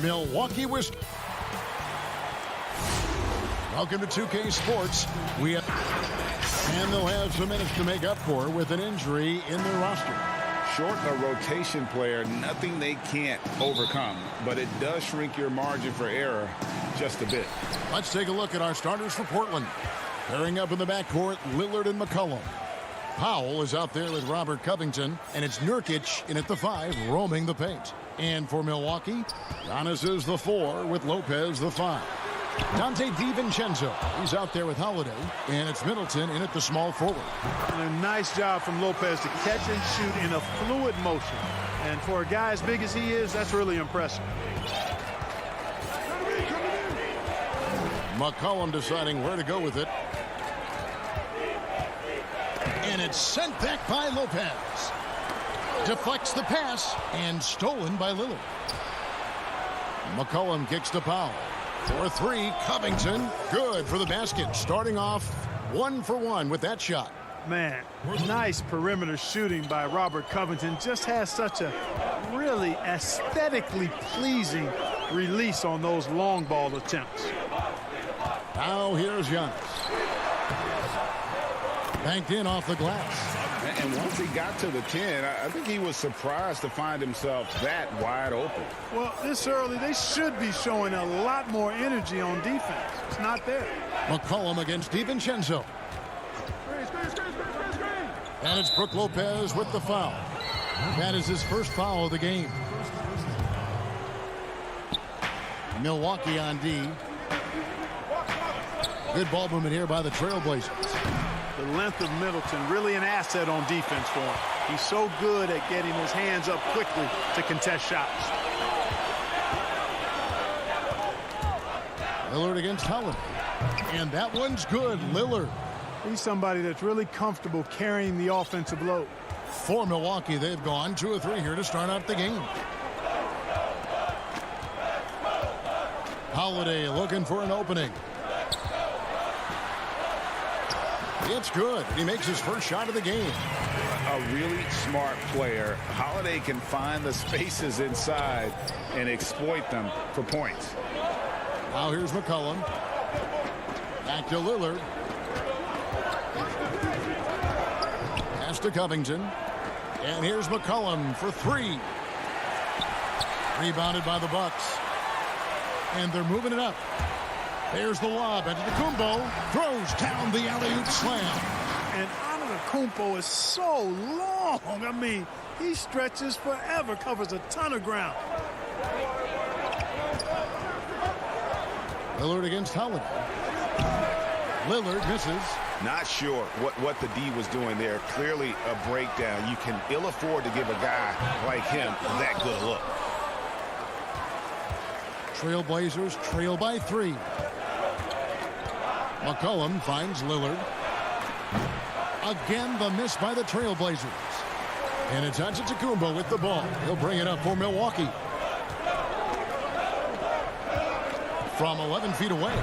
Milwaukee, Wisconsin. Welcome to 2K Sports. And they'll have some minutes to make up for with an injury in their roster. Short a rotation player, nothing they can't overcome, but it does shrink your margin for error just a bit. Let's take a look at our starters for Portland. Pairing up in the backcourt, Lillard and McCollum. Powell is out there with Robert Covington, and it's Nurkic in at the 5, roaming the paint. And for Milwaukee, Giannis is the 4 with Lopez the 5. Dante DiVincenzo, he's out there with Holiday, and it's Middleton in at the small forward. And a nice job from Lopez to catch and shoot in a fluid motion. And for a guy as big as he is, that's really impressive. McCollum deciding where to go with it. And it's sent back by Lopez. Deflects the pass and stolen by Lillard. McCollum kicks to Powell. For 3, Covington, good for the basket. Starting off 1 for 1 with that shot. Man, nice perimeter shooting by Robert Covington. Just has such a really aesthetically pleasing release on those long ball attempts. Now here's Giannis. Banked in off the glass. And once he got to the 10, I think he was surprised to find himself that wide open. Well, this early, they should be showing a lot more energy on defense. It's not there. McCollum against DiVincenzo. And it's Brook Lopez with the foul. That is his first foul of the game. Milwaukee on D. Good ball movement here by the Trailblazers. The length of Middleton, really an asset on defense for him. He's so good at getting his hands up quickly to contest shots. Lillard against Holiday. And that one's good. Lillard. He's somebody that's really comfortable carrying the offensive load. For Milwaukee, they've gone 2 of 3 here to start out the game. Holiday looking for an opening. It's good. He makes his first shot of the game. A really smart player. Holiday can find the spaces inside and exploit them for points. Now here's McCollum. Back to Lillard. Pass to Covington. And here's McCollum for 3. Rebounded by the Bucks. And they're moving it up. There's the lob into the Kumbo. Throws down the alley-oop slam. And Antetokounmpo is so long. I mean, he stretches forever, covers a ton of ground. Lillard against Holiday. Lillard misses. Not sure what the D was doing there. Clearly a breakdown. You can ill afford to give a guy like him that good a look. Trailblazers trail by 3. McCollum finds Lillard. Again, the miss by the Trailblazers. And it's Antetokounmpo with the ball. He'll bring it up for Milwaukee. From 11 feet away,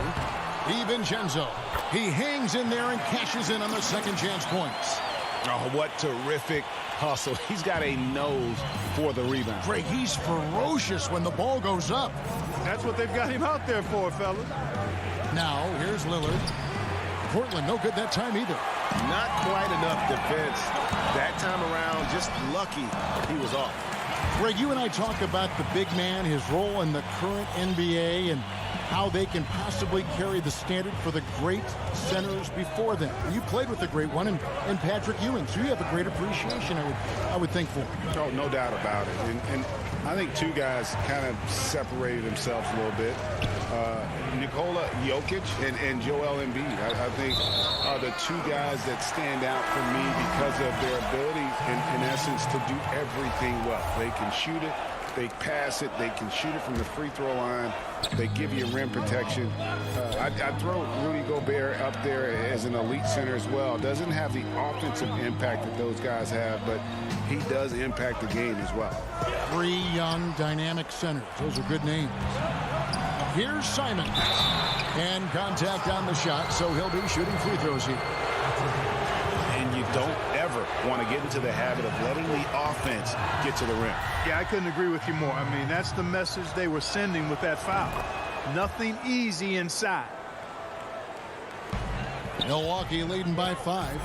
DiVincenzo. He hangs in there and cashes in on the second chance points. Oh, what terrific hustle. He's got a nose for the rebound. Greg, he's ferocious when the ball goes up. That's what they've got him out there for, fellas. Now, here's Lillard. Portland, no good that time either. Not quite enough defense that time around. Just lucky he was off. Greg, you and I talk about the big man, his role in the current NBA, and how they can possibly carry the standard for the great centers before them. You played with a great one in Patrick Ewing, so you have a great appreciation, I would think, for him. Oh, no doubt about it. And I think two guys kind of separated themselves a little bit. Nikola Jokic and Joel Embiid, I think, are the two guys that stand out for me because of their ability, in essence, to do everything well. They can shoot it, they pass it, they can shoot it from the free throw line, they give you rim protection. I'd throw Rudy Gobert up there as an elite center as well. Doesn't have the offensive impact that those guys have, but he does impact the game as well. Three young, dynamic centers. Those are good names. Here's Simons. And contact on the shot, so he'll be shooting free throws here. And you don't ever want to get into the habit of letting the offense get to the rim. Yeah, I couldn't agree with you more. I mean, that's the message they were sending with that foul. Nothing easy inside. Milwaukee leading by 5.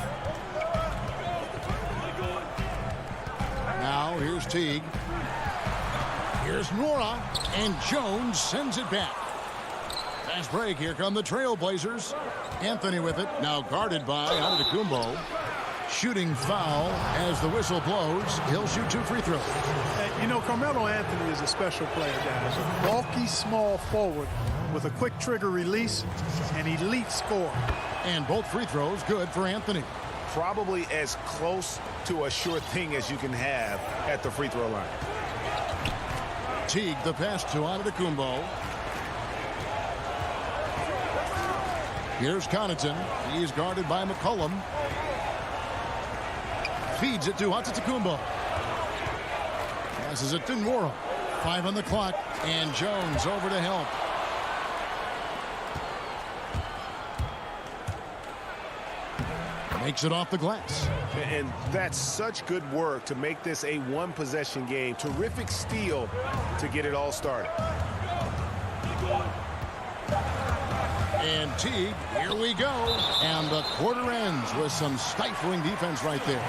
Now here's Teague. Here's Nora, and Jones sends it back. Fast break. Here come the Trailblazers. Anthony with it. Now guarded by Antetokounmpo. Shooting foul as the whistle blows. He'll shoot 2 free throws. You know, Carmelo Anthony is a special player, guys. A bulky, small forward with a quick trigger release, an elite scorer. And both free throws good for Anthony. Probably as close to a sure thing as you can have at the free throw line. Teague the pass to Antetokounmpo. Here's Connaughton. He is guarded by McCollum. Feeds it to Antetokounmpo. Passes it to Nora. 5 on the clock, and Jones over to help. Makes it off the glass. And that's such good work to make this a one-possession game. Terrific steal to get it all started. And Teague, here we go. And the quarter ends with some stifling defense right there.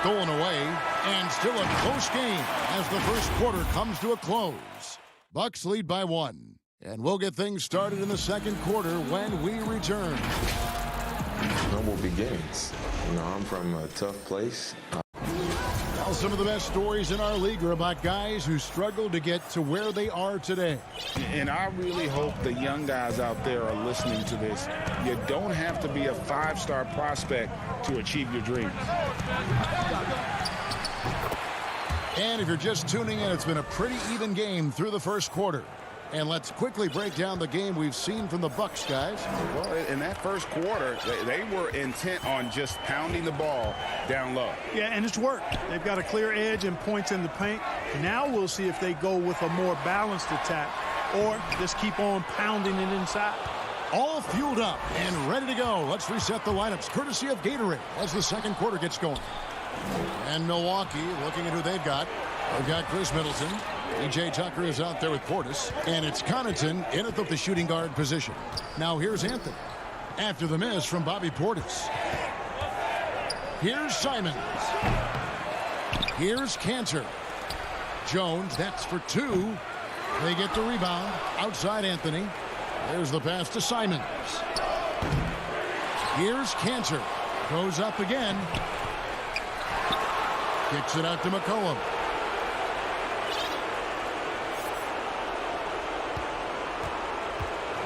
Stolen away, and still a close game as the first quarter comes to a close. Bucks lead by 1. And we'll get things started in the second quarter when we return. Humble beginnings. You know, I'm from a tough place. Well, some of the best stories in our league are about guys who struggled to get to where they are today. And I really hope the young guys out there are listening to this. You don't have to be a 5-star prospect to achieve your dreams. And if you're just tuning in, it's been a pretty even game through the first quarter. And let's quickly break down the game we've seen from the Bucks, guys. Well, in that first quarter, they were intent on just pounding the ball down low. Yeah, and it's worked. They've got a clear edge and points in the paint. Now we'll see if they go with a more balanced attack or just keep on pounding it inside. All fueled up and ready to go. Let's reset the lineups, courtesy of Gatorade, as the second quarter gets going. And Milwaukee, looking at who they've got. They've got Chris Middleton. E.J. Tucker is out there with Portis. And it's Connaughton in at the shooting guard position. Now here's Anthony. After the miss from Bobby Portis. Here's Simons. Here's Cantor. Jones, that's for 2. They get the rebound. Outside Anthony. There's the pass to Simons. Here's Cantor. Goes up again. Kicks it out to McCollum.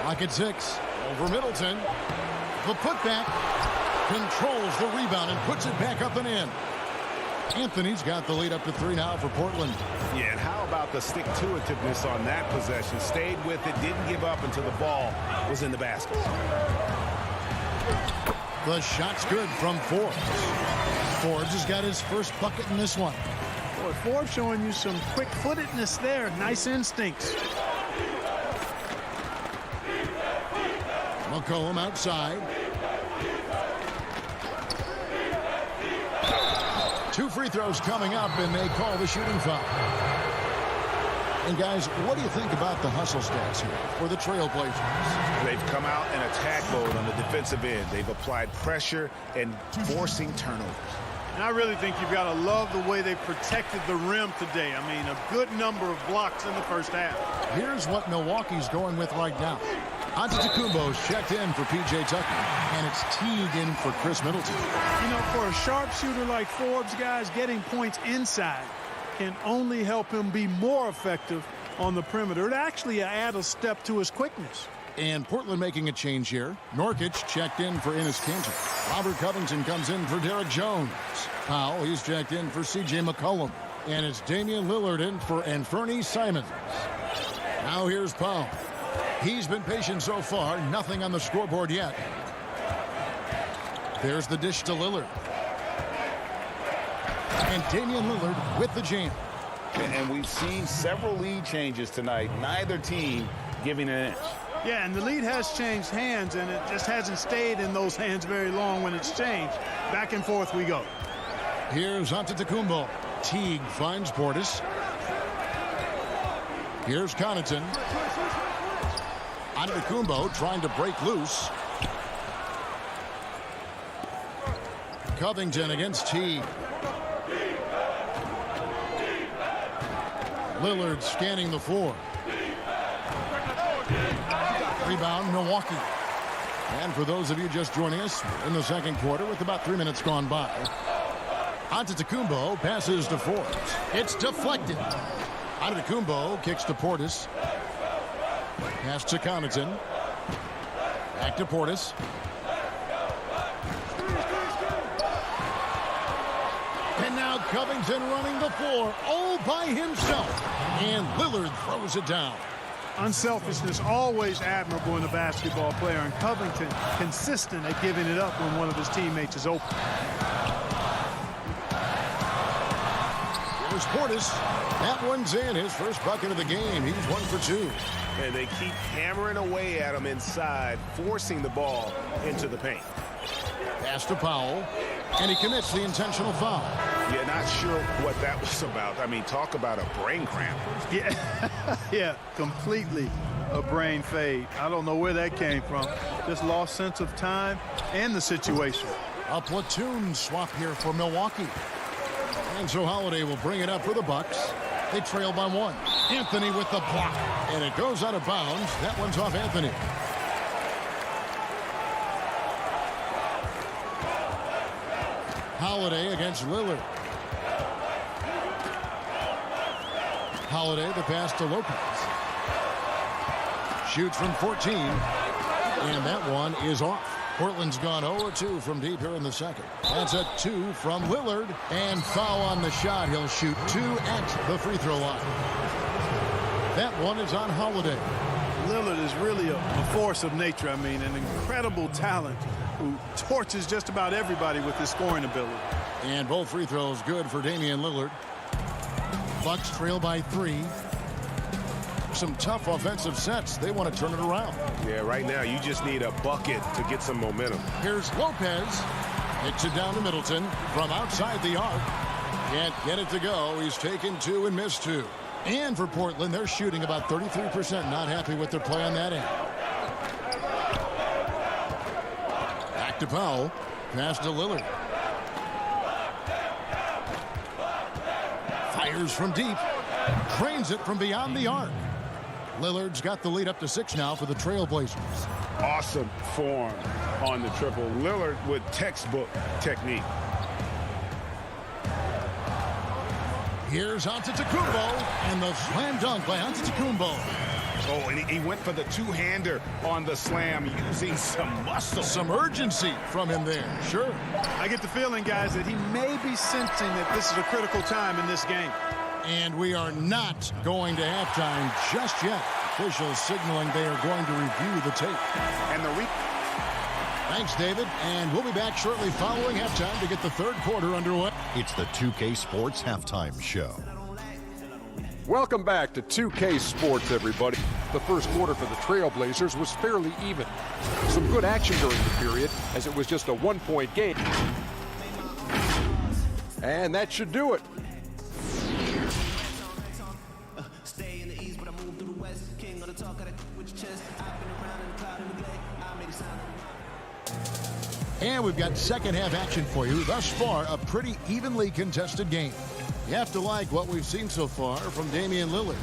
Lock at 6. Over Middleton. The putback. Controls the rebound and puts it back up and in. Anthony's got the lead up to 3 now for Portland. Yeah, and how about the stick-to-itiveness on that possession? Stayed with it, didn't give up until the ball was in the basket. The shot's good from Forbes. Forbes has got his first bucket in this one. Boy, Forbes showing you some quick-footedness there. Nice instincts. McCollum outside. 2 free throws coming up, and they call the shooting foul. And guys, what do you think about the hustle stats here for the Trailblazers? They've come out in attack mode on the defensive end. They've applied pressure and forcing turnovers. And I really think you've got to love the way they protected the rim today. I mean, a good number of blocks in the first half. Here's what Milwaukee's going with right now. Antetokounmpo's checked in for P.J. Tucker, and it's Teague in for Chris Middleton. You know, for a sharpshooter like Forbes, guys, getting points inside can only help him be more effective on the perimeter. It actually add a step to his quickness. And Portland making a change here. Nurkic checked in for Enes Kanter. Robert Covington comes in for Derek Jones. Powell, he's checked in for C.J. McCollum. And it's Damian Lillard in for Anthony Simons. Now here's Powell. He's been patient so far. Nothing on the scoreboard yet. There's the dish to Lillard. And Damian Lillard with the jam. And we've seen several lead changes tonight. Neither team giving an inch. Yeah, and the lead has changed hands, and it just hasn't stayed in those hands very long when it's changed. Back and forth we go. Here's Antetokounmpo. Teague finds Portis. Here's Connaughton. Antetokounmpo trying to break loose. Covington against Teague. Lillard scanning the floor. Rebound, Milwaukee. And for those of you just joining us, in the second quarter with about 3 minutes gone by. Antetokounmpo passes to Forbes. It's deflected. Antetokounmpo kicks to Portis. Pass to Connaughton. Back to Portis. And now Covington running the floor all by himself. And Lillard throws it down. Unselfishness always admirable in a basketball player, and Covington consistent at giving it up when one of his teammates is open. Here's Portis. That one's in. His first bucket of the game. He's 1 for 2. And they keep hammering away at him inside, forcing the ball into the paint. Pass to Powell. And he commits the intentional foul. Yeah, not sure what that was about. I mean, talk about a brain cramp. Yeah, yeah, completely a brain fade. I don't know where that came from. Just lost sense of time and the situation. A platoon swap here for Milwaukee. And so Holiday will bring it up for the Bucks. They trail by 1. Anthony with the block. And it goes out of bounds. That one's off Anthony. Holiday against Lillard. Holiday, the pass to Lopez. Shoots from 14. And that one is off. Portland's gone 0-2 from deep here in the second. That's a 2 from Lillard. And foul on the shot. He'll shoot 2 at the free throw line. That one is on Holiday. Lillard is really a force of nature. I mean, an incredible talent who torches just about everybody with his scoring ability. And both free throws good for Damian Lillard. Bucks trail by 3. Some tough offensive sets. They want to turn it around. Yeah, right now you just need a bucket to get some momentum. Here's Lopez. Hits it down to Middleton from outside the arc. Can't get it to go. He's taken 2 and missed 2. And for Portland, they're shooting about 33%. Not happy with their play on that end. Back to Powell. Pass to Lillard. Fires from deep. Drains it from beyond the arc. Lillard's got the lead up to 6 now for the Trailblazers. Awesome form on the triple. Lillard with textbook technique. Here's Antetokounmpo, and the slam dunk by Antetokounmpo. Oh, and he went for the two-hander on the slam using some muscle. Some urgency from him there, sure. I get the feeling, guys, that he may be sensing that this is a critical time in this game. And we are not going to halftime just yet. Officials signaling they are going to review the tape. And the Thanks, David. And we'll be back shortly following halftime to get the third quarter underway. It's the 2K Sports Halftime Show. Welcome back to 2K Sports, everybody. The first quarter for the Trailblazers was fairly even. Some good action during the period, as it was just a one-point game. And that should do it. And we've got second half action for you. Thus far, a pretty evenly contested game. You have to like what we've seen so far from Damian Lillard.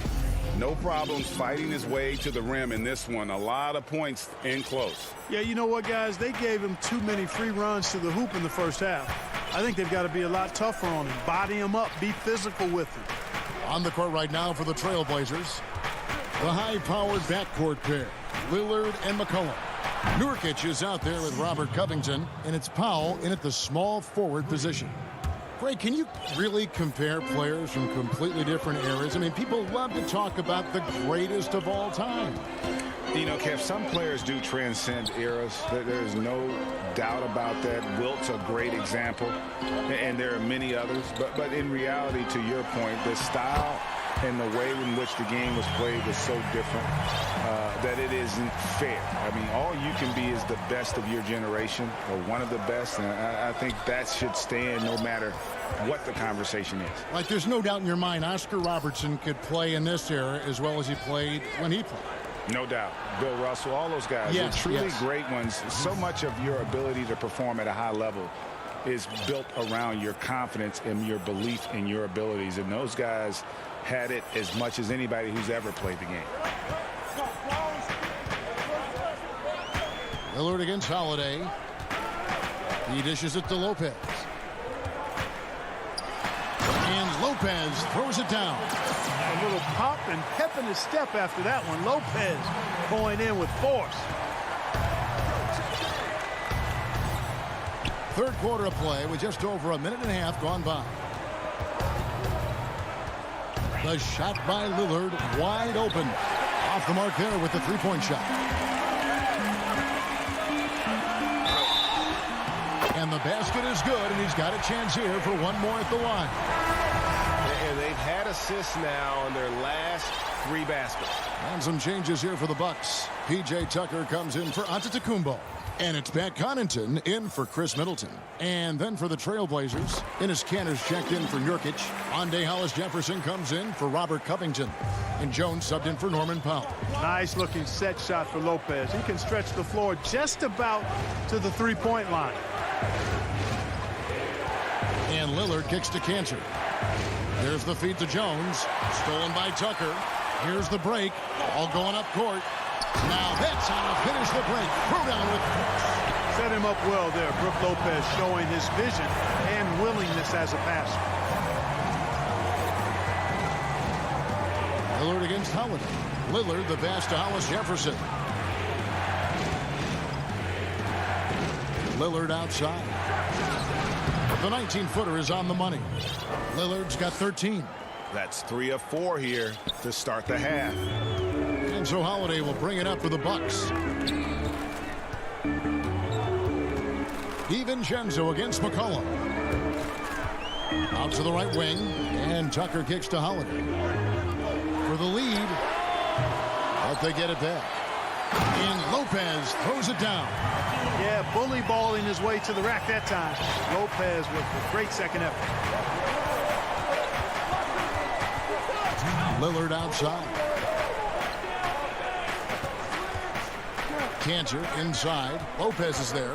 No problems fighting his way to the rim in this one. A lot of points in close. Yeah, you know what, guys? They gave him too many free runs to the hoop in the first half. I think they've got to be a lot tougher on him. Body him up. Be physical with him. On the court right now for the Trailblazers, the high-powered backcourt pair, Lillard and McCollum. Nurkic is out there with Robert Covington, and it's Powell in at the small forward position. Greg, can you really compare players from completely different eras? I mean, people love to talk about the greatest of all time. You know, Kev, some players do transcend eras. There's no doubt about that. Wilt's a great example, and there are many others. But in reality, to your point, the style and the way in which the game was played was so different that it isn't fair. I mean, all you can be is the best of your generation, or one of the best, and I think that should stand no matter what the conversation is. Like, there's no doubt in your mind Oscar Robertson could play in this era as well as he played when he played. No doubt. Bill Russell, all those guys, yes, they're truly yes. great ones. So much of your ability to perform at a high level is built around your confidence and your belief in your abilities. And those guys had it as much as anybody who's ever played the game. Lillard against Holiday. He dishes it to Lopez. And Lopez throws it down. A little pop and pep in his step after that one. Lopez going in with force. Third quarter of play with just over a minute and a half gone by. The shot by Lillard wide open. Off the mark there with the three-point shot. And the basket is good, and he's got a chance here for one more at the line. And they've had assists now on their last 3 baskets. And some changes here for the Bucks. P.J. Tucker comes in for Antetokounmpo. And it's Pat Connaughton in for Chris Middleton. And then for the Trailblazers, Enes Kanter's checked in for Nurkic. Ande Hollis-Jefferson comes in for Robert Covington. And Jones subbed in for Norman Powell. Nice looking set shot for Lopez. He can stretch the floor just about to the three-point line. And Lillard kicks to Kanter. There's the feed to Jones. Stolen by Tucker. Here's the break. All going up court. Now that's how to finish the break. Throw down with force. Set him up well there. Brook Lopez showing his vision and willingness as a passer. Lillard against Holiday. Lillard the pass to Hollis-Jefferson. Lillard outside. The 19-footer is on the money. Lillard's got 13. That's 3 of 4 here to start the half. And so Holiday will bring it up for the Bucks. DiVincenzo against McCollum. Out to the right wing. And Tucker kicks to Holiday. For the lead. But they get it back. And Lopez throws it down. Yeah, bully balling his way to the rack that time. Lopez with a great second effort. Lillard outside. Kanter inside. Lopez is there.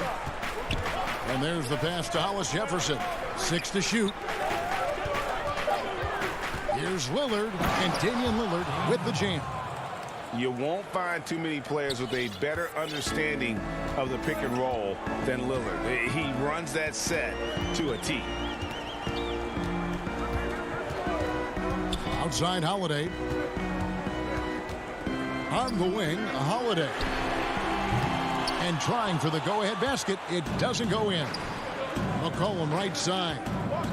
And there's the pass to Hollis-Jefferson. 6 to shoot. Here's Lillard, and Damian Lillard with the jam. You won't find too many players with a better understanding of the pick and roll than Lillard. He runs that set to a T. Outside Holiday. On the wing, Holiday. And trying for the go-ahead basket. It doesn't go in. McCollum right side.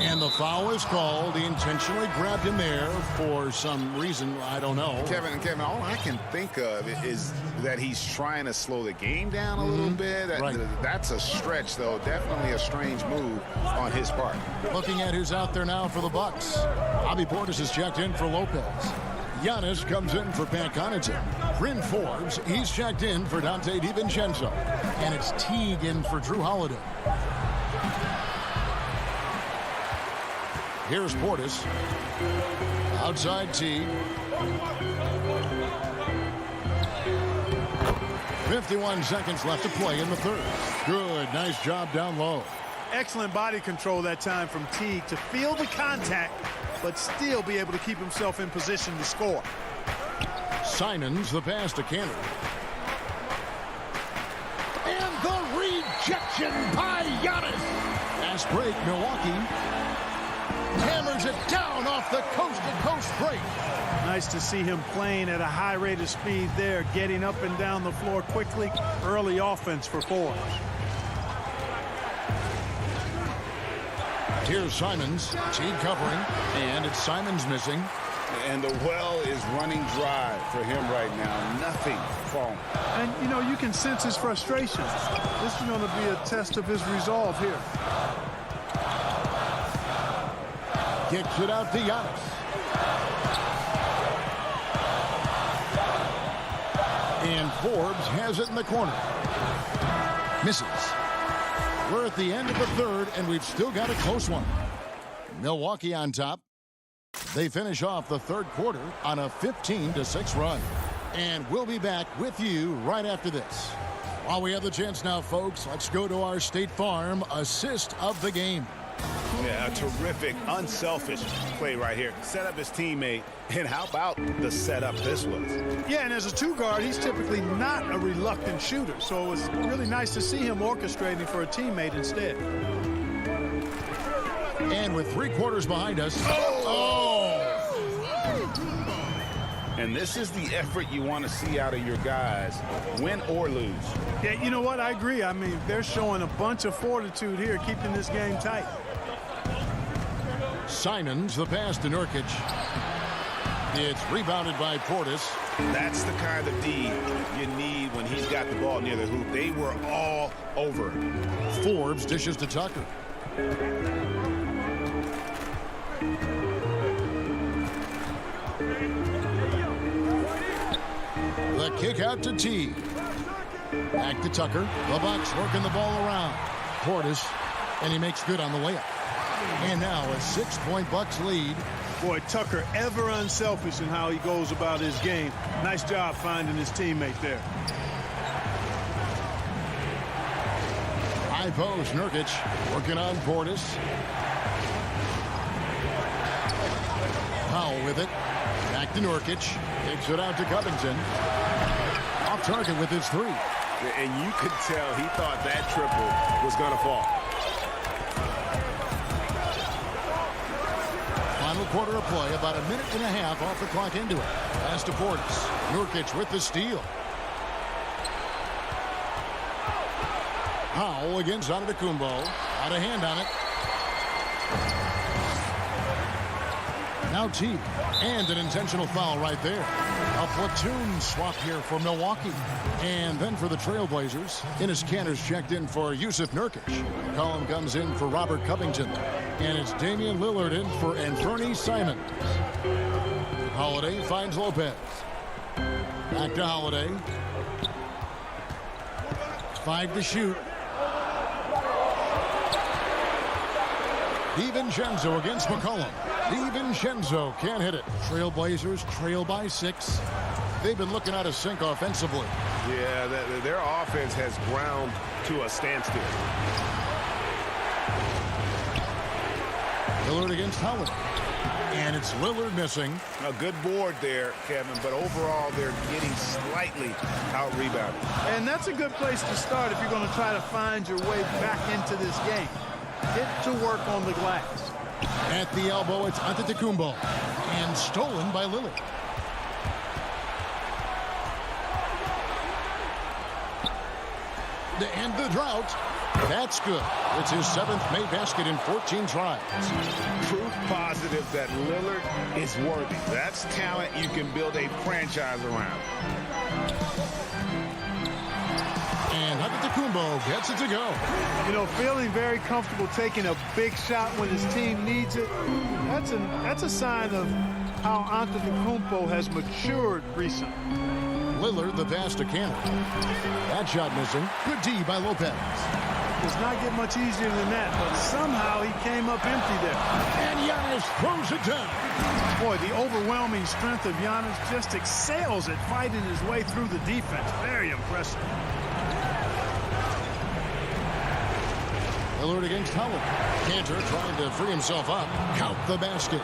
And the foul is called. He intentionally grabbed him there for some reason. I don't know. Kevin, all I can think of is that he's trying to slow the game down a little bit. Right. That's a stretch, though. Definitely a strange move on his part. Looking at who's out there now for the Bucks. Bobby Portis is checked in for Lopez. Giannis comes in for Pat Connaughton. Bryn Forbes, he's checked in for Dante DiVincenzo. And it's Teague in for Drew Holiday. Here's Portis. Outside Teague. 51 seconds left to play in the third. Good, nice job down low. Excellent body control that time from Teague to feel the contact, but still be able to keep himself in position to score. Simons the pass to Cantor. And the rejection by Giannis. Fast break, Milwaukee. Hammers it down off the coast-to-coast break. Nice to see him playing at a high rate of speed there, getting up and down the floor quickly. Early offense for Forbes. Here's Simons. Teague covering, and it's Simons missing. And the well is running dry for him right now. Nothing falling. And, you know, you can sense his frustration. This is going to be a test of his resolve here. Kicks it out to Giannis. And Forbes has it in the corner. Misses. We're at the end of the third, and we've still got a close one. Milwaukee on top. They finish off the third quarter on a 15-6 run. And we'll be back with you right after this. While we have the chance now, folks, let's go to our State Farm assist of the game. Yeah, a terrific, unselfish play right here. Set up his teammate, and how about the setup this was? Yeah, and as a two-guard, he's typically not a reluctant shooter, so it was really nice to see him orchestrating for a teammate instead. And with 3 quarters behind us, And this is the effort you want to see out of your guys, win or lose. Yeah, you know what? I agree. I mean, they're showing a bunch of fortitude here, keeping this game tight. Simons, the pass to Nurkic. It's rebounded by Portis. That's the kind of D you need when he's got the ball near the hoop. They were all over him. Forbes dishes to Tucker. The kick out to Teague. Back to Tucker. The Bucks working the ball around. Portis, and he makes good on the layup. And now a 6-point Bucks lead. Boy, Tucker ever unselfish in how he goes about his game. Nice job finding his teammate there. High post, Nurkic working on Portis. Powell with it. Back to Nurkic. Takes it out to Covington. Off target with his 3. And you could tell he thought that triple was going to fall. Final quarter of play, about a minute and a half off the clock into it. Pass to Portis. Nurkic with the steal. Powell against Antetokounmpo. Out of hand on it. Now Teague. And an intentional foul right there. A platoon swap here for Milwaukee. And then for the Trailblazers, Enes Kanter's checked in for Yusuf Nurkic. Collin comes in for Robert Covington. And it's Damian Lillard in for Anthony Simons. Holiday finds Lopez. Back to Holiday. 5 to shoot. DiVincenzo against McCollum. DiVincenzo can't hit it. Trailblazers trail by 6. They've been looking out of sync offensively. Yeah, their offense has ground to a standstill. Lillard against Howard. And it's Lillard missing. A good board there, Kevin, but overall they're getting slightly out-rebounded. And that's a good place to start if you're going to try to find your way back into this game. Get to work on the glass. At the elbow, it's Antetokounmpo. And stolen by Lillard. To end the drought. That's good. It's his 7th made basket in 14 tries. Proof positive that Lillard is worthy. That's talent you can build a franchise around. And Antetokounmpo gets it to go. You know, feeling very comfortable taking a big shot when his team needs it. That's a sign of how Antetokounmpo has matured recently. Lillard the pass to Cantor. That shot missing. Good D by Lopez. Does not get much easier than that, but somehow he came up empty there. And Giannis throws it down. Boy, the overwhelming strength of Giannis just excels at fighting his way through the defense. Very impressive. Lillard against Howard. Cantor trying to free himself up. Count the basket.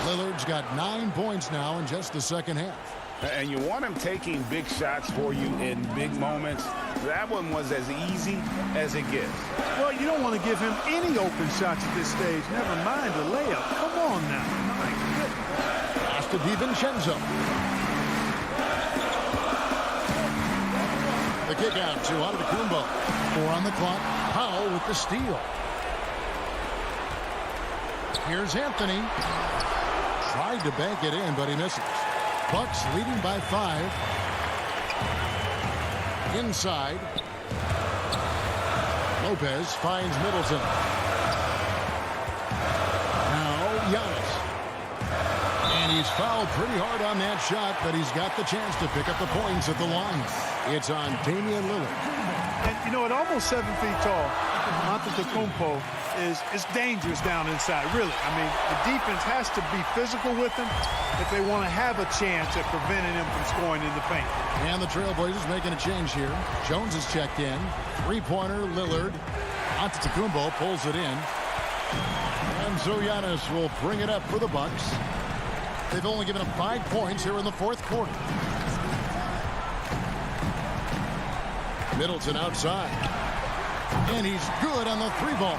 Lillard's got 9 points now in just the second half. And you want him taking big shots for you in big moments. That one was as easy as it gets. Well, you don't want to give him any open shots at this stage. Never mind a layup. Come on now. My goodness. Pass to DiVincenzo. The kick out to Antetokounmpo. 4 on the clock. Powell with the steal. Here's Anthony. Tried to bank it in, but he misses. Bucks leading by 5. Inside. Lopez finds Middleton. Now Giannis. And he's fouled pretty hard on that shot, but he's got the chance to pick up the points at the line. It's on Damian Lillard. And, you know, at almost 7 feet tall, Antetokounmpo is dangerous down inside, really. I mean, the defense has to be physical with him if they want to have a chance at preventing him from scoring in the paint. And the Trailblazers making a change here. Jones is checked in. 3-pointer, Lillard. Antetokounmpo pulls it in. And so Giannis will bring it up for the Bucks. They've only given up 5 points here in the fourth quarter. Middleton outside. And he's good on the 3-ball.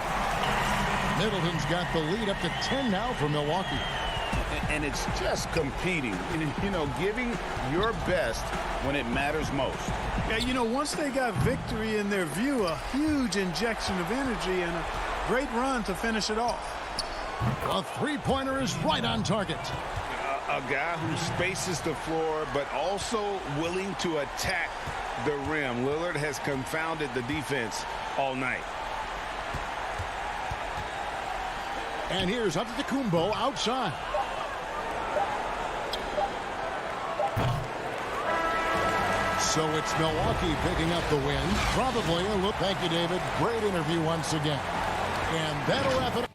Middleton's got the lead up to 10 now for Milwaukee. And it's just competing, you know, giving your best when it matters most. Yeah, you know, once they got victory in their view, a huge injection of energy and a great run to finish it off. A 3-pointer is right on target. A guy who spaces the floor, but also willing to attack the rim. Lillard has confounded the defense all night. And here's Antetokounmpo outside. So it's Milwaukee picking up the win. Probably a look. Thank you, David. Great interview once again. And that'll wrap it up.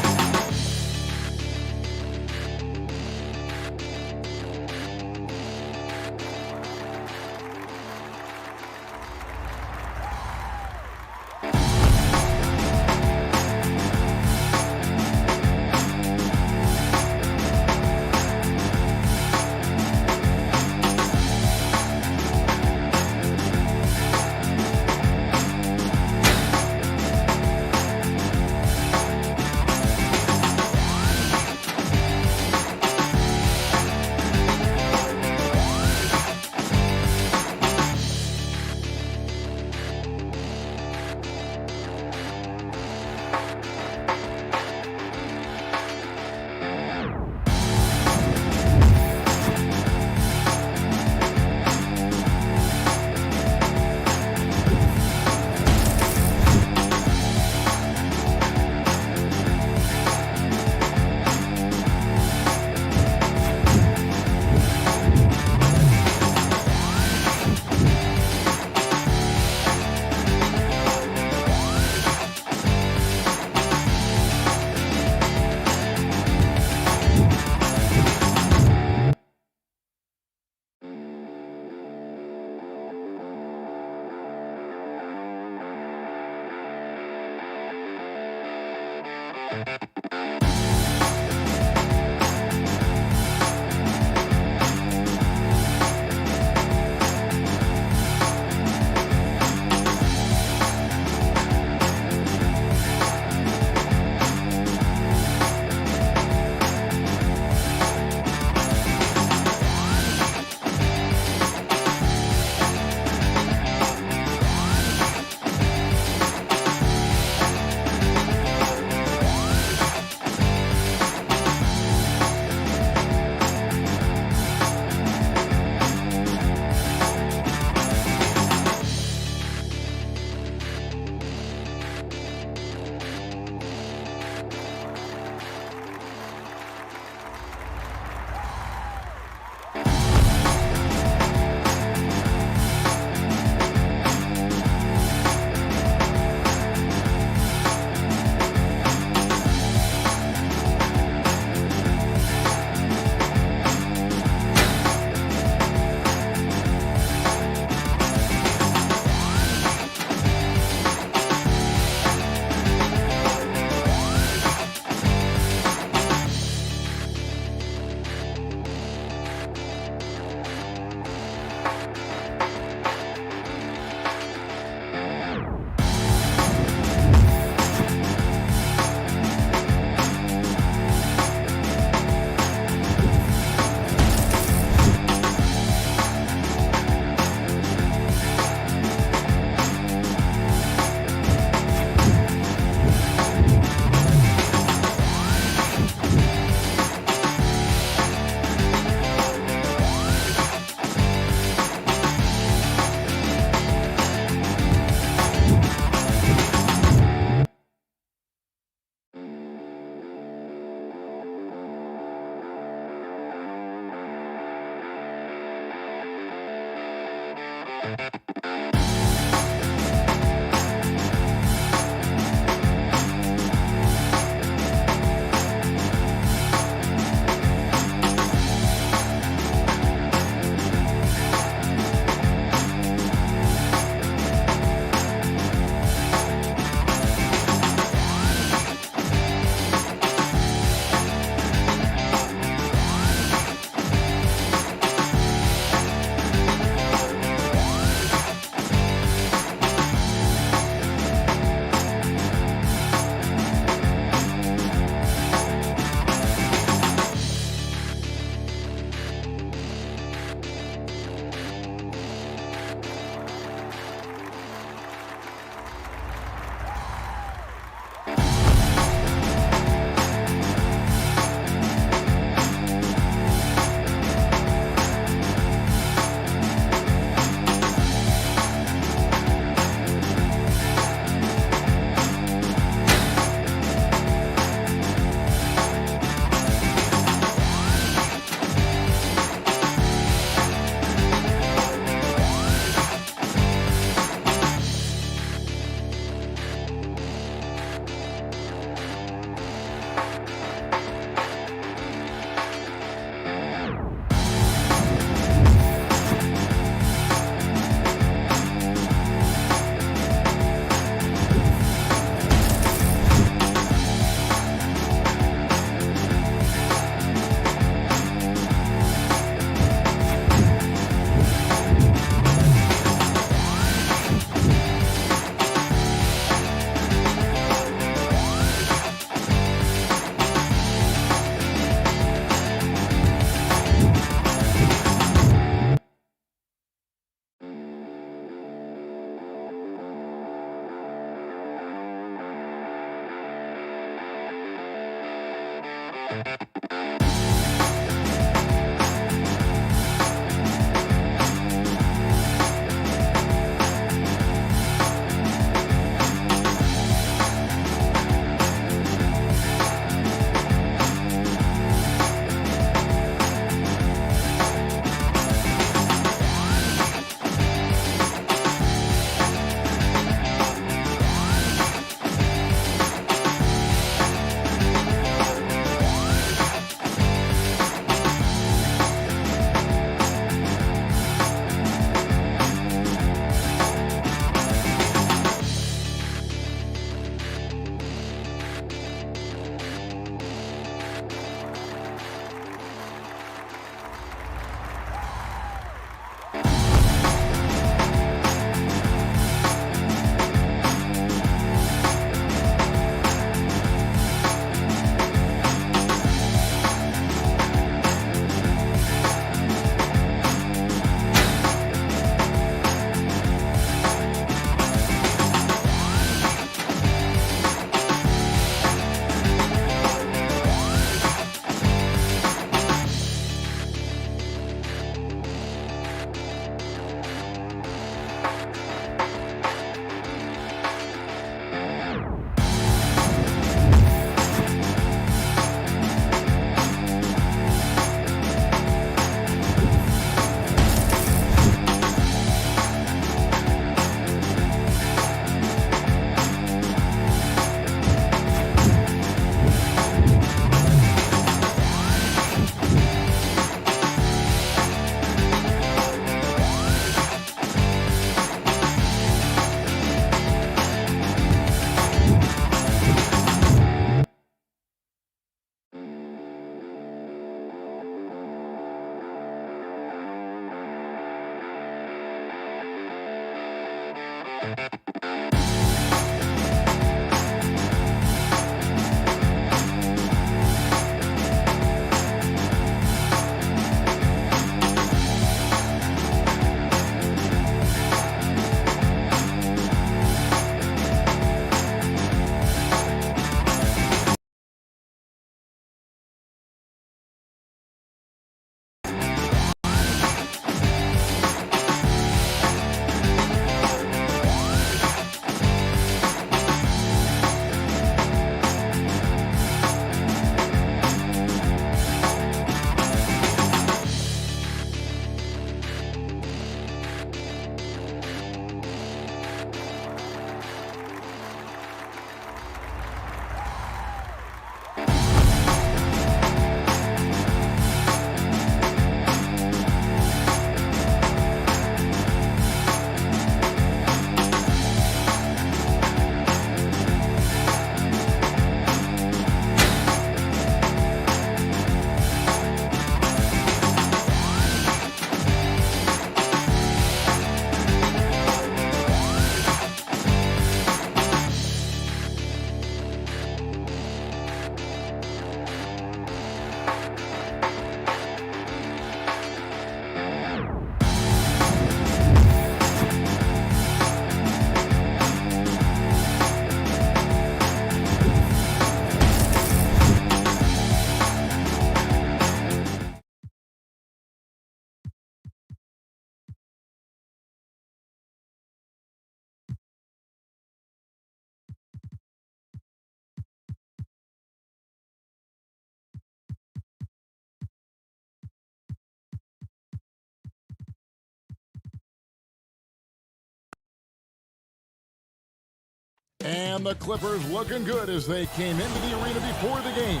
And the Clippers looking good as they came into the arena before the game.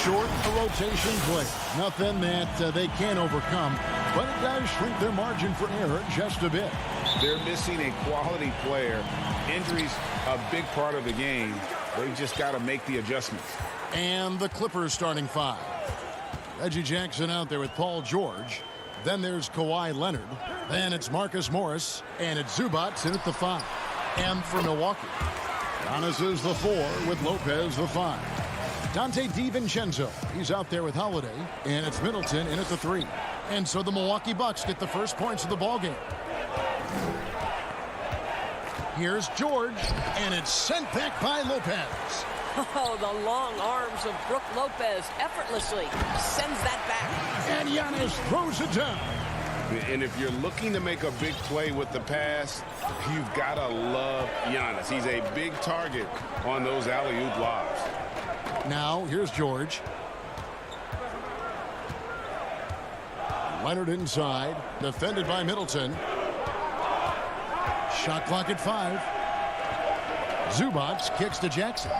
Short a rotation play. Nothing that they can't overcome, but it does shrink their margin for error just a bit. They're missing a quality player. Injuries a big part of the game. They just got to make the adjustments. And the Clippers starting 5. Reggie Jackson out there with Paul George. Then there's Kawhi Leonard. Then it's Marcus Morris. And it's Zubac in at the 5. And for Milwaukee, Giannis is the 4 with Lopez the 5. Dante DiVincenzo, he's out there with Holiday. And it's Middleton in at the 3. And so the Milwaukee Bucks get the first points of the ballgame. Here's George, and it's sent back by Lopez. Oh, the long arms of Brook Lopez effortlessly sends that back. And Giannis throws it down. And if you're looking to make a big play with the pass, you've got to love Giannis. He's a big target on those alley-oop lobs. Now, here's George. Leonard inside, defended by Middleton. Shot clock at 5. Zubac kicks to Jackson.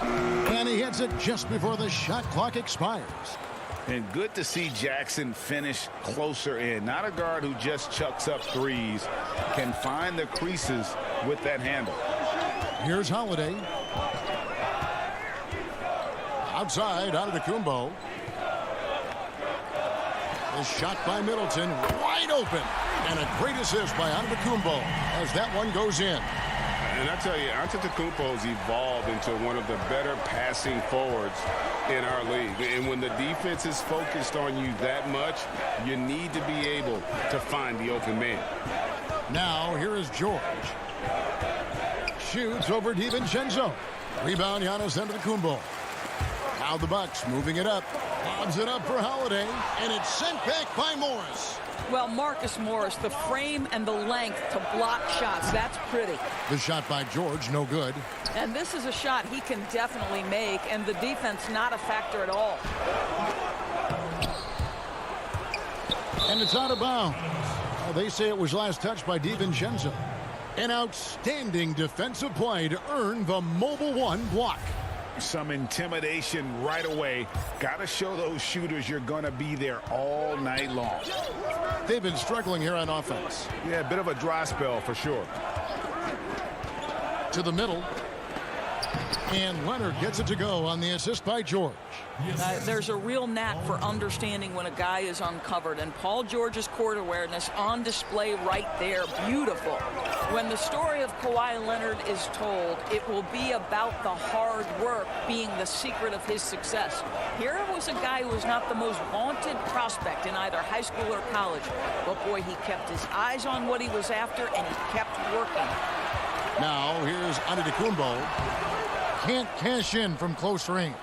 And he hits it just before the shot clock expires. And good to see Jackson finish closer in. Not a guard who just chucks up threes. Can find the creases with that handle. Here's Holiday. Outside, Antetokounmpo. The shot by Middleton, wide open. And a great assist by Antetokounmpo as that one goes in. And I tell you, Antetokounmpo's evolved into one of the better passing forwards in our league. And when the defense is focused on you that much, you need to be able to find the open man. Now, here is George. Shoots over DiVincenzo. Rebound, Giannis Antetokounmpo. Now the Bucks moving it up. Lobs it up for Holiday, and it's sent back by Morris. Well, Marcus Morris, the frame and the length to block shots, that's pretty. The shot by George, no good. And this is a shot he can definitely make, and the defense not a factor at all. And it's out of bounds. Well, they say it was last touched by DiVincenzo. An outstanding defensive play to earn the Mobile One block. Some intimidation right away. Got to show those shooters you're going to be there all night long. They've been struggling here on offense. Yeah, a bit of a dry spell for sure. To the middle. And Leonard gets it to go on the assist by George. There's a real knack for understanding when a guy is uncovered, and Paul George's court awareness on display right there. Beautiful. When the story of Kawhi Leonard is told, it will be about the hard work being the secret of his success. Here was a guy who was not the most vaunted prospect in either high school or college, but boy, he kept his eyes on what he was after, and he kept working. Now here's Antetokounmpo. Can't cash in from close range.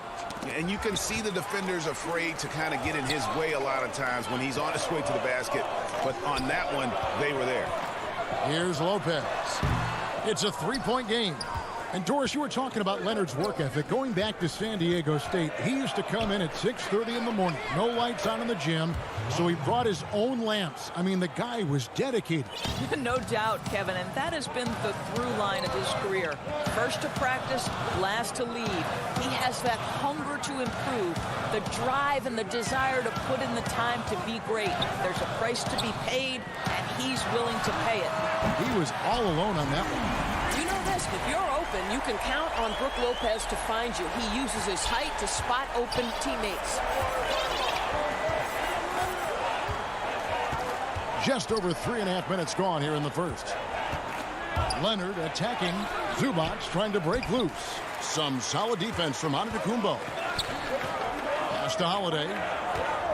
And you can see the defenders afraid to kind of get in his way a lot of times when he's on his way to the basket. But on that one, they were there. Here's Lopez. It's a three-point game. And Doris, you were talking about Leonard's work ethic. Going back to San Diego State, he used to come in at 6:30 in the morning. No lights on in the gym, so he brought his own lamps. I mean, the guy was dedicated. No doubt, Kevin, and that has been the through line of his career. First to practice, last to lead. He has that hunger to improve, the drive and the desire to put in the time to be great. There's a price to be paid, and he's willing to pay it. He was all alone on that one. You know this, if you're open, you can count on Brook Lopez to find you. He uses his height to spot open teammates. Just over 3.5 minutes gone here in the first. Leonard attacking. Zubac trying to break loose. Some solid defense from Antetokounmpo. Pass to Holiday.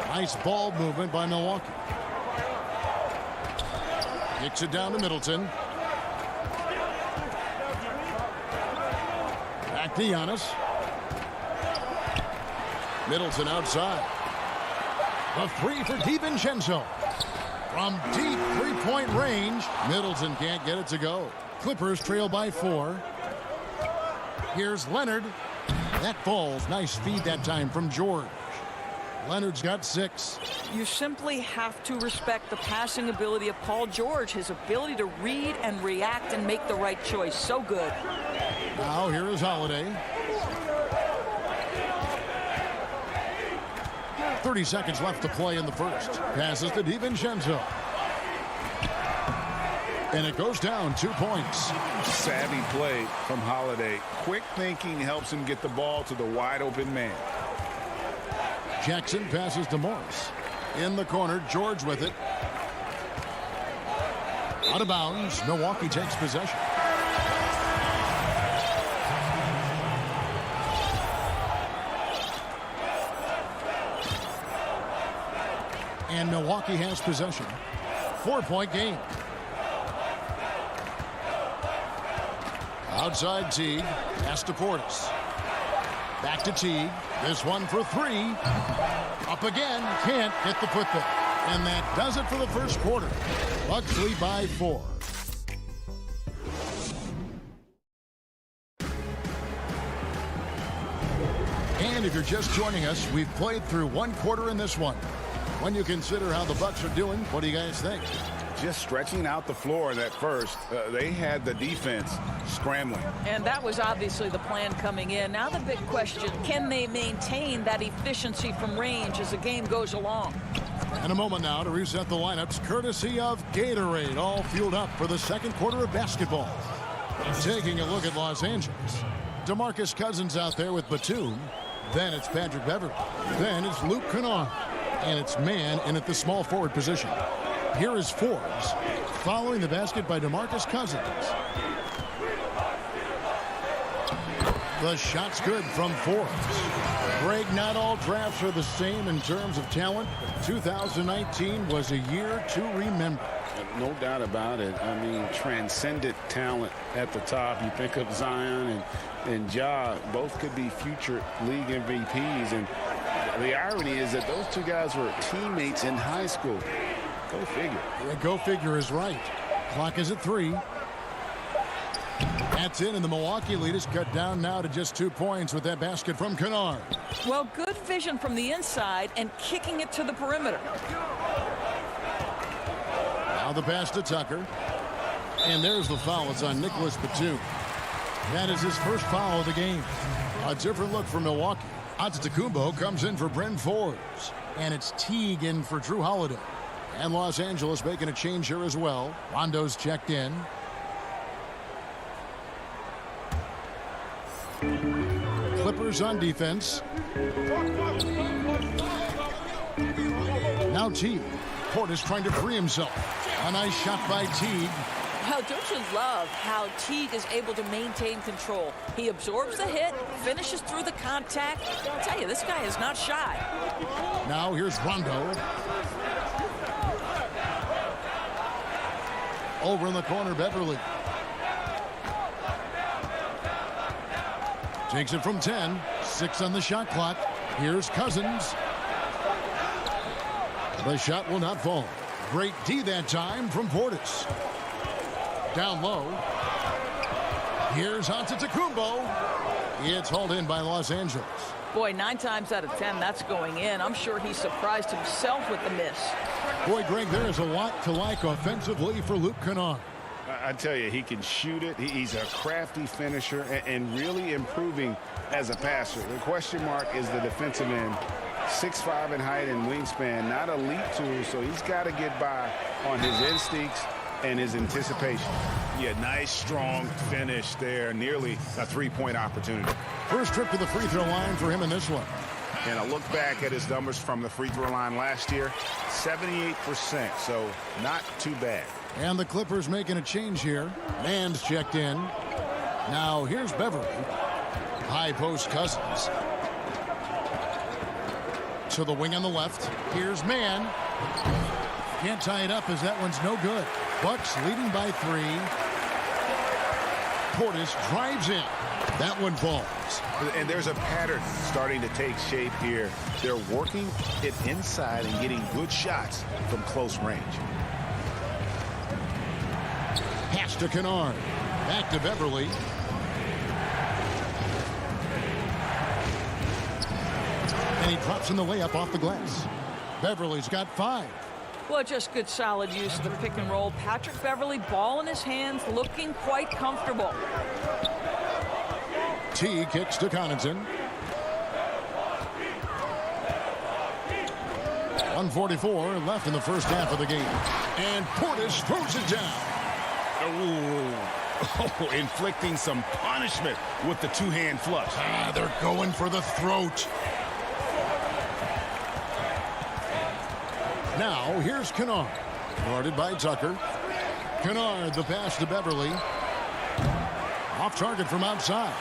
Nice ball movement by Milwaukee. Kicks it down to Middleton. Back to Giannis. Middleton outside. A three for DiVincenzo. From deep three-point range, Middleton can't get it to go. Clippers trail by 4. Here's Leonard. That falls. Nice feed that time from George. Leonard's got 6. You simply have to respect the passing ability of Paul George, his ability to read and react and make the right choice. So good. Now here is Holiday. 30 seconds left to play in the first. Passes to DiVincenzo. And it goes down 2 points. Savvy play from Holiday. Quick thinking helps him get the ball to the wide open man. Jackson passes to Morris. In the corner, George with it. Out of bounds. Milwaukee takes possession. And Milwaukee has possession. 4-point game. Outside Teague. Pass to Portis. Back to Teague. This one for 3. Up again. Can't get the putback. And that does it for the first quarter. Bucks lead by 4. And if you're just joining us, we've played through 1 quarter in this one. When you consider how the Bucks are doing, what do you guys think? Just stretching out the floor in that first. They had the defense scrambling. And that was obviously the plan coming in. Now the big question, can they maintain that efficiency from range as the game goes along? And a moment now to reset the lineups, courtesy of Gatorade, all fueled up for the second quarter of basketball. Taking a look at Los Angeles. DeMarcus Cousins out there with Batum. Then it's Patrick Beverley. Then it's Luke Kennard. And it's man in at the small forward position. Here is Forbes, following the basket by DeMarcus Cousins. The shot's good from Forbes. Greg, not all drafts are the same in terms of talent. 2019 was a year to remember. No doubt about it. I mean, transcendent talent at the top. You think of Zion and Ja, both could be future league MVPs. And the irony is that those two guys were teammates in high school. Go figure. Yeah, go figure is right. Clock is at 3. That's in, and the Milwaukee lead is cut down now to just 2 points with that basket from Kennard. Well, good vision from the inside and kicking it to the perimeter. Now the pass to Tucker. And there's the foul. It's on Nicholas Batum. That is his first foul of the game. A different look for Milwaukee. Antetokounmpo comes in for Bryn Forbes. And it's Teague in for Drew Holiday. And Los Angeles making a change here as well. Rondo's checked in. Clippers on defense. Now Teague. Portis trying to free himself. A nice shot by Teague. Well, don't you love how Teague is able to maintain control? He absorbs the hit, finishes through the contact. I tell you, this guy is not shy. Now here's Rondo. Over in the corner, Beverley. Takes it from 10. 6 on the shot clock. Here's Cousins. The shot will not fall. Great D that time from Portis. Down low. Here's Antetokounmpo. It's hauled in by Los Angeles. Boy, 9 times out of 10, that's going in. I'm sure he surprised himself with the miss. Boy, Greg, there is a lot to like offensively for Luke Kennard. I tell you, he can shoot it. He's a crafty finisher and really improving as a passer. The question mark is the defensive end. 6'5" in height and wingspan, not elite tool, so he's got to get by on his instincts and his anticipation. Yeah, nice, strong finish there. Nearly a 3-point opportunity. First trip to the free throw line for him in this one. And a look back at his numbers from the free throw line last year, 78%, so not too bad. And the Clippers making a change here. Mann's checked in. Now here's Beverley. High post Cousins. To the wing on the left. Here's Mann. Can't tie it up as that one's no good. Bucks leading by 3. Portis drives in. That one falls. And there's a pattern starting to take shape here. They're working it inside and getting good shots from close range. Pass to Kennard. Back to Beverley. And he drops in the layup off the glass. Beverly's got 5. Well, just good solid use of the pick and roll. Patrick Beverly, ball in his hands, looking quite comfortable. T kicks to Connaughton. 1:44 left in the first half of the game. And Portis throws it down. Oh, inflicting some punishment with the two-hand flush. They're going for the throat. Now, here's Kennard. Guarded by Tucker. Kennard, the pass to Beverly. Off target from outside.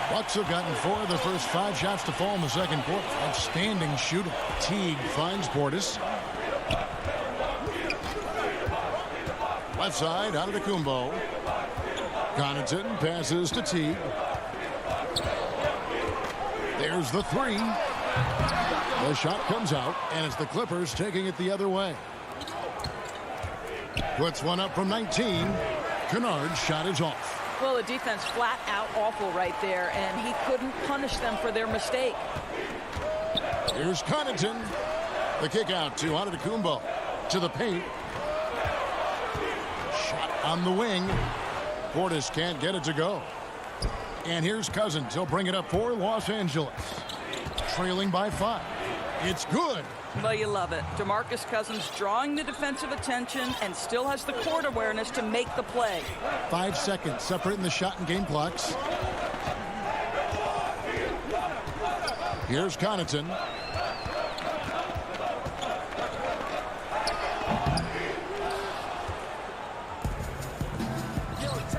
Bucks have gotten 4 of the first 5 shots to fall in the second quarter. Outstanding shooting. Teague finds Portis. Left side, out of the Kumbo. Connaughton passes to Teague. There's the 3. The shot comes out, and it's the Clippers taking it the other way. Puts one up from 19. Kennard's shot is off. Well, the defense flat out awful right there, and he couldn't punish them for their mistake. Here's Connaughton. The kick out to Antetokounmpo. To the paint. Shot on the wing. Portis can't get it to go. And here's Cousins. He'll bring it up for Los Angeles. Trailing by 5. It's good. Well, you love it. DeMarcus Cousins drawing the defensive attention and still has the court awareness to make the play. 5 seconds separating the shot and game clocks. Here's Connaughton.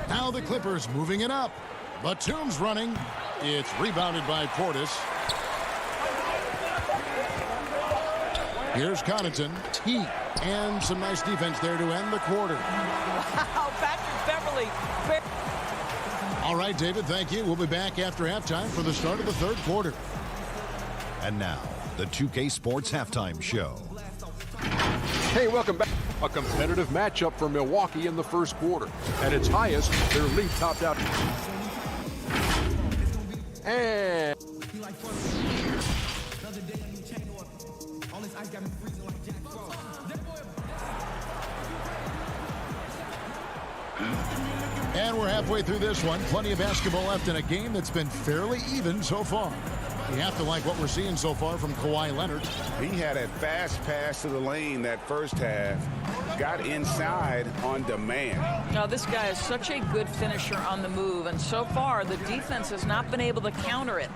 Now the Clippers moving it up. Batum's running. It's rebounded by Portis. Here's Connaughton. T. And some nice defense there to end the quarter. Wow, Patrick Beverly. All right, David, thank you. We'll be back after halftime for the start of the third quarter. And now, the 2K Sports Halftime Show. Hey, welcome back. A competitive matchup for Milwaukee in the first quarter. At its highest, their lead topped out. And we're halfway through this one. Plenty of basketball left in a game that's been fairly even so far. You have to like what we're seeing so far from Kawhi Leonard. He had a fast pass to the lane that first half. Got inside on demand. Now, this guy is such a good finisher on the move, and so far the defense has not been able to counter it.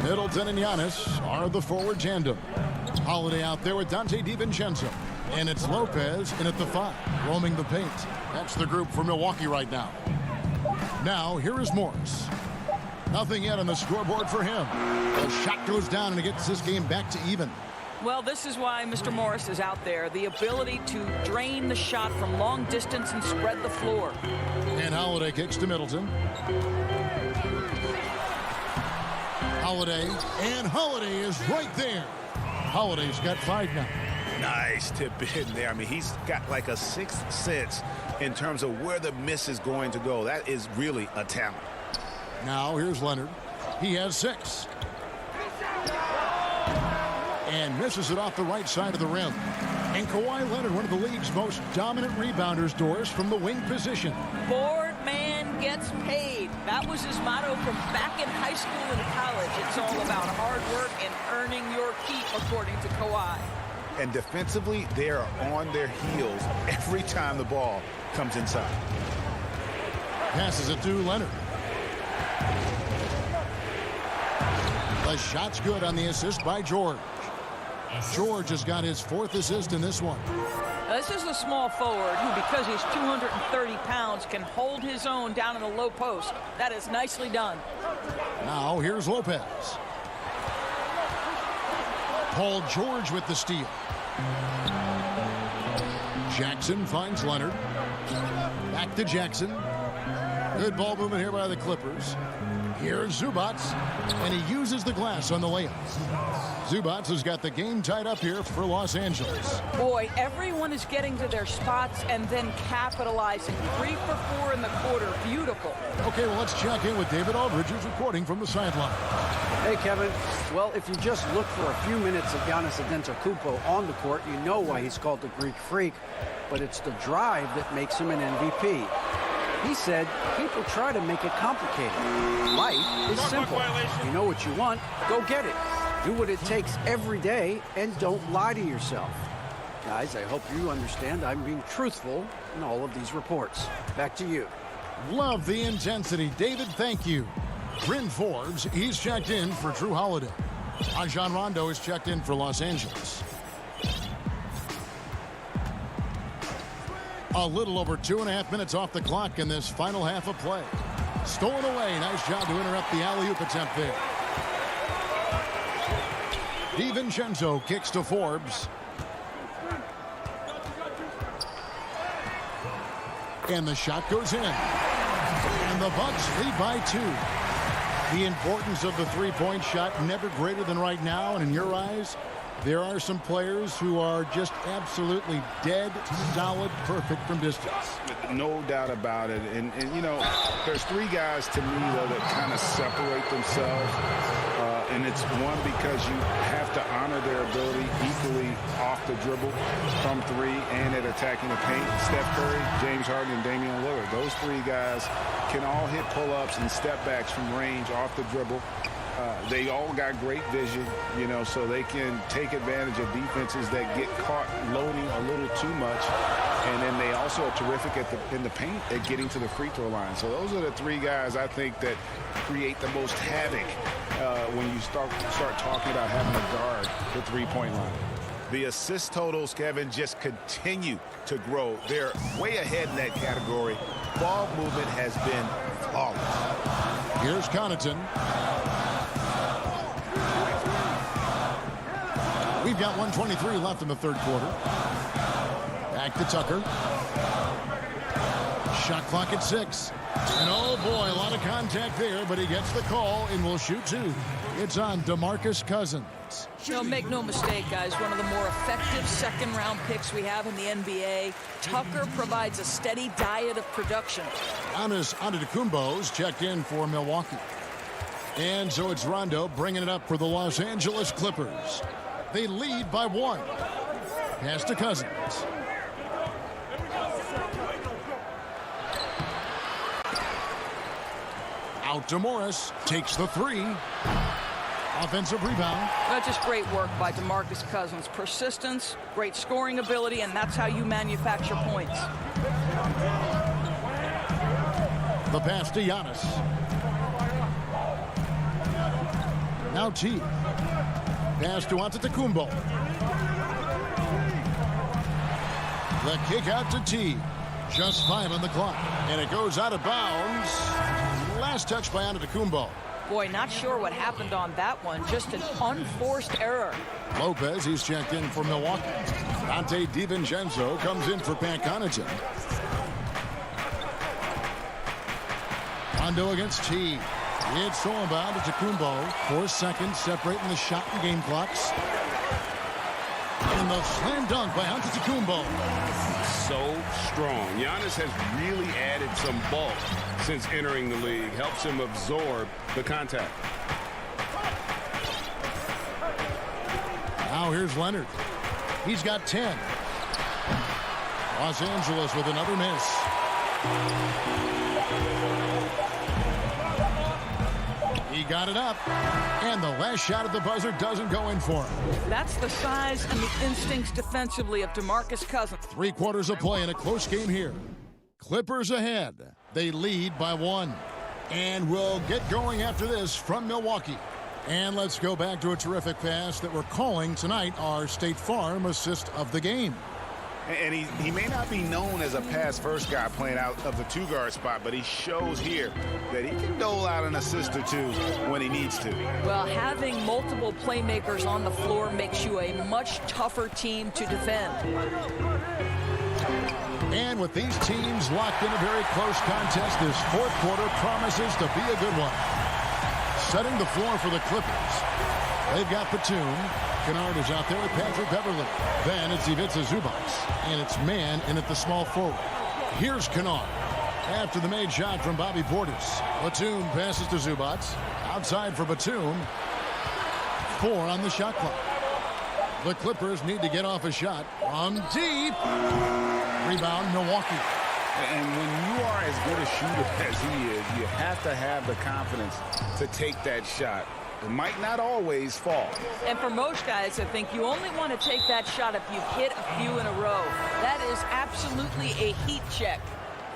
Middleton and Giannis are the forward tandem. Holiday out there with Dante DiVincenzo. And it's Lopez in at the 5, roaming the paint. That's the group for Milwaukee right now. Now, here is Morris. Nothing yet on the scoreboard for him. The shot goes down and it gets this game back to even. Well, this is why Mr. Morris is out there. The ability to drain the shot from long distance and spread the floor. And Holiday kicks to Middleton. Holiday, and Holiday is right there. Holiday's got 5 now. Nice tip in there. I mean, he's got like a sixth sense in terms of where the miss is going to go. That is really a talent. Now here's Leonard. He has 6. And misses it off the right side of the rim. And Kawhi Leonard, one of the league's most dominant rebounders, Doris, from the wing position. Board man gets paid. That was his motto from back in high school and college. It's all about hard work and earning your keep, according to Kawhi. And defensively, they are on their heels every time the ball comes inside. Passes it to Leonard. The shot's good on the assist by George. George has got his 4th assist in this one. Now, this is a small forward who, because he's 230 pounds, can hold his own down in the low post. That is nicely done. Now here's Lopez. Paul George with the steal. Jackson finds Leonard. Back to Jackson. Good ball movement here by the Clippers. Here's Zubac, and he uses the glass on the layup. Zubac has got the game tied up here for Los Angeles. Boy, everyone is getting to their spots and then capitalizing. 3 for 4 in the quarter. Beautiful. Okay, well, let's check in with David Aldridge, who's reporting from the sideline. Hey, Kevin. Well, if you just look for a few minutes of Giannis Antetokounmpo on the court, you know why he's called the Greek Freak. But it's the drive that makes him an MVP. He said people try to make it complicated. Life is simple. You know what you want, go get it. Do what it takes every day and don't lie to yourself. Guys, I hope you understand I'm being truthful in all of these reports. Back to you. Love the intensity. David, thank you. Bryn Forbes, he's checked in for Drew Holiday. Rajon Rondo is checked in for Los Angeles. A little over 2.5 minutes off the clock in this final half of play. Stolen away. Nice job to interrupt the alley-oop attempt there. DiVincenzo kicks to Forbes. And the shot goes in. And the Bucks lead by 2. The importance of the three-point shot never greater than right now. And in your eyes, there are some players who are just absolutely dead, solid, perfect from distance. No doubt about it. And you know, there's 3 guys to me, though, that kind of separate themselves. And it's one, because you have to honor their ability equally off the dribble, from 3, and at attacking the paint. Steph Curry, James Harden, and Damian Lillard. Those 3 guys can all hit pull-ups and step-backs from range off the dribble. They all got great vision, you know, so they can take advantage of defenses that get caught loading a little too much. And then they also are terrific in the paint at getting to the free throw line. So those are the 3 guys I think that create the most havoc when you start talking about having to guard the three-point line. The assist totals, Kevin, just continue to grow. They're way ahead in that category. Ball movement has been flawless. Here's Connaughton. We've got 1:23 left in the third quarter. Back to Tucker. Shot clock at 6. And oh boy, a lot of contact there, but he gets the call and will shoot 2. It's on DeMarcus Cousins. No, make no mistake, guys. One of the more effective second-round picks we have in the NBA. Tucker provides a steady diet of production. Giannis Antetokounmpo's checked in for Milwaukee. And so it's Rondo bringing it up for the Los Angeles Clippers. They lead by 1. Pass to Cousins. Out to Morris. Takes the 3. Offensive rebound. Just great work by DeMarcus Cousins. Persistence, great scoring ability, and that's how you manufacture points. The pass to Giannis. Now T. Pass to Antetokounmpo. The kick out to T. Just 5 on the clock. And it goes out of bounds. Last touch by Antetokounmpo. Boy, not sure what happened on that one. Just an unforced error. Lopez, he's checked in for Milwaukee. Dante DiVincenzo comes in for Pat Connaughton. Rondo against T. It's so about Antetokounmpo. 4 seconds separating the shot and game clocks. And the slam dunk by Antetokounmpo. So strong. Giannis has really added some bulk since entering the league. Helps him absorb the contact. Now here's Leonard. He's got 10. Los Angeles with another miss. He got it up, and the last shot at the buzzer doesn't go in for him. That's the size and the instincts defensively of DeMarcus Cousins. 3 quarters of play in a close game here. Clippers ahead. They lead by 1. And we'll get going after this from Milwaukee. And let's go back to a terrific pass that we're calling tonight our State Farm assist of the game. And he may not be known as a pass-first guy playing out of the 2-guard spot, but he shows here that he can dole out an assist or 2 when he needs to. Well, having multiple playmakers on the floor makes you a much tougher team to defend. And with these teams locked in a very close contest, this fourth quarter promises to be a good one. Setting the floor for the Clippers. They've got Batum. Kennard is out there with Patrick Beverly. Then it's Ivica Zubac. And it's man in at the small forward. Here's Kennard. After the made shot from Bobby Portis. Batum passes to Zubac. Outside for Batum. 4 on the shot clock. The Clippers need to get off a shot from deep. Rebound, Milwaukee. And when you are as good a shooter as he is, you have to have the confidence to take that shot. It might not always fall. And for most guys, I think you only want to take that shot if you've hit a few in a row. That is absolutely a heat check.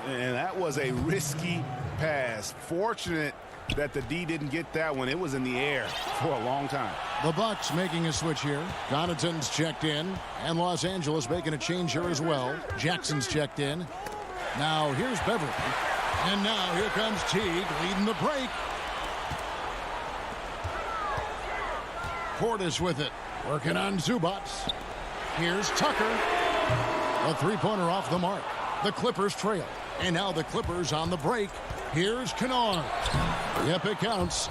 And that was a risky pass. Fortunate that the D didn't get that one. It was in the air for a long time. The Bucks making a switch here. Connaughton's checked in, and Los Angeles making a change here as well. Jackson's checked in. Now here's Beverly, and now here comes Teague leading the break. Portis with it, working on Zubac. Here's Tucker. A three-pointer off the mark. The Clippers trail, and now the Clippers on the break. Here's Kennard. Yep, it counts.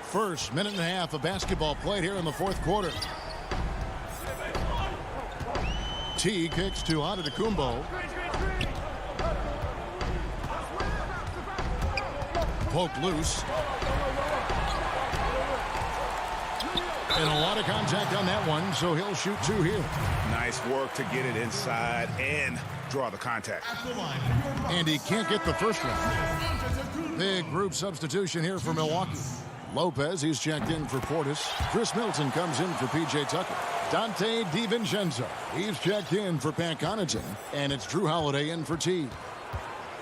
First minute and a half of basketball played here in the fourth quarter. T kicks to Antetokounmpo. Poke loose. And a lot of contact on that one, so he'll shoot 2 here. Nice work to get it inside and draw the contact. And he can't get the first one. Big group substitution here for Milwaukee. Lopez, he's checked in for Portis. Chris Middleton comes in for P.J. Tucker. Dante DiVincenzo, he's checked in for Pat Connaughton. And it's Drew Holiday in for T.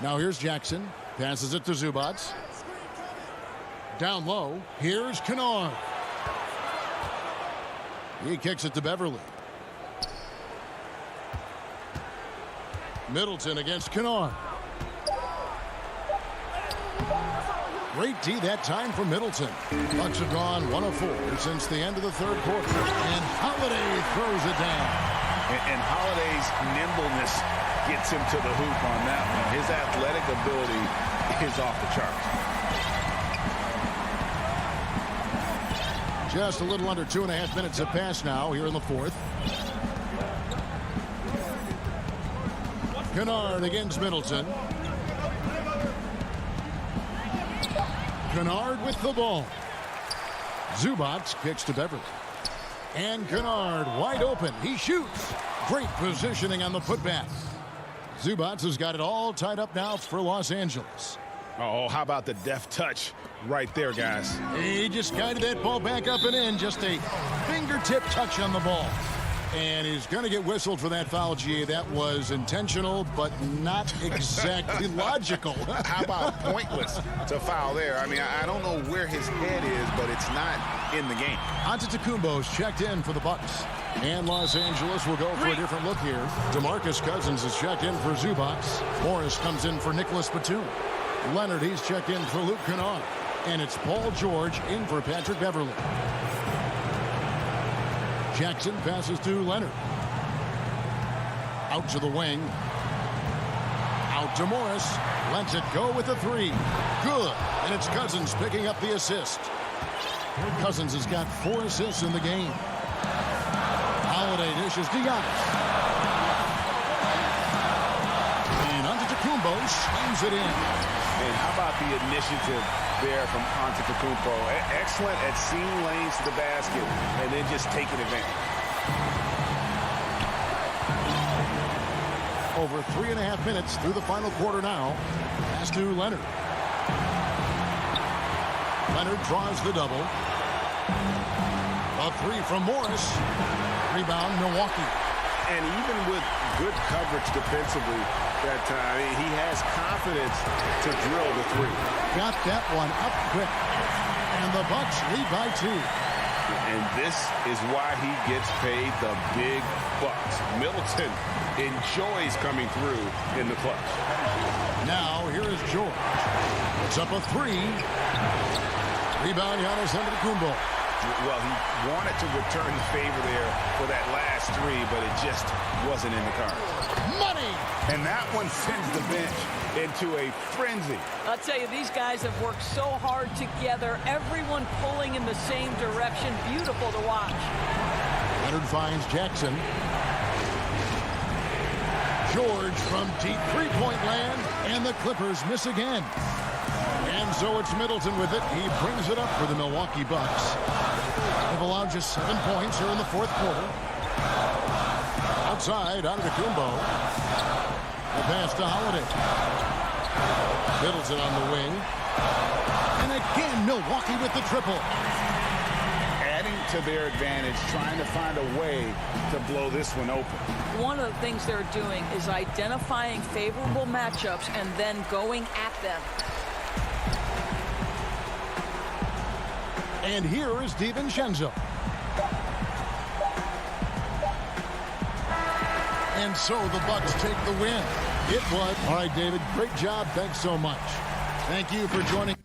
Now here's Jackson. Passes it to Zubac. Down low, here's Kennard. He kicks it to Beverly. Middleton against Kennard. Great D that time for Middleton. Bucks have gone 1 of 4 since the end of the third quarter. And Holiday throws it down. And Holiday's nimbleness gets him to the hoop on that one. His athletic ability is off the charts. Just a little under 2.5 minutes have passed now here in the fourth. Kennard against Middleton. Kennard with the ball. Zubac kicks to Beverly. And Kennard wide open. He shoots. Great positioning on the putback. Zubac has got it all tied up now for Los Angeles. Oh, how about the deft touch right there, guys? He just guided that ball back up and in. Just a fingertip touch on the ball. And he's going to get whistled for that foul, G. That was intentional, but not exactly logical. How about pointless to foul there? I mean, I don't know where his head is, but it's not in the game. Antetokounmpo's checked in for the Bucks. And Los Angeles will go for a different look here. DeMarcus Cousins is checked in for Zubac. Morris comes in for Nicholas Batum. Leonard, he's checked in for Luke Kennard. And it's Paul George in for Patrick Beverly. Jackson passes to Leonard. Out to the wing. Out to Morris. Lets it go with the 3. Good. And it's Cousins picking up the assist. Cousins has got 4 assists in the game. Holiday dishes to Giannis. And Antetokounmpo slams it in. And how about the initiative there from Antetokounmpo? Excellent at seeing lanes to the basket and then just taking advantage. Over 3.5 minutes through the final quarter now. Pass to Leonard. Leonard draws the double. A 3 from Morris. Rebound, Milwaukee. And even with good coverage defensively that time, he has confidence to drill the 3. Got that one up quick. And the Bucks lead by 2. And this is why he gets paid the big bucks. Middleton enjoys coming through in the clutch. Now here is George. It's up a 3. Rebound, Giannis Antetokounmpo. Well, he wanted to return the favor there for that last 3, but it just wasn't in the cards. Money! And that one sends the bench into a frenzy. I'll tell you, these guys have worked so hard together. Everyone pulling in the same direction. Beautiful to watch. Leonard finds Jackson. George from deep three-point land, and the Clippers miss again. And And so it's Middleton with it. He brings it up for the Milwaukee Bucks. They've allowed just 7 points here in the fourth quarter. Outside, Antetokounmpo. The pass to Holiday. Middleton on the wing. And again, Milwaukee with the triple. Adding to their advantage, trying to find a way to blow this one open. One of the things they're doing is identifying favorable matchups and then going at them. And here is DiVincenzo. And so the Bucks take the win. It was. All right, David, great job. Thanks so much. Thank you for joining.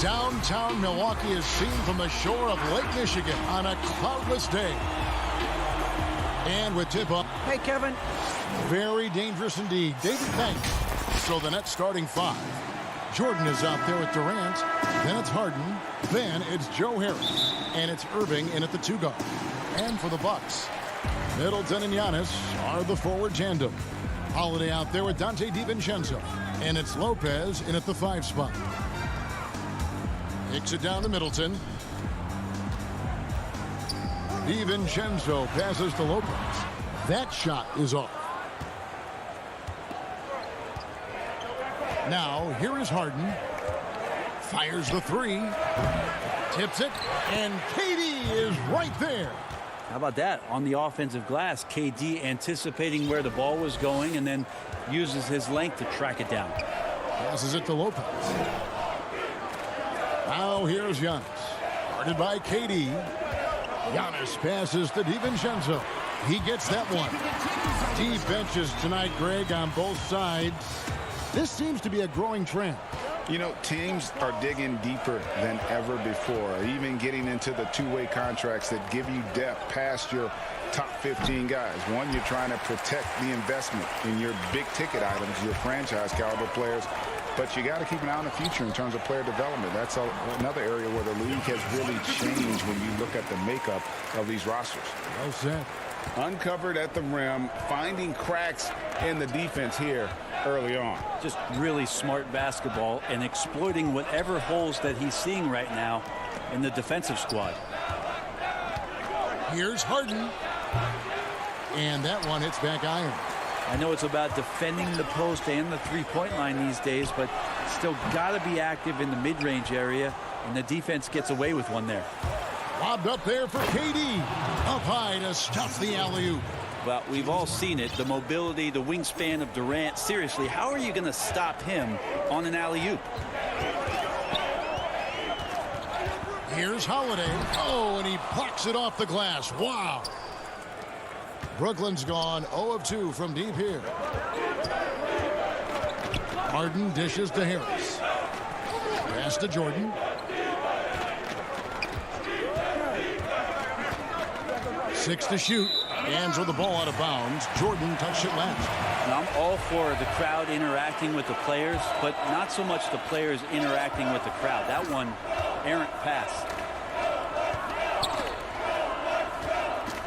Downtown Milwaukee is seen from the shore of Lake Michigan on a cloudless day. And with tip-up. Hey, Kevin. Very dangerous indeed. David Banks. So the Nets starting 5. Jordan is out there with Durant. Then it's Harden. Then it's Joe Harris. And it's Irving in at the 2 guard. And for the Bucks, Middleton and Giannis are the forward tandem. Holiday out there with Dante DiVincenzo. And it's Lopez in at the 5 spot. Kicks it down to Middleton. DiVincenzo passes to Lopez. That shot is off. Now, here is Harden. Fires the 3. Tips it. And KD is right there. How about that? On the offensive glass, KD anticipating where the ball was going and then uses his length to track it down. Passes it to Lopez. Now here's Giannis. Guarded by KD. Giannis passes to DiVincenzo. He gets that one. Deep benches tonight, Greg, on both sides. This seems to be a growing trend. You know, teams are digging deeper than ever before, even getting into the two-way contracts that give you depth past your top 15 guys. One, you're trying to protect the investment in your big-ticket items, your franchise-caliber players. But you got to keep an eye on the future in terms of player development. That's another area where the league has really changed when you look at the makeup of these rosters. Well said. Uncovered at the rim, finding cracks in the defense here early on. Just really smart basketball and exploiting whatever holes that he's seeing right now in the defensive squad. Here's Harden. And that one hits back iron. I know it's about defending the post and the three-point line these days, but still got to be active in the mid-range area, and the defense gets away with one there. Lobbed up there for KD. Up high to stuff the alley-oop. Well, we've all seen it, the mobility, the wingspan of Durant. Seriously, how are you going to stop him on an alley-oop? Here's Holiday. Oh, and he plucks it off the glass. Wow. Brooklyn's gone 0 of 2 from deep here. Harden dishes to Harris. Pass to Jordan. 6 to shoot. Hands with the ball out of bounds. Jordan touched it last. Now, I'm all for the crowd interacting with the players, but not so much the players interacting with the crowd. That one, errant pass.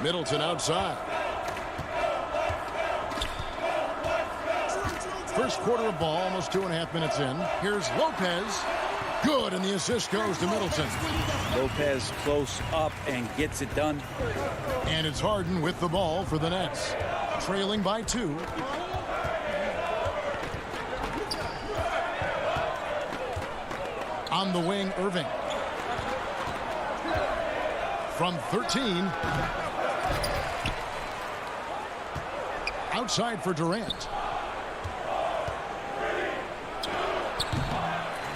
Middleton outside. For Last quarter of ball, almost 2.5 minutes in. Here's Lopez. Good, and the assist goes to Middleton. Lopez close up and gets it done. And it's Harden with the ball for the Nets. Trailing by 2. On the wing, Irving. From 13. Outside for Durant.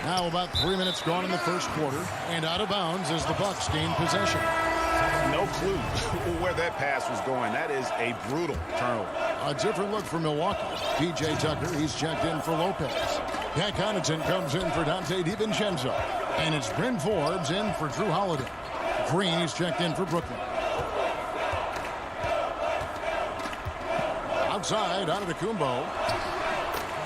Now about 3 minutes gone in the first quarter, and out of bounds as the Bucks gain possession. No clue where that pass was going. That is a brutal turnover. A different look for Milwaukee. P.J. Tucker, he's checked in for Lopez. Pat Connaughton comes in for Dante DiVincenzo. And it's Bryn Forbes in for Drew Holiday. Green, he's checked in for Brooklyn. Outside, Antetokounmpo.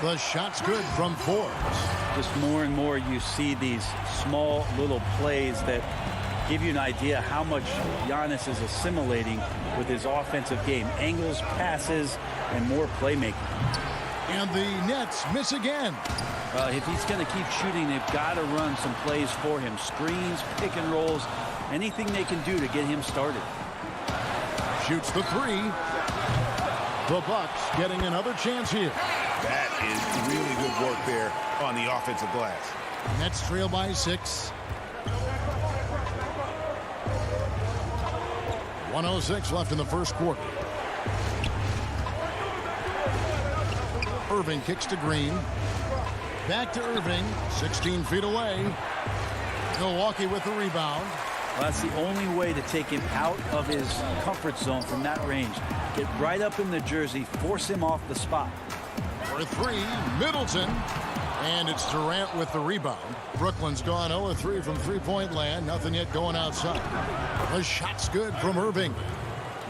The shot's good from Forbes. Just more and more you see these small little plays that give you an idea how much Giannis is assimilating with his offensive game. Angles, passes, and more playmaking. And the Nets miss again. If he's going to keep shooting, they've got to run some plays for him. Screens, pick and rolls, anything they can do to get him started. Shoots the 3. The Bucks getting another chance here. That is really good work there on the offensive glass. Nets trail by 6. 1:06 left in the first quarter. Irving kicks to Green. Back to Irving, 16 feet away. Milwaukee with the rebound. Well, that's the only way to take him out of his comfort zone from that range. Get right up in the jersey, force him off the spot. For 3, Middleton. And it's Durant with the rebound. Brooklyn's gone 0-3 from three-point land. Nothing yet going outside. The shot's good from Irving.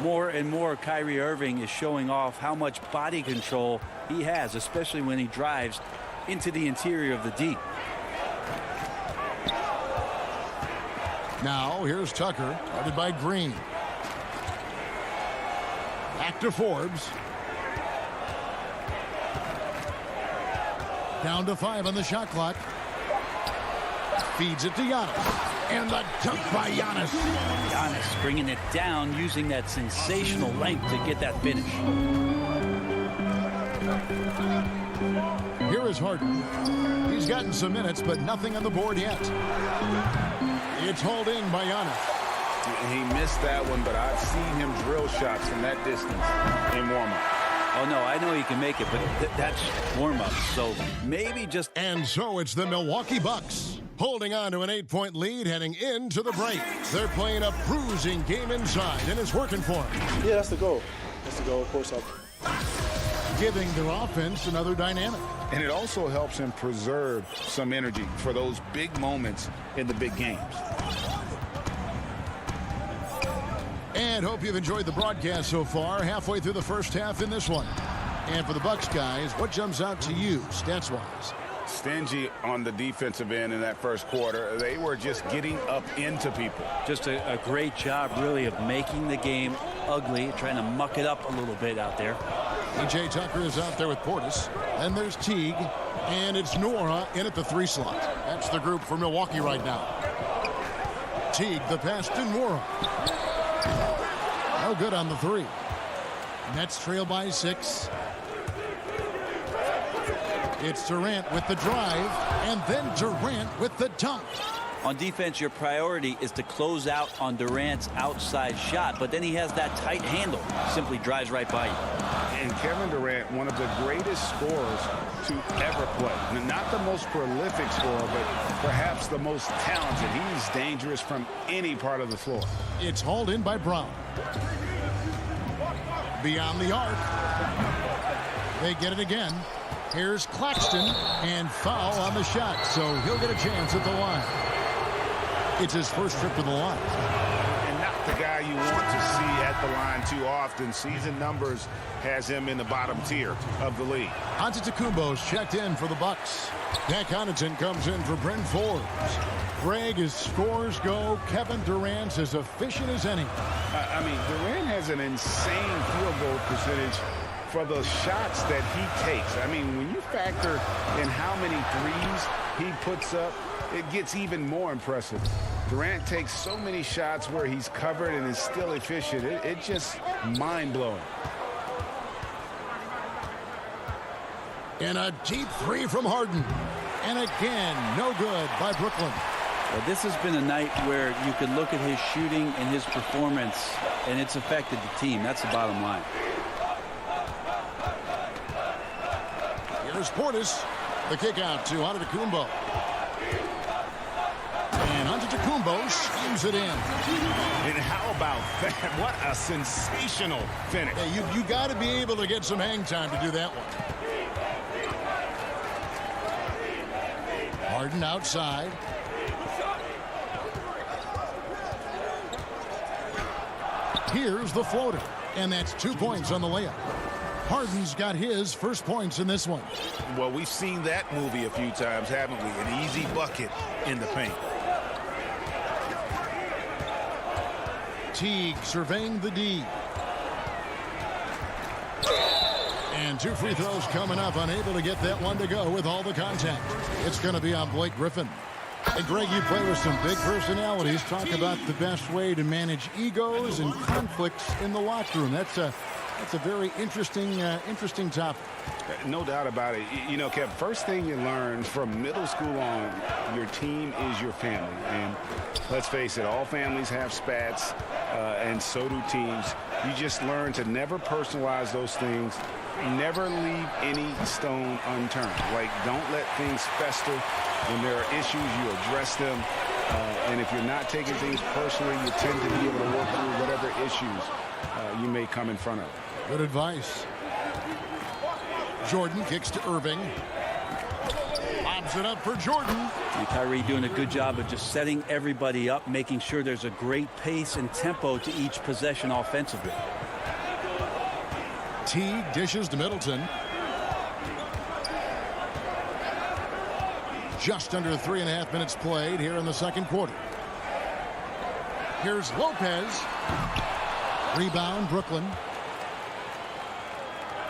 More and more Kyrie Irving is showing off how much body control he has, especially when he drives into the interior of the D. Now here's Tucker, guarded by Green. Back to Forbes. Down to 5 on the shot clock. Feeds it to Giannis. And the dunk by Giannis. Giannis bringing it down, using that sensational length to get that finish. Here is Harden. He's gotten some minutes, but nothing on the board yet. It's hauled in by Giannis. He missed that one, but I've seen him drill shots from that distance in warm-up. Oh, no, I know he can make it, but that's warm-up, so maybe just... And so it's the Milwaukee Bucks holding on to an 8-point lead heading into the break. They're playing a bruising game inside, and it's working for them. Yeah, that's the goal. That's the goal, of course. Giving their offense another dynamic. And it also helps him preserve some energy for those big moments in the big games. And hope you've enjoyed the broadcast so far. Halfway through the first half in this one. And for the Bucks guys, what jumps out to you stats-wise? Stingy on the defensive end in that first quarter. They were just getting up into people. Just a great job, really, of making the game ugly, trying to muck it up a little bit out there. P.J. Tucker is out there with Portis. And there's Teague. And it's Nora in at the 3 slot. That's the group for Milwaukee right now. Teague, the pass to Nora. No good on the 3. Nets trail by 6. It's Durant with the drive, and then Durant with the dunk. On defense, your priority is to close out on Durant's outside shot, but then he has that tight handle. Simply drives right by you. And Kevin Durant, one of the greatest scorers to ever play. Not the most prolific scorer, but perhaps the most talented. He's dangerous from any part of the floor. It's hauled in by Brown. Beyond the arc. They get it again. Here's Claxton, and foul on the shot, so he'll get a chance at the line. It's his first trip to the line. And not the guy you want to see at the line too often. Season numbers has him in the bottom tier of the league. Antetokounmpo's checked in for the Bucks. Pat Connaughton comes in for Bryn Forbes. Greg, as scores go, Kevin Durant's as efficient as any. I mean, Durant has an insane field goal percentage for the shots that he takes. I mean, when you factor in how many threes he puts up, it gets even more impressive. Durant takes so many shots where he's covered and is still efficient. It's just mind-blowing. And a deep three from Harden. And again, no good by Brooklyn. Well, this has been a night where you can look at his shooting and his performance, and it's affected the team. That's the bottom line. Here's Portis. The kick out to Antetokounmpo. And Antetokounmpo schemes it in. And how about that? What a sensational finish. Hey, you got to be able to get some hang time to do that one. Harden outside. Here's the floater. And that's 2 points on the layup. Harden's got his first points in this one. Well, we've seen that movie a few times, haven't we? An easy bucket in the paint. Teague surveying the D. And 2 free throws coming up, unable to get that one to go with all the contact. It's going to be on Blake Griffin. Hey, Greg, you play with some big personalities. Talk about the best way to manage egos and conflicts in the locker room. That's a very interesting topic. No doubt about it. You know, Kev, first thing you learn from middle school on, your team is your family. And let's face it, all families have spats, and so do teams. You just learn to never personalize those things. Never leave any stone unturned. Like, don't let things fester. When there are issues, you address them. And if you're not taking things personally, you tend to be able to work through whatever issues you may come in front of. Good advice. Jordan kicks to Irving. Lobs it up for Jordan. And Kyrie doing a good job of just setting everybody up, making sure there's a great pace and tempo to each possession offensively. Teague dishes to Middleton. Just under 3.5 minutes played here in the second quarter. Here's Lopez. Rebound, Brooklyn.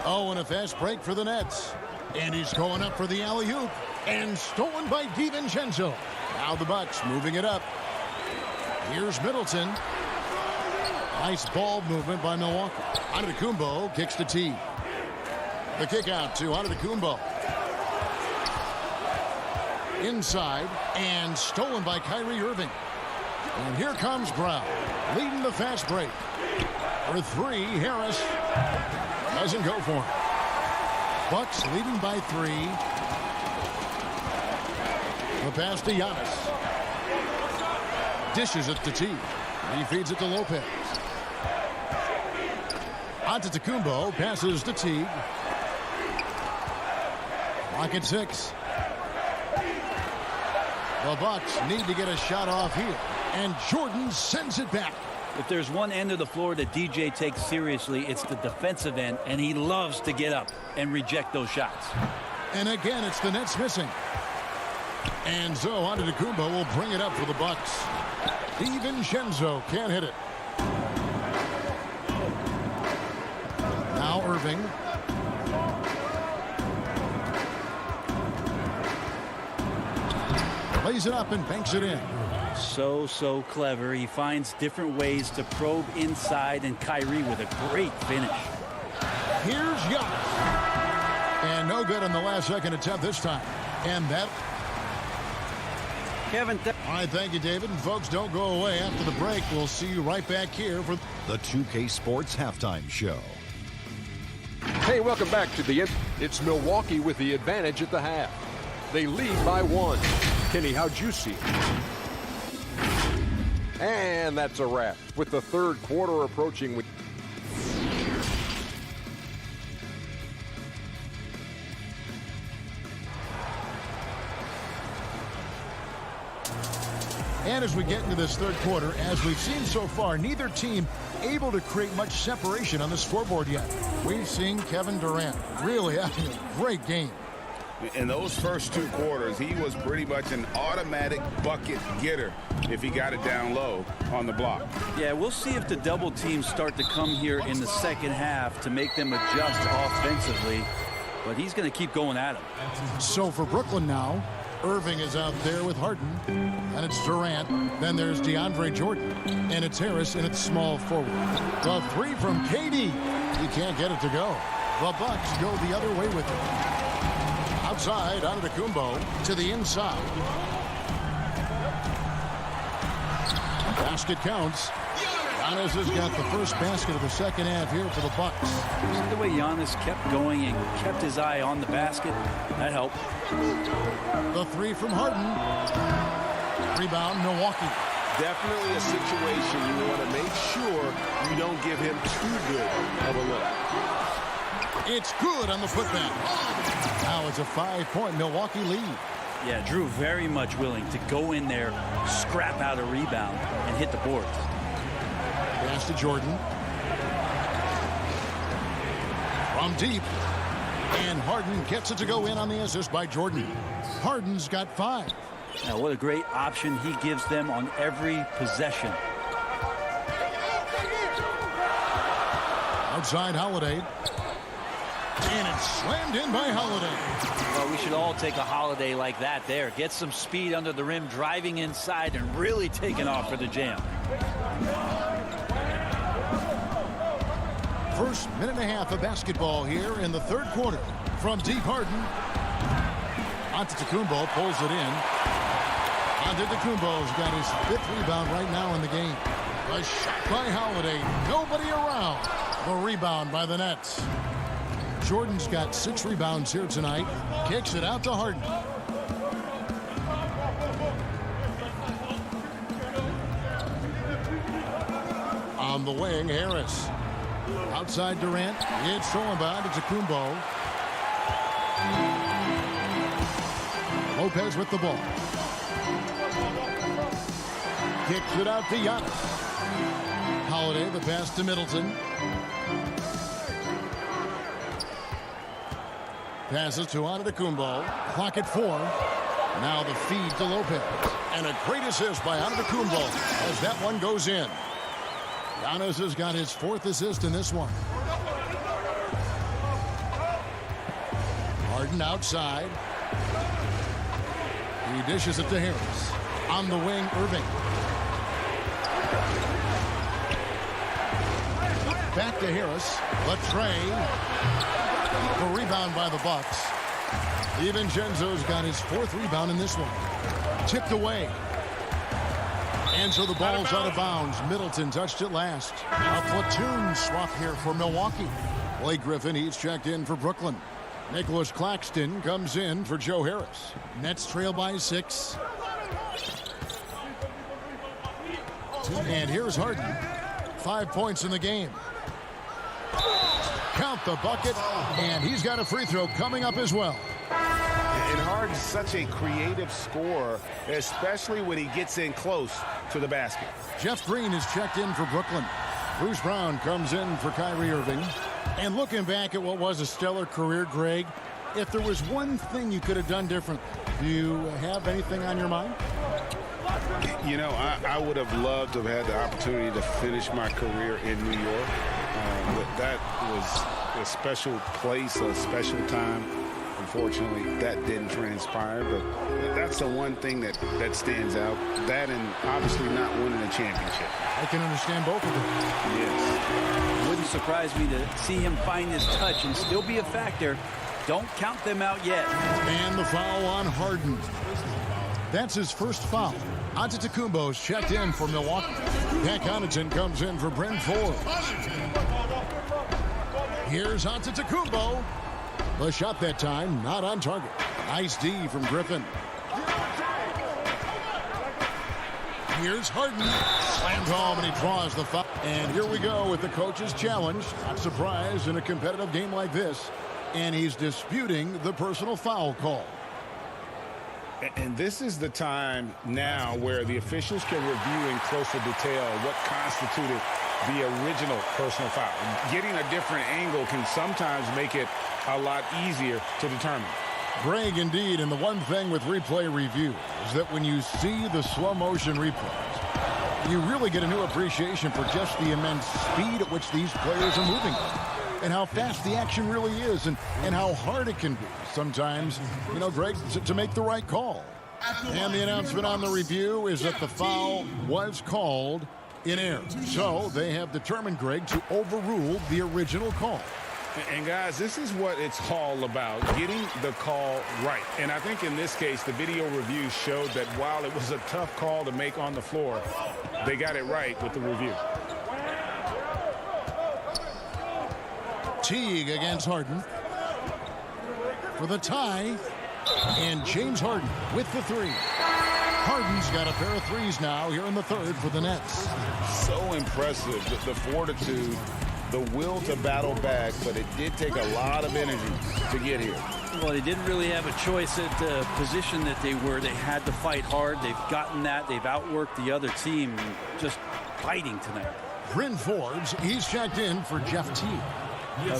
Oh, and a fast break for the Nets. And he's going up for the alley-oop. And stolen by DiVincenzo. Now the Bucks moving it up. Here's Middleton. Nice ball movement by Milwaukee. Antetokounmpo kicks to T. The kick out to Antetokounmpo. Inside and stolen by Kyrie Irving. And here comes Brown, leading the fast break. For 3, Harris doesn't go for it. Bucks leading by 3. The pass to Giannis. Dishes it to T. He feeds it to Lopez. Antetokounmpo passes to Teague. Lock at 6. The Bucks need to get a shot off here. And Jordan sends it back. If there's one end of the floor that DJ takes seriously, it's the defensive end, and he loves to get up and reject those shots. And again, it's the Nets missing. And so Antetokounmpo will bring it up for the Bucks. DiVincenzo can't hit it. Now Irving. Lays it up and banks it in. So clever. He finds different ways to probe inside, and Kyrie with a great finish. Here's Giannis. And no good on the last second attempt this time. And that... Kevin. All right, thank you, David. And folks, don't go away. After the break, we'll see you right back here for the 2K Sports Halftime Show. Hey, welcome back to the end. It's Milwaukee with the advantage at the half. They lead by 1. Kenny, how'd you see it? And that's a wrap. With the third quarter approaching. And as we get into this third quarter, as we've seen so far, neither team able to create much separation on the scoreboard yet. We've seen Kevin Durant really having a great game. In those first 2 quarters, he was pretty much an automatic bucket getter if he got it down low on the block. Yeah, we'll see if the double teams start to come here in the second half to make them adjust offensively. But he's going to keep going at him. So for Brooklyn now, Irving is out there with Harden. And it's Durant. Then there's DeAndre Jordan. And it's Harris, and it's small forward. The 3 from KD. He can't get it to go. The Bucks go the other way with it. Outside, Antetokounmpo to the inside. Basket counts. Giannis has got the first basket of the second half here for the Bucks. See the way Giannis kept going and kept his eye on the basket? That helped. The 3 from Harden. Rebound, Milwaukee. Definitely a situation you want to make sure you don't give him too good of a look. It's good on the putback. Now it's a 5-point Milwaukee lead. Yeah, Drew very much willing to go in there, scrap out a rebound, and hit the boards. Pass to Jordan. From deep. And Harden gets it to go in on the assist by Jordan. Harden's got 5. Now, what a great option he gives them on every possession. Outside Holiday. And it's slammed in by Holiday. Well, we should all take a holiday like that there. Get some speed under the rim, driving inside, and really taking off for the jam. First minute and a half of basketball here in the third quarter. From deep, Harden. Antetokounmpo pulls it in. Antetokounmpo's got his 5th rebound right now in the game. A shot by Holiday. Nobody around. The rebound by the Nets. Jordan's got 6 rebounds here tonight. Kicks it out to Harden. On the wing, Harris. Outside Durant. It's thrown by Antetokounmpo. Lopez with the ball. Kicks it out to Giannis. Holiday, the pass to Middleton. Passes to Antetokounmpo. Clock at 4. Now the feed to Lopez. And a great assist by Antetokounmpo as that one goes in. Giannis has got his 4th assist in this one. Harden outside. He dishes it to Harris. On the wing, Irving. Back to Harris. Latrey. A rebound by the Bucks. DiVincenzo's got his 4th rebound in this one. Tipped away. And so the ball's out of bounds. Middleton touched it last. A platoon swap here for Milwaukee. Blake Griffin, he's checked in for Brooklyn. Nicholas Claxton comes in for Joe Harris. Nets trail by 6. And here's Harden. 5 points in the game. Count the bucket, and he's got a free throw coming up as well. And Harden's such a creative scorer, especially when he gets in close to the basket. Jeff Green is checked in for Brooklyn. Bruce Brown comes in for Kyrie Irving. And looking back at what was a stellar career, Greg, if there was one thing you could have done different, do you have anything on your mind? You know, I would have loved to have had the opportunity to finish my career in New York. But that was a special place, a special time. Unfortunately, that didn't transpire, but that's the one thing that stands out. That and obviously not winning a championship. I can understand both of them. Yes. It wouldn't surprise me to see him find his touch and still be a factor. Don't count them out yet. And the foul on Harden. That's his first foul. Antetokounmpo's checked in for Milwaukee. Pat Connaughton comes in for Bryn Forbes. Here's Antetokounmpo. The shot that time, not on target. Nice D from Griffin. Here's Harden. Slammed home, and he draws the foul. And here we go with the coach's challenge. Not surprised in a competitive game like this. And he's disputing the personal foul call. And this is the time now where the officials can review in closer detail what constituted the original personal foul. Getting a different angle can sometimes make it a lot easier to determine. Greg, indeed, and the one thing with replay review is that when you see the slow motion replays, you really get a new appreciation for just the immense speed at which these players are moving and how fast the action really is and how hard it can be sometimes, Greg, to make the right call. And the announcement on the review is that the foul was called in air. So they have determined, Greg, to overrule the original call. And guys, this is what it's all about, getting the call right. And I think in this case, the video review showed that while it was a tough call to make on the floor, they got it right with the review. Teague against Harden for the tie, and James Harden with the three. Harden's got a pair of threes now here in the third for the Nets. So impressive, the fortitude, the will to battle back, but it did take a lot of energy to get here. Well, they didn't really have a choice at the position that they were. They had to fight hard. They've gotten that. They've outworked the other team, just fighting tonight. Bryn Forbes, he's checked in for Jeff Teague.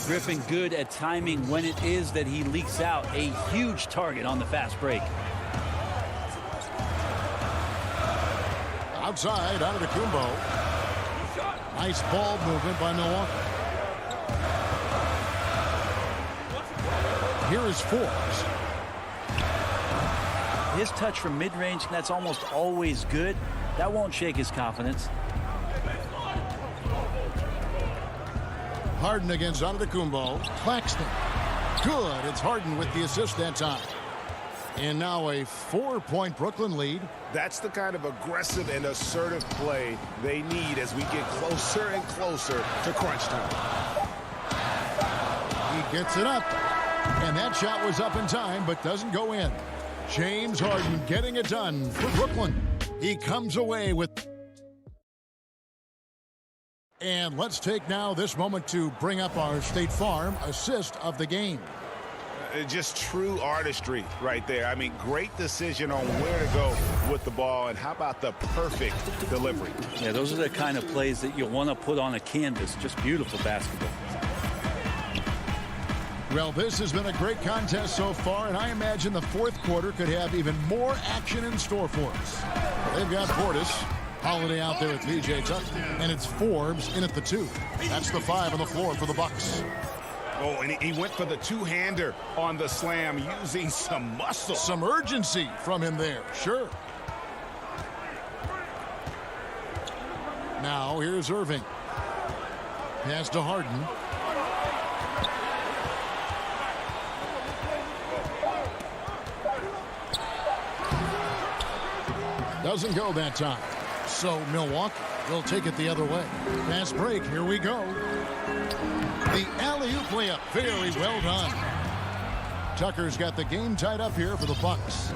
Griffin good at timing when it is that he leaks out a huge target on the fast break. Outside, Antetokounmpo. Nice ball movement by Milwaukee. Here is Forbes. His touch from mid-range, that's almost always good. That won't shake his confidence. Harden against Antetokounmpo. Claxton. Good. It's Harden with the assist that time. And now a 4-point Brooklyn lead. That's the kind of aggressive and assertive play they need as we get closer and closer to crunch time. He gets it up. And that shot was up in time, but doesn't go in. James Harden getting it done for Brooklyn. He comes away with... And let's take now this moment to bring up our State Farm assist of the game. Just true artistry right there. I mean, great decision on where to go with the ball, and how about the perfect delivery? Yeah, those are the kind of plays that you want to put on a canvas. Just beautiful basketball. Well, this has been a great contest so far, and I imagine the fourth quarter could have even more action in store for us. They've got Portis, Holiday out there with P.J. Tucker, and it's Forbes in at the 2. That's the 5 on the floor for the Bucks. Oh, and he went for the two-hander on the slam, using some muscle. Some urgency from him there, sure. Now, here's Irving. Pass to Harden. Doesn't go that time. So Milwaukee will take it the other way. Fast break, here we go. The alley-oop layup, very well done. Tucker's got the game tied up here for the Bucks.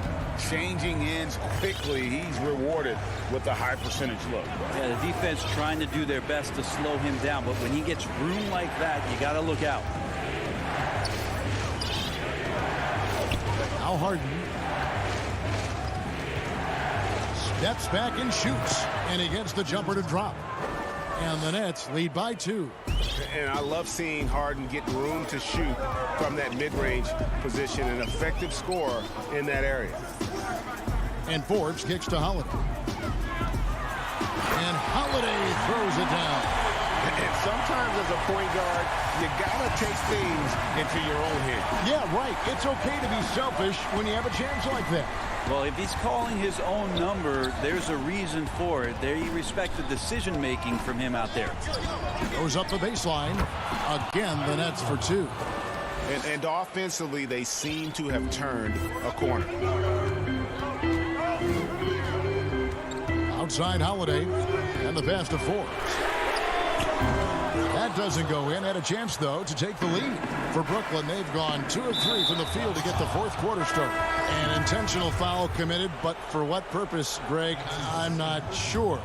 Changing ends quickly, he's rewarded with a high percentage look. Yeah, the defense trying to do their best to slow him down, but when he gets room like that, you got to look out. Now Harden steps back and shoots, and he gets the jumper to drop. And the Nets lead by 2. And I love seeing Harden get room to shoot from that mid-range position, an effective scorer in that area. And Forbes kicks to Holiday. And Holiday throws it down. And sometimes as a point guard, you gotta take things into your own hand. Yeah, right. It's okay to be selfish when you have a chance like that. Well, if he's calling his own number, there's a reason for it. They respect the decision-making from him out there. Goes up the baseline. Again, the Nets for 2. And offensively, they seem to have turned a corner. Outside Holiday. And the pass to Forbes. That doesn't go in. Had a chance, though, to take the lead. For Brooklyn, they've gone 2 of 3 from the field to get the fourth quarter started. An intentional foul committed, but for what purpose, Greg, I'm not sure.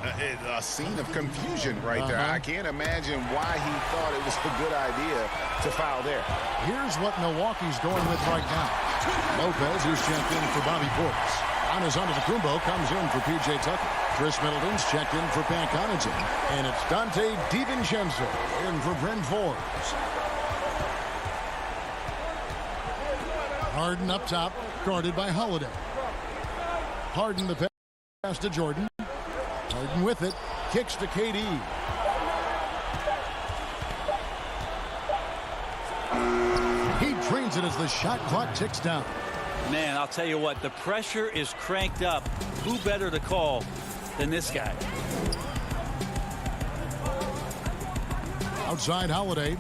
A scene of confusion right there. I can't imagine why he thought it was a good idea to foul there. Here's what Milwaukee's going with right now. Lopez, who's checked in for Bobby Portis. Antetokounmpo comes in for P.J. Tucker. Chris Middleton's checked in for Pat Connaughton. And it's Dante DiVincenzo in for Bryn Forbes. Harden up top, guarded by Holiday. Harden the pass to Jordan. Harden with it, kicks to KD. He drains it as the shot clock ticks down. Man, I'll tell you what, the pressure is cranked up. Who better to call than this guy? Outside Holiday.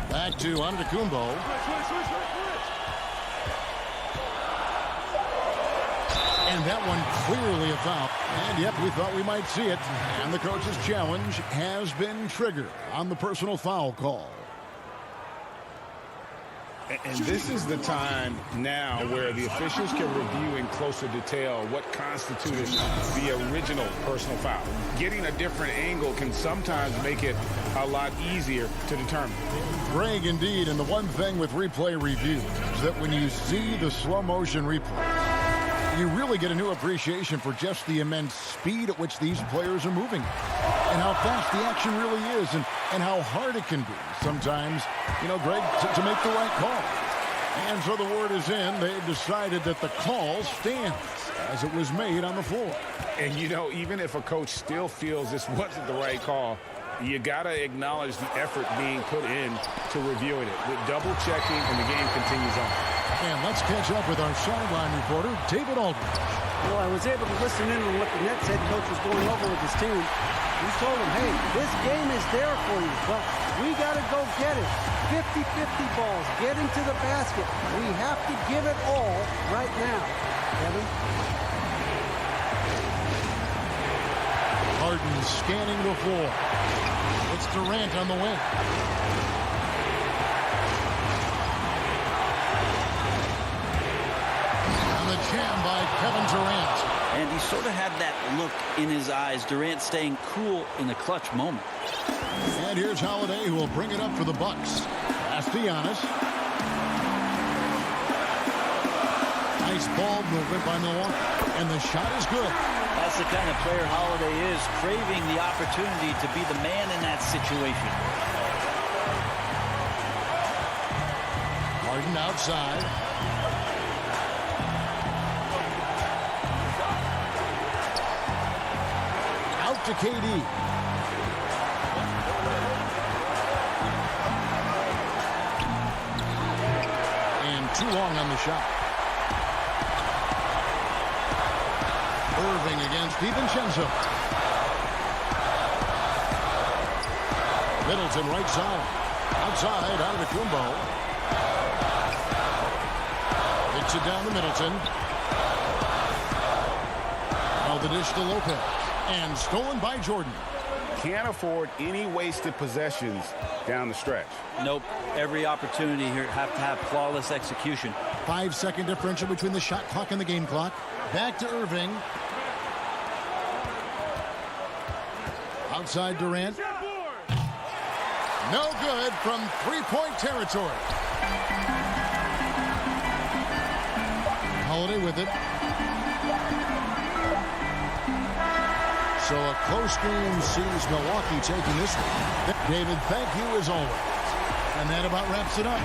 Back to Antetokounmpo. And that one clearly a foul. And yep, we thought we might see it. And the coach's challenge has been triggered on the personal foul call. And this is the time now where the officials can review in closer detail what constituted the original personal foul. Getting a different angle can sometimes make it a lot easier to determine. Greg, indeed, and the one thing with replay review is that when you see the slow motion replay, you really get a new appreciation for just the immense speed at which these players are moving and how fast the action really is and how hard it can be sometimes, you know, Greg, to make the right call. And so the word is in. They've decided that the call stands as it was made on the floor. And, you know, even if a coach still feels this wasn't the right call, you got to acknowledge the effort being put in to reviewing it with double checking, and the game continues on. And let's catch up with our sideline reporter, David Aldridge. Well, I was able to listen in on what the Nets head coach was going over with his team. He told them, hey, this game is there for you, but we got to go get it. 50-50 balls, getting to the basket. We have to give it all right now. Kevin? Harden scanning the floor. It's Durant on the wing. And the jam by Kevin Durant. And he sort of had that look in his eyes. Durant staying cool in a clutch moment. And here's Holiday, who will bring it up for the Bucks. Pass to Giannis. Nice ball movement by Milwaukee. And the shot is good. That's the kind of player Holiday is, craving the opportunity to be the man in that situation. Harden outside. Out to KD. And too long on the shot. Irving against DiVincenzo. Middleton right side. Outside, Antetokounmpo. Hits it down to Middleton. Now the dish to Lopez. And stolen by Jordan. Can't afford any wasted possessions down the stretch. Nope. Every opportunity here have to have flawless execution. 5-second differential between the shot clock and the game clock. Back to Irving. Outside Durant. No good from three-point territory. Holiday with it. So a close game sees Milwaukee taking this one. David, thank you as always. And that about wraps it up.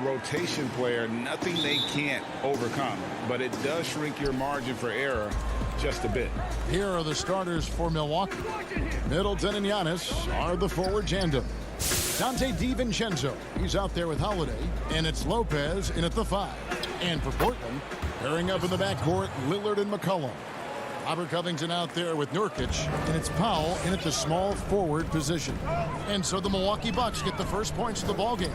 Rotation player, nothing they can't overcome, but it does shrink your margin for error just a bit. Here are the starters for Milwaukee. Middleton and Giannis are the forward tandem. Dante DiVincenzo, he's out there with Holiday, and it's Lopez in at the 5. And for Portland, pairing up in the backcourt, Lillard and McCollum. Robert Covington out there with Nurkic, and it's Powell in at the small forward position. And so the Milwaukee Bucks get the first points of the ballgame.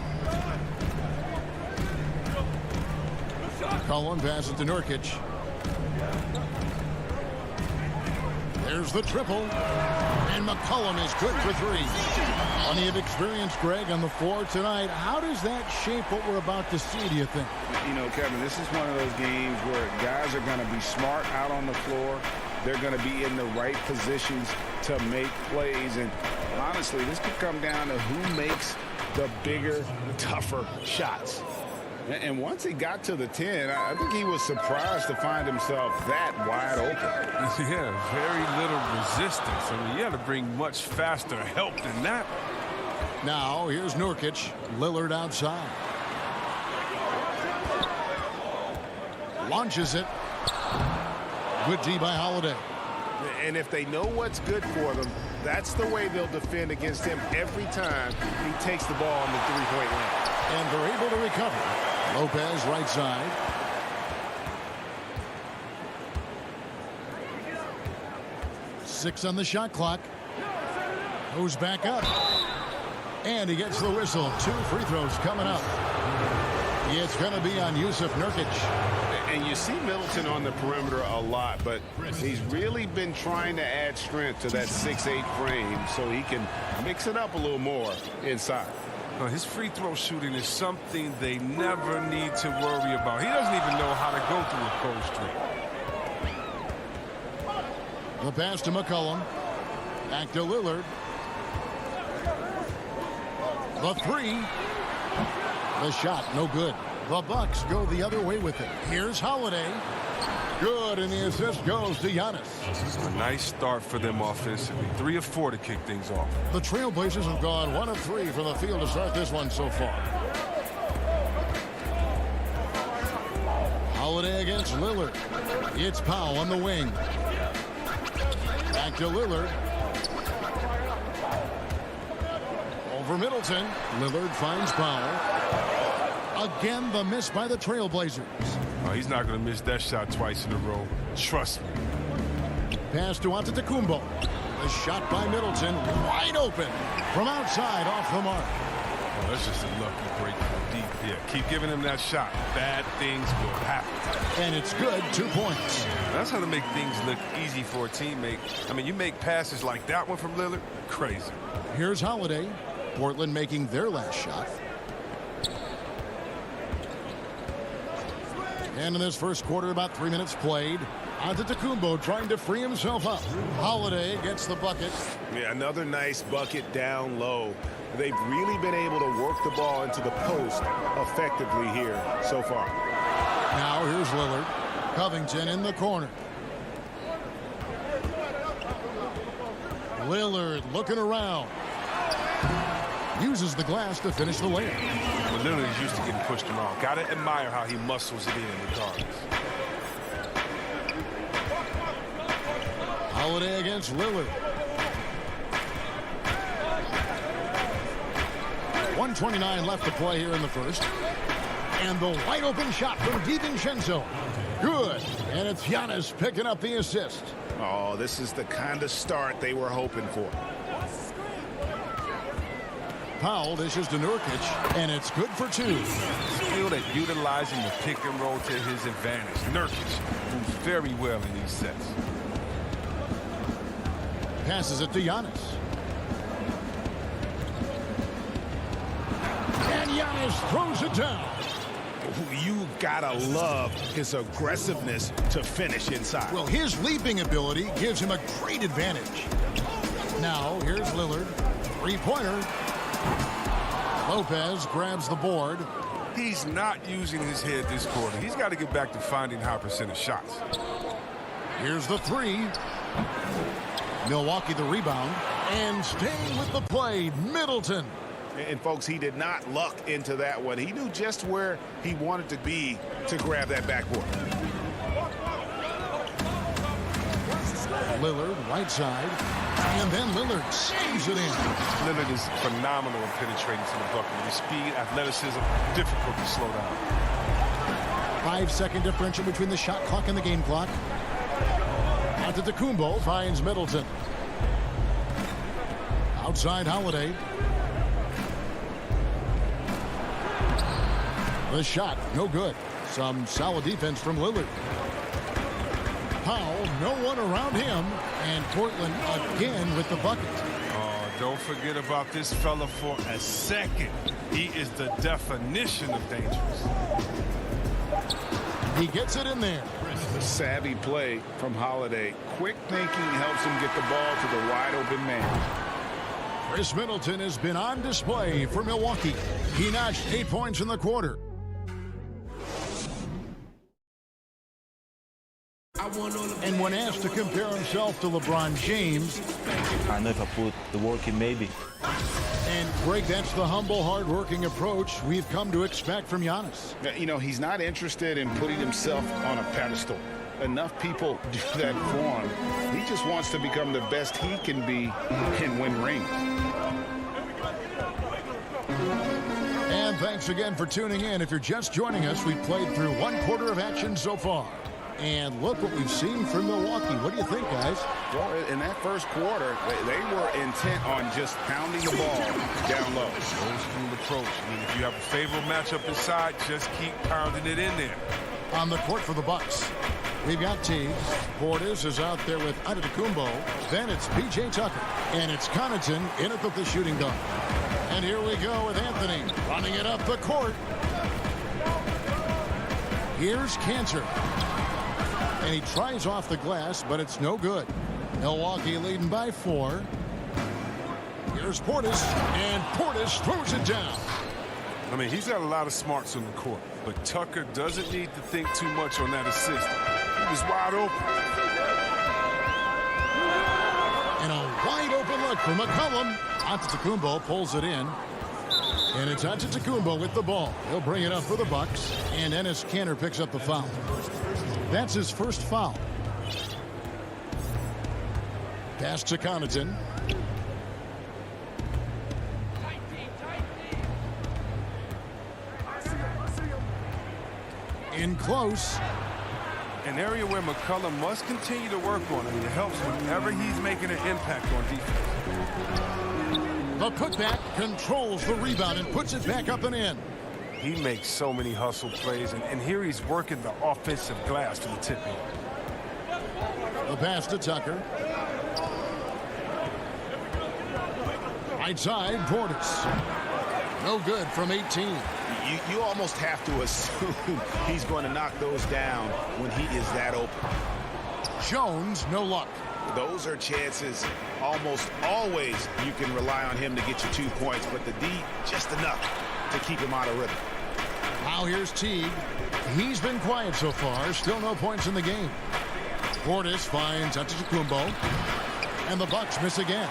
McCollum passes to Nurkic. There's the triple. And McCollum is good for 3. Plenty of experience, Greg, on the floor tonight. How does that shape what we're about to see, do you think? You know, Kevin, this is one of those games where guys are going to be smart out on the floor. They're going to be in the right positions to make plays. And honestly, this could come down to who makes the bigger, tougher shots. And once he got to the 10, I think he was surprised to find himself that wide open. Yeah, very little resistance. I mean, you got to bring much faster help than that. Now, here's Nurkic. Lillard outside. Launches it. Good D by Holiday. And if they know what's good for them, that's the way they'll defend against him every time he takes the ball on the three-point line. And they're able to recover. Lopez right side. Six on the shot clock. Goes back up. And he gets the whistle. 2 free throws coming up. It's going to be on Yusuf Nurkic. And you see Middleton on the perimeter a lot, but he's really been trying to add strength to that 6'8" frame so he can mix it up a little more inside. His free throw shooting is something they never need to worry about. He doesn't even know how to go through a cold streak. The pass to McCollum. Back to Lillard. The 3. The shot, no good. The Bucks go the other way with it. Here's Holiday. Good, and the assist goes to Giannis. This is a nice start for them offensively. 3 of 4 to kick things off. The Trailblazers have gone 1 of 3 from the field to start this one so far. Holiday against Lillard. It's Powell on the wing. Back to Lillard. Over Middleton. Lillard finds Powell. Again, the miss by the Trailblazers. Oh, he's not going to miss that shot twice in a row. Trust me. Pass to Antetokounmpo. The shot by Middleton, wide open from outside, off the mark. Oh, that's just a lucky break from deep. Yeah, keep giving him that shot. Bad things will happen. And it's good, 2 points. That's how to make things look easy for a teammate. I mean, you make passes like that one from Lillard, crazy. Here's Holiday. Portland making their last shot. And in this first quarter, about 3 minutes played. Antetokounmpo trying to free himself up. Holiday gets the bucket. Yeah, another nice bucket down low. They've really been able to work the ball into the post effectively here so far. Now here's Lillard. Covington in the corner. Lillard looking around. Uses the glass to finish the layup. But Lillard is used to getting pushed around. Got to admire how he muscles it in regardless. Holiday against Lillard. 1:29 left to play here in the first. And the wide open shot from DiVincenzo. Good. And it's Giannis picking up the assist. Oh, this is the kind of start they were hoping for. Powell dishes to Nurkic, and it's good for 2. Skilled at utilizing the pick and roll to his advantage. Nurkic moves very well in these sets. Passes it to Giannis. And Giannis throws it down. You gotta love his aggressiveness to finish inside. Well, his leaping ability gives him a great advantage. Now, here's Lillard. Three-pointer. Lopez grabs the board. He's not using his head this quarter. He's got to get back to finding high percentage shots. Here's the 3. Milwaukee the rebound. And staying with the play, Middleton. And folks, he did not luck into that one. He knew just where he wanted to be to grab that backboard. Lillard, right side. And then Lillard saves it in. Lillard is phenomenal in penetrating to the bucket. With his speed, athleticism, difficult to slow down. 5-second differential between the shot clock and the game clock. Antetokounmpo finds Middleton. Outside Holiday. The shot, no good. Some solid defense from Lillard. Powell, no one around him. And Portland again with the bucket. Oh, don't forget about this fella for a second. He is the definition of dangerous. He gets it in there. Savvy play from Holiday. Quick thinking helps him get the ball to the wide open man. Chris Middleton has been on display for Milwaukee. He notched 8 points in the quarter. And when asked to compare himself to LeBron James, I know if I put the work in, maybe. And Greg, that's the humble, hard-working approach we've come to expect from Giannis. You know, he's not interested in putting himself on a pedestal. Enough people do that for him. He just wants to become the best he can be and win rings. And thanks again for tuning in. If you're just joining us, we've played through 1 quarter of action so far. And look what we've seen from Milwaukee. What do you think, guys? Well, in that first quarter, they were intent on just pounding the ball down low. Old school approach. I mean, if you have a favorable matchup inside, just keep pounding it in there. On the court for the Bucks, we've got Teague. Portis is out there with Antetokounmpo. Then it's P.J. Tucker. And it's Connaughton in it with the shooting guard. And here we go with Anthony running it up the court. Here's Cantor. And he tries off the glass, but it's no good. Milwaukee leading by 4. Here's Portis, and Portis throws it down. I mean, he's got a lot of smarts on the court, but Tucker doesn't need to think too much on that assist. He was wide open. And a wide open look for McCollum. Antetokounmpo pulls it in. And it's Antetokounmpo with the ball. He'll bring it up for the Bucks. And Enes Kanter picks up the foul. That's his first foul. Pass to Connaughton. In close. An area where McCollum must continue to work on. I mean, it helps whenever he's making an impact on defense. The putback controls the rebound and puts it back up and in. He makes so many hustle plays, and here he's working the offensive glass to the tip in. The pass to Tucker. Right side, Portis. No good from 18. You almost have to assume he's going to knock those down when he is that open. Jones, no luck. Those are chances almost always you can rely on him to get you 2 points, but the D, just enough to keep him out of rhythm. Now here's Teague. He's been quiet so far. Still no points in the game. Portis finds Antetokounmpo. And the Bucks miss again.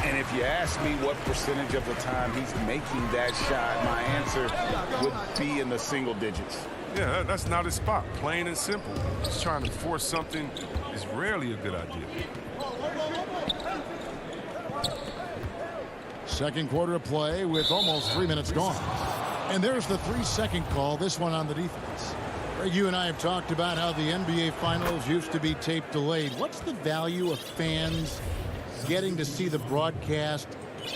And if you ask me what percentage of the time he's making that shot, my answer would be in the single digits. Yeah, that's not his spot. Plain and simple. Just trying to force something is rarely a good idea. Second quarter of play with almost 3 minutes gone. And there's the 3-second call, this one on the defense. You and I have talked about how the NBA Finals used to be tape delayed. What's the value of fans getting to see the broadcast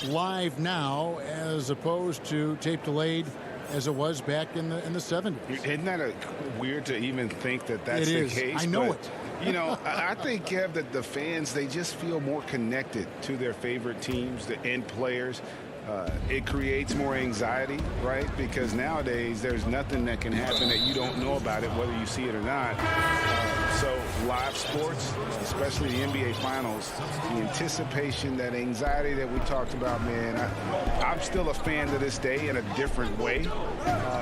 live now as opposed to tape delayed as it was back in the 70s? Isn't that weird to even think that that's the case? I know it. You know, I think, Kev, that the fans, they just feel more connected to their favorite teams and players. It creates more anxiety, right? Because nowadays there's nothing that can happen that you don't know about it, whether you see it or not. So live sports, especially the NBA Finals, the anticipation, that anxiety that we talked about, man, I'm still a fan to this day in a different way.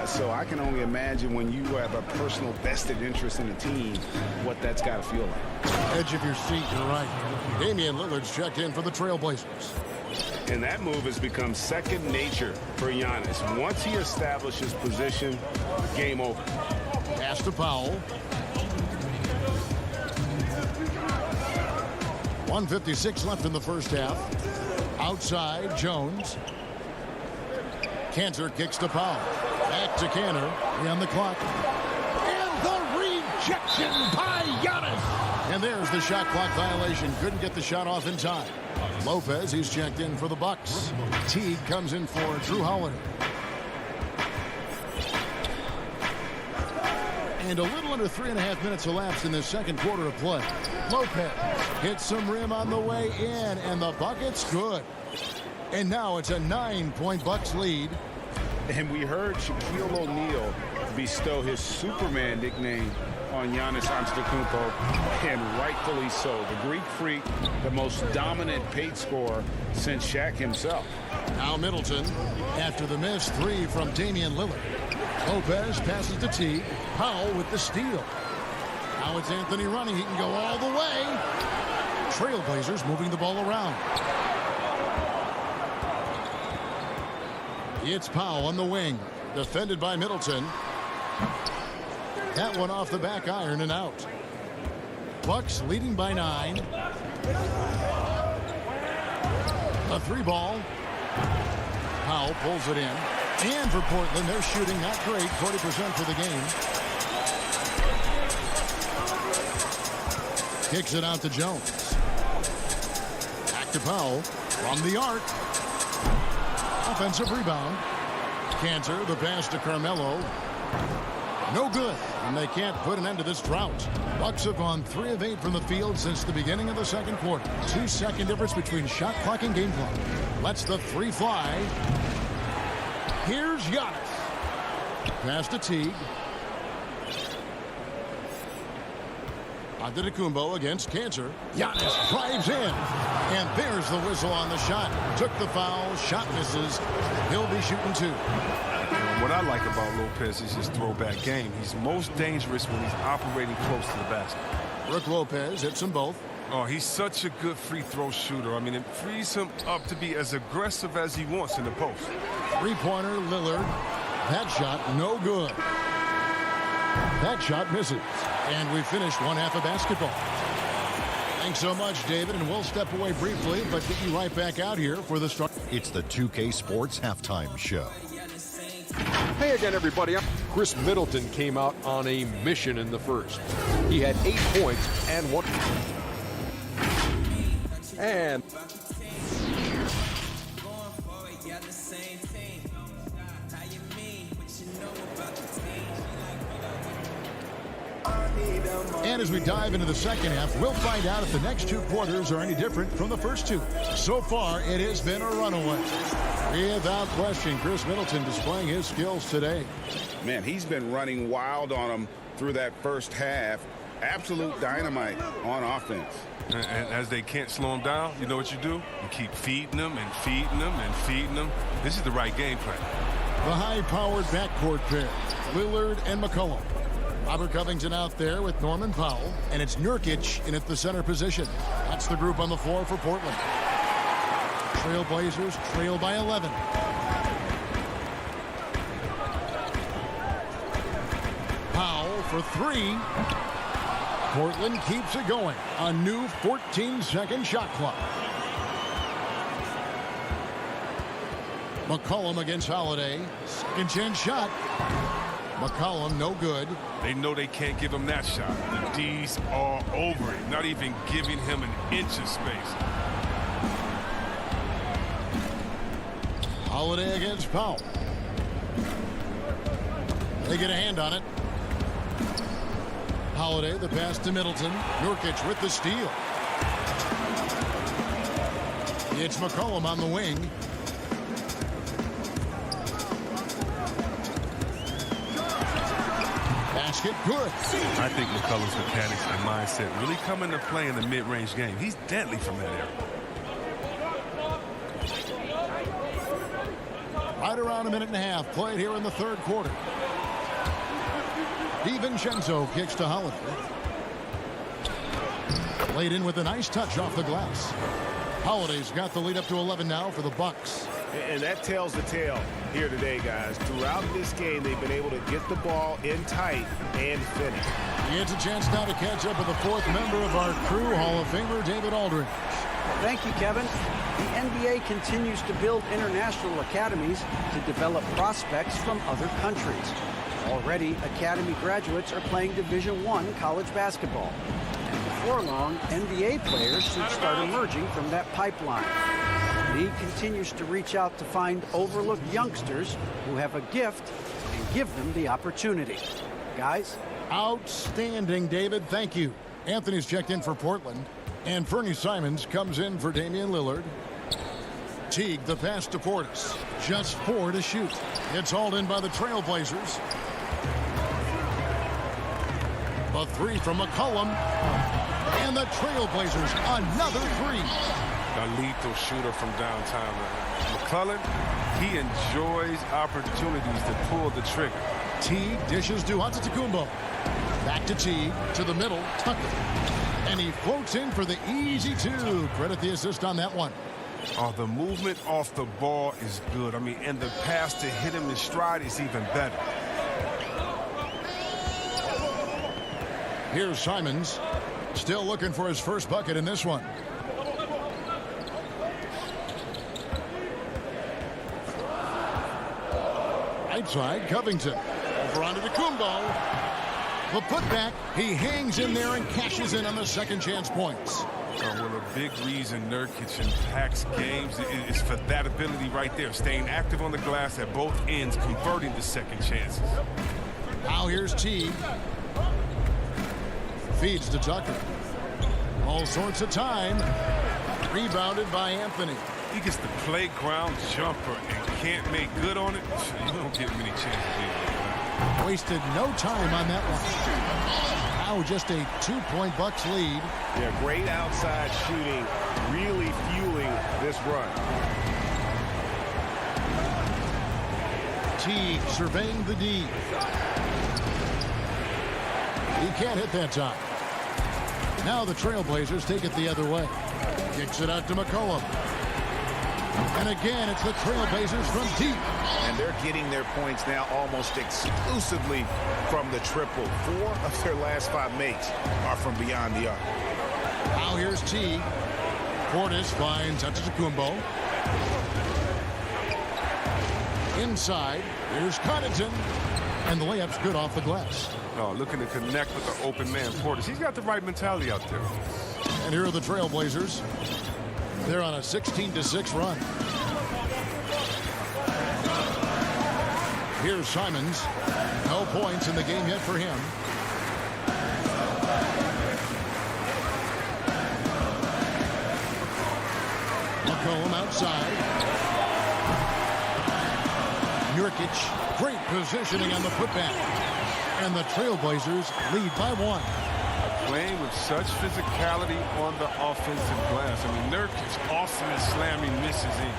So I can only imagine when you have a personal vested interest in a team, what that's got to feel like. Edge of your seat, you're right. Damian Lillard's checked in for the Trailblazers. And that move has become second nature for Giannis. Once he establishes position, game over. Pass to Powell. 1:56 left in the first half. Outside, Jones. Cantor kicks to Powell. Back to Cantor. On the clock. And the rejection by Giannis. And there's the shot clock violation. Couldn't get the shot off in time. Lopez, he's checked in for the Bucks. Teague comes in for Drew Holiday. And a little under 3.5 minutes elapsed in the second quarter of play. Lopez hits some rim on the way in, and the bucket's good. And now it's a 9-point Bucks lead. And we heard Shaquille O'Neal bestow his Superman nickname on Giannis Antetokounmpo, and rightfully so. The Greek Freak, the most dominant paint scorer since Shaq himself. Now Middleton, after the missed three from Damian Lillard. Lopez passes to Teague. Powell with the steal. Now it's Anthony running. He can go all the way. Trailblazers moving the ball around. It's Powell on the wing. Defended by Middleton. That one off the back iron and out. Bucks leading by 9. A 3-ball. Powell pulls it in. And for Portland, they're shooting not great, 40% for the game. Kicks it out to Jones. Back to Powell from the arc. Offensive rebound. Cantor, the pass to Carmelo. No good, and they can't put an end to this drought. Bucks have gone 3 of 8 from the field since the beginning of the second quarter. 2-second difference between shot clock and game clock. Lets the 3 fly. Here's Giannis. Pass to Teague. Antetokounmpo against Cantor. Giannis drives in. And there's the whistle on the shot. Took the foul. Shot misses. He'll be shooting 2. What I like about Lopez is his throwback game. He's most dangerous when he's operating close to the basket. Brooke Lopez hits them both. Oh, he's such a good free throw shooter. I mean, it frees him up to be as aggressive as he wants in the post. 3-pointer, Lillard. That shot, no good. That shot misses. And we finished one half of basketball. Thanks so much, David, and we'll step away briefly, but get you right back out here for the start. It's the 2K Sports Halftime Show. Hey again, everybody. Chris Middleton came out on a mission in the first. He had 8 points and 1. And as we dive into the second half, we'll find out if the next 2 quarters are any different from the first 2. So far, it has been a runaway. Without question, Chris Middleton displaying his skills today. Man, he's been running wild on him through that first half. Absolute dynamite on offense. And as they can't slow him down, you know what you do? You keep feeding them and feeding them and feeding them. This is the right game plan. The high-powered backcourt pair, Lillard and McCollum. Robert Covington out there with Norman Powell, and it's Nurkic in at the center position. That's the group on the floor for Portland. Trailblazers trail by 11. Powell for 3. Portland keeps it going. A new 14-second shot clock. McCollum against Holiday. Second chance shot. McCollum no good. They know they can't give him that shot. The D's all over it, not even giving him an inch of space. Holiday against Powell. They get a hand on it. Holiday, the pass to Middleton. Nurkic with the steal. It's McCollum on the wing. Basket good. I think McCollum's mechanics and mindset really come into play in the mid-range game. He's deadly from that area. Right around a minute and a half played here in the third quarter. DiVincenzo kicks to Holiday. Laid in with a nice touch off the glass. Holiday's got the lead up to 11 now for the Bucks. And that tells the tale here today, guys. Throughout this game, they've been able to get the ball in tight and finish. It's a chance now to catch up with the 4th member of our crew, Hall of Famer David Aldridge. Thank you, Kevin. The NBA continues to build international academies to develop prospects from other countries. Already, academy graduates are playing Division I college basketball. And before long, NBA players should start emerging from that pipeline. The league continues to reach out to find overlooked youngsters who have a gift and give them the opportunity. Guys? Outstanding, David. Thank you. Anthony's checked in for Portland. And Fernie Simons comes in for Damian Lillard. Teague, the pass to Portis. Just 4 to shoot. It's hauled in by the Trailblazers. A 3 from McCollum. And the Trailblazers, another 3. A lethal shooter from downtown. McCollum, he enjoys opportunities to pull the trigger. Teague dishes to Antetokounmpo. Back to Teague, to the middle, Tucker. And he floats in for the easy 2. Credit the assist on that one. Oh, the movement off the ball is good. I mean, and the pass to hit him in stride is even better. Here's Simons. Still looking for his first bucket in this one. Right side, Covington. Over onto Antetokounmpo. The putback, he hangs in there and cashes in on the second chance points. Well, a big reason Nurkic impacts games is for that ability right there, staying active on the glass at both ends, converting the second chances. Now here's Teague. Feeds to Tucker. All sorts of time. Rebounded by Anthony. He gets the playground jumper and can't make good on it. You don't get many chances here. Wasted no time on that one. Now just a 2-point Bucks lead. Yeah, great outside shooting, really fueling this run. Teague surveying the D. He can't hit that time. Now the Trailblazers take it the other way. Kicks it out to McCollum. And again, it's the Trailblazers from deep. And they're getting their points now almost exclusively from the triple. 4 of their last 5 makes are from beyond the arc. Now here's Teague. Portis finds Antetokounmpo. Inside, here's Connaughton, and the layup's good off the glass. Oh, looking to connect with the open man, Portis. He's got the right mentality out there. And here are the Trailblazers. They're on a 16-6 run. Here's Simons. No points in the game yet for him. McCollum outside. Nurkic, great positioning on the putback. And the Trailblazers lead by 1. Playing with such physicality on the offensive glass. I mean, Nurkic awesome at slamming misses in.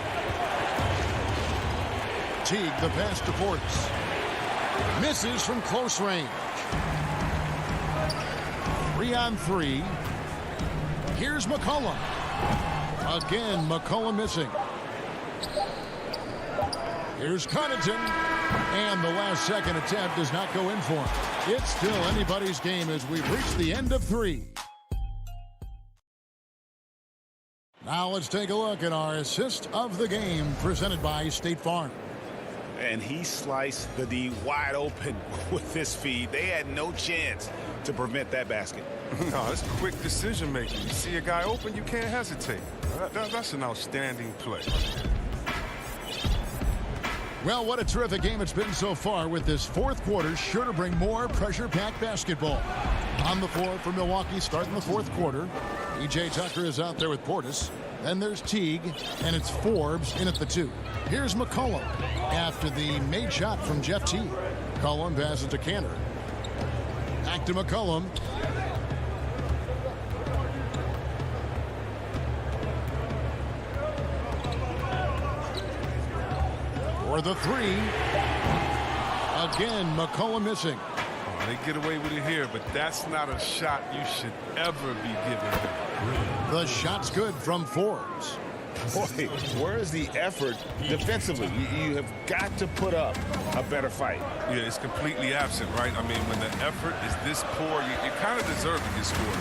Teague, the pass to Portis. Misses from close range. 3-on-3. Here's McCollum. Again, McCollum missing. Here's Connaughton. And the last second attempt does not go in for him. It's still anybody's game as we've reached the end of 3. Now let's take a look at our assist of the game presented by State Farm. And he sliced the D wide open with this feed. They had no chance to prevent that basket. No, it's quick decision making. You see a guy open, you can't hesitate. That's an outstanding play. Well, what a terrific game it's been so far, with this fourth quarter sure to bring more pressure-packed basketball. On the floor for Milwaukee starting the fourth quarter. E.J. Tucker is out there with Portis. Then there's Teague, and it's Forbes in at the 2. Here's McCollum after the made shot from Jeff Teague. McCollum passes to Cantor. Back to McCollum. For the 3. Again, McCollum missing. Oh, they get away with it here, but that's not a shot you should ever be giving them. The shot's good from Forbes. Boy, where is the effort defensively? You have got to put up a better fight. Yeah, it's completely absent, right? I mean, when the effort is this poor, you kind of deserve to get scored.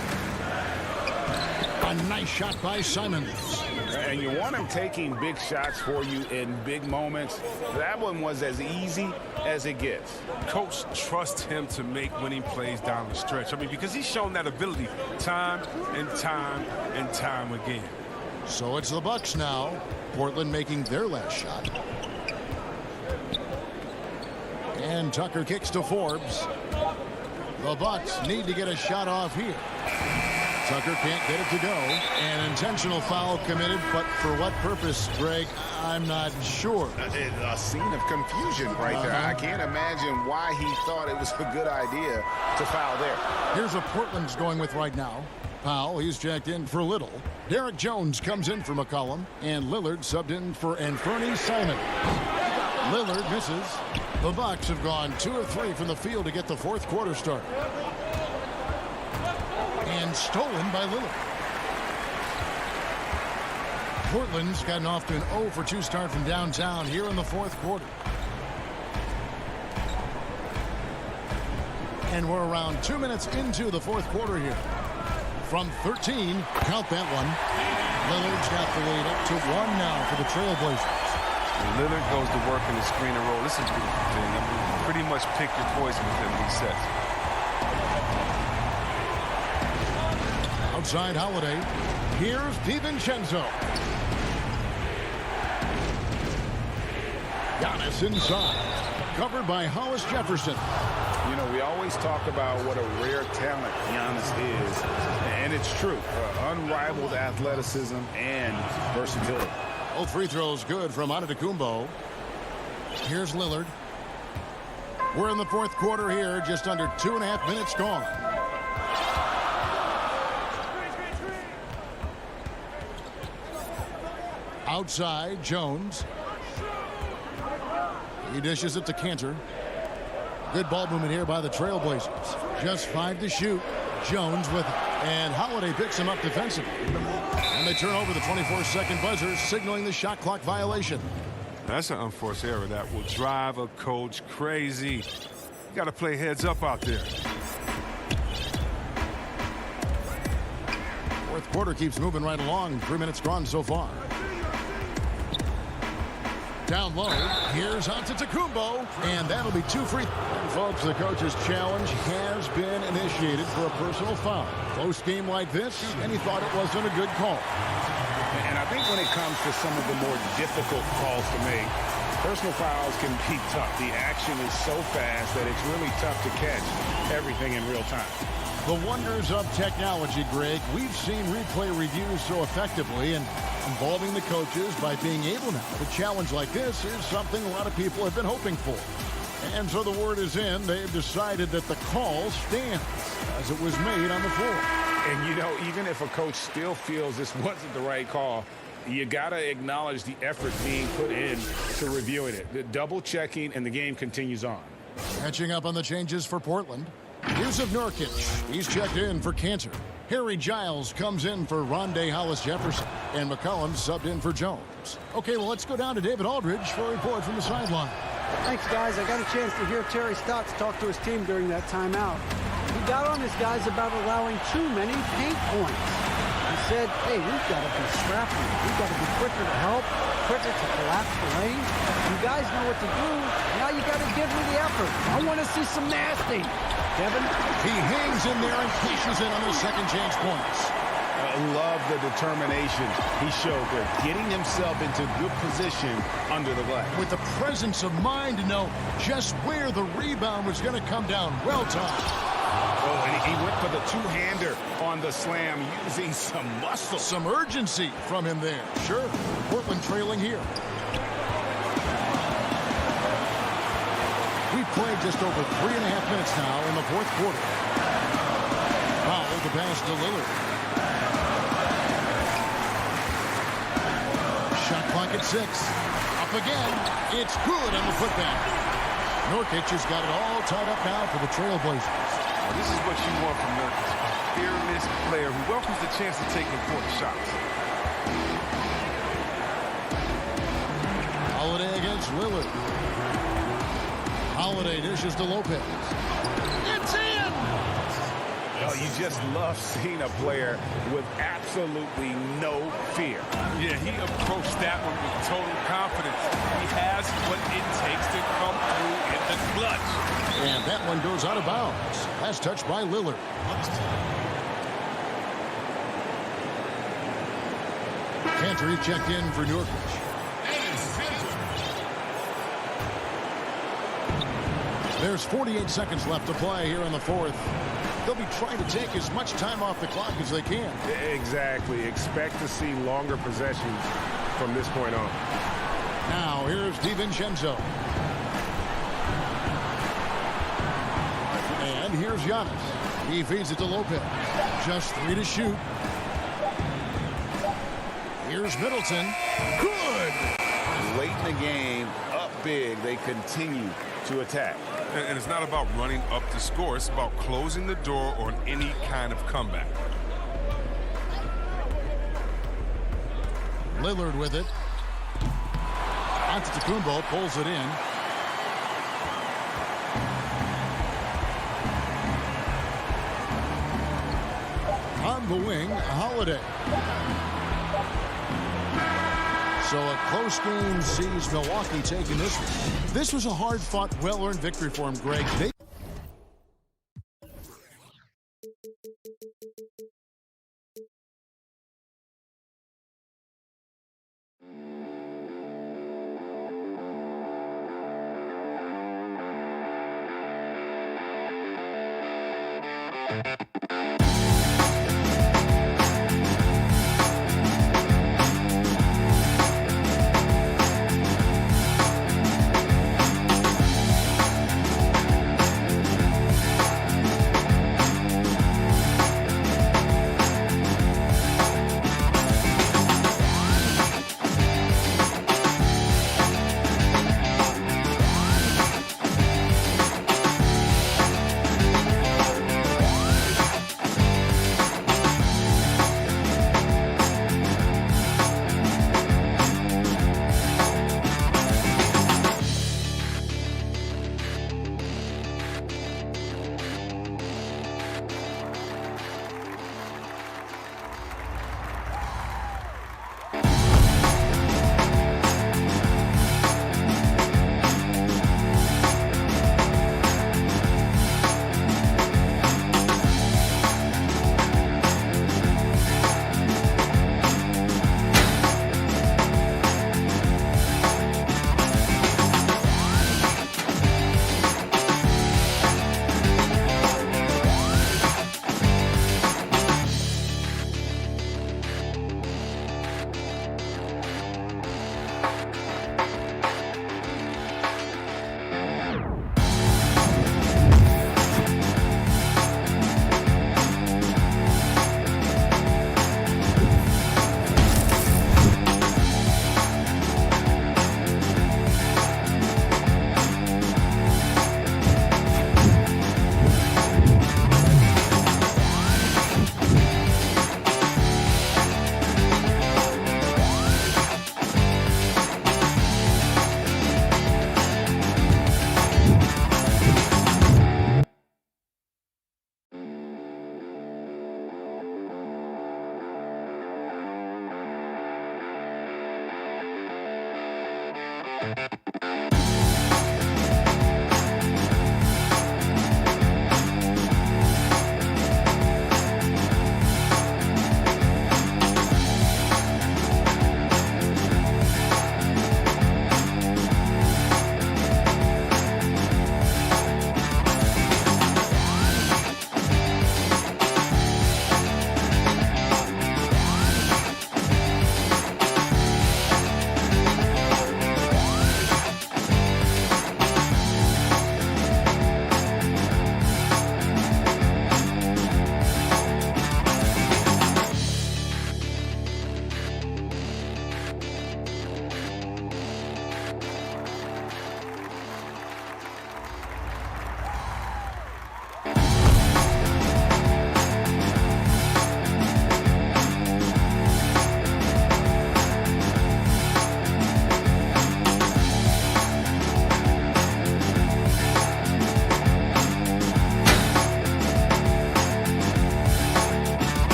A nice shot by Simons. And you want him taking big shots for you in big moments. That one was as easy as it gets. Coach trusts him to make winning plays down the stretch. I mean, because he's shown that ability time and time and time again. So it's the Bucks now. Portland making their last shot. And Tucker kicks to Forbes. The Bucks need to get a shot off here. Tucker can't get it to go. An intentional foul committed, but for what purpose, Greg? I'm not sure. A scene of confusion right there. I can't imagine why he thought it was a good idea to foul there. Here's what Portland's going with right now. Powell, he's checked in for Little. Derek Jones comes in for McCollum, and Lillard subbed in for Anthony Simons. Lillard misses. The Bucks have gone 2 of 3 from the field to get the fourth quarter started. And stolen by Lillard. Portland's gotten off to an 0 for 2 start from downtown here in the fourth quarter. And we're around 2 minutes into the fourth quarter here. From 13, count that one. Lillard's got the lead up to 1 now for the Trailblazers. Lillard goes to work in the screen and roll. This is a beautiful thing. I mean, you pretty much pick your poison with him in these sets. Outside Holiday. Here's DiVincenzo. Giannis inside. Covered by Hollis Jefferson. You know, we always talk about what a rare talent Giannis is. And it's true. Unrivaled athleticism and versatility. Both free throws good from Antetokounmpo. Here's Lillard. We're in the fourth quarter here. Just under 2.5 minutes gone. Outside, Jones. He dishes it to Cantor. Good ball movement here by the Trailblazers. Just 5 to shoot. Jones with it. And Holiday picks him up defensively. And they turn over the 24-second buzzer, signaling the shot clock violation. That's an unforced error that will drive a coach crazy. You got to play heads up out there. Fourth quarter keeps moving right along. 3 minutes gone so far. Down low, here's Antetokounmpo, and that'll be 2 free. And folks, the coach's challenge has been initiated for a personal foul. Close game like this, and he thought it wasn't a good call. And I think when it comes to some of the more difficult calls to make, personal fouls can be tough. The action is so fast that it's really tough to catch everything in real time. The wonders of technology, Greg. We've seen replay reviews so effectively, and involving the coaches by being able now to challenge like this is something a lot of people have been hoping for. And so the word is in. They've decided that the call stands as it was made on the floor. And, you know, even if a coach still feels this wasn't the right call, you got to acknowledge the effort being put in to reviewing it. The double checking, and the game continues on. Catching up on the changes for Portland. Here's of Nurkic. He's checked in for Cantor. Harry Giles comes in for Rondé Hollis-Jefferson. And McCollum subbed in for Jones. Okay, well, let's go down to David Aldridge for a report from the sideline. Thanks, guys. I got a chance to hear Terry Stotts talk to his team during that timeout. He got on his guys about allowing too many paint points. He said, hey, we've got to be scrappy. We've got to be quicker to help, quicker to collapse the lane. You guys know what to do. Now you got to give me the effort. I want to see some nasty. Kevin? He hangs in there and cashes in on those second chance points. I love the determination he showed there, getting himself into good position under the glass. With the presence of mind to know just where the rebound was going to come down. Well timed. Oh, and he went for the two-hander on the slam, using some muscle. Some urgency from him there. Sure, Portland trailing here. We've played just over 3.5 minutes now in the fourth quarter. Powell the pass to Lillard. Shot clock at 6. Up again. It's good on the putback. Nurkic has got it all tied up now for the Trailblazers. This is what you want from Nurkic. A fearless player who welcomes the chance to take important shots. Holiday against Lillard. Holiday dishes to Lopez. It's in! Oh, you just love seeing a player with absolutely no fear. Yeah, he approached that one with total confidence. He has what it takes to come through in the clutch. And that one goes out of bounds. Last touch by Lillard. Cantor checked in for Nurkic. There's 48 seconds left to play here in the fourth. They'll be trying to take as much time off the clock as they can. Exactly. Expect to see longer possessions from this point on. Now, here's DiVincenzo. And here's Giannis. He feeds it to Lopez. Just 3 to shoot. Here's Middleton. Good! Late in the game, up big, they continue to attack. And it's not about running up the score. It's about closing the door on any kind of comeback. Lillard with it. Antetokounmpo pulls it in. On the wing, Holiday. So a close game sees Milwaukee taking this one. This was a hard-fought, well-earned victory for him, Greg.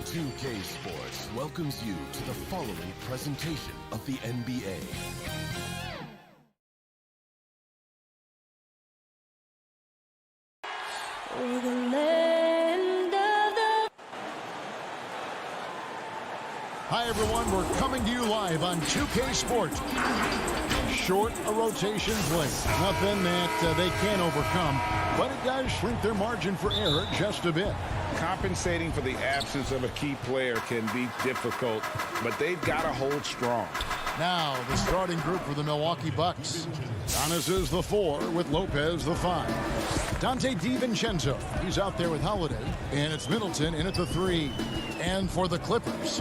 2K Sports welcomes you to the following presentation of the NBA. Hi, everyone. We're coming to you live on 2K Sports. Short a rotation play. Nothing that they can't overcome, but it does shrink their margin for error just a bit. Compensating for the absence of a key player can be difficult, but they've got to hold strong. Now, the starting group for the Milwaukee Bucks. Giannis is the 4 with Lopez the 5. Dante DiVincenzo, he's out there with Holiday, and it's Middleton in at the 3. And for the Clippers,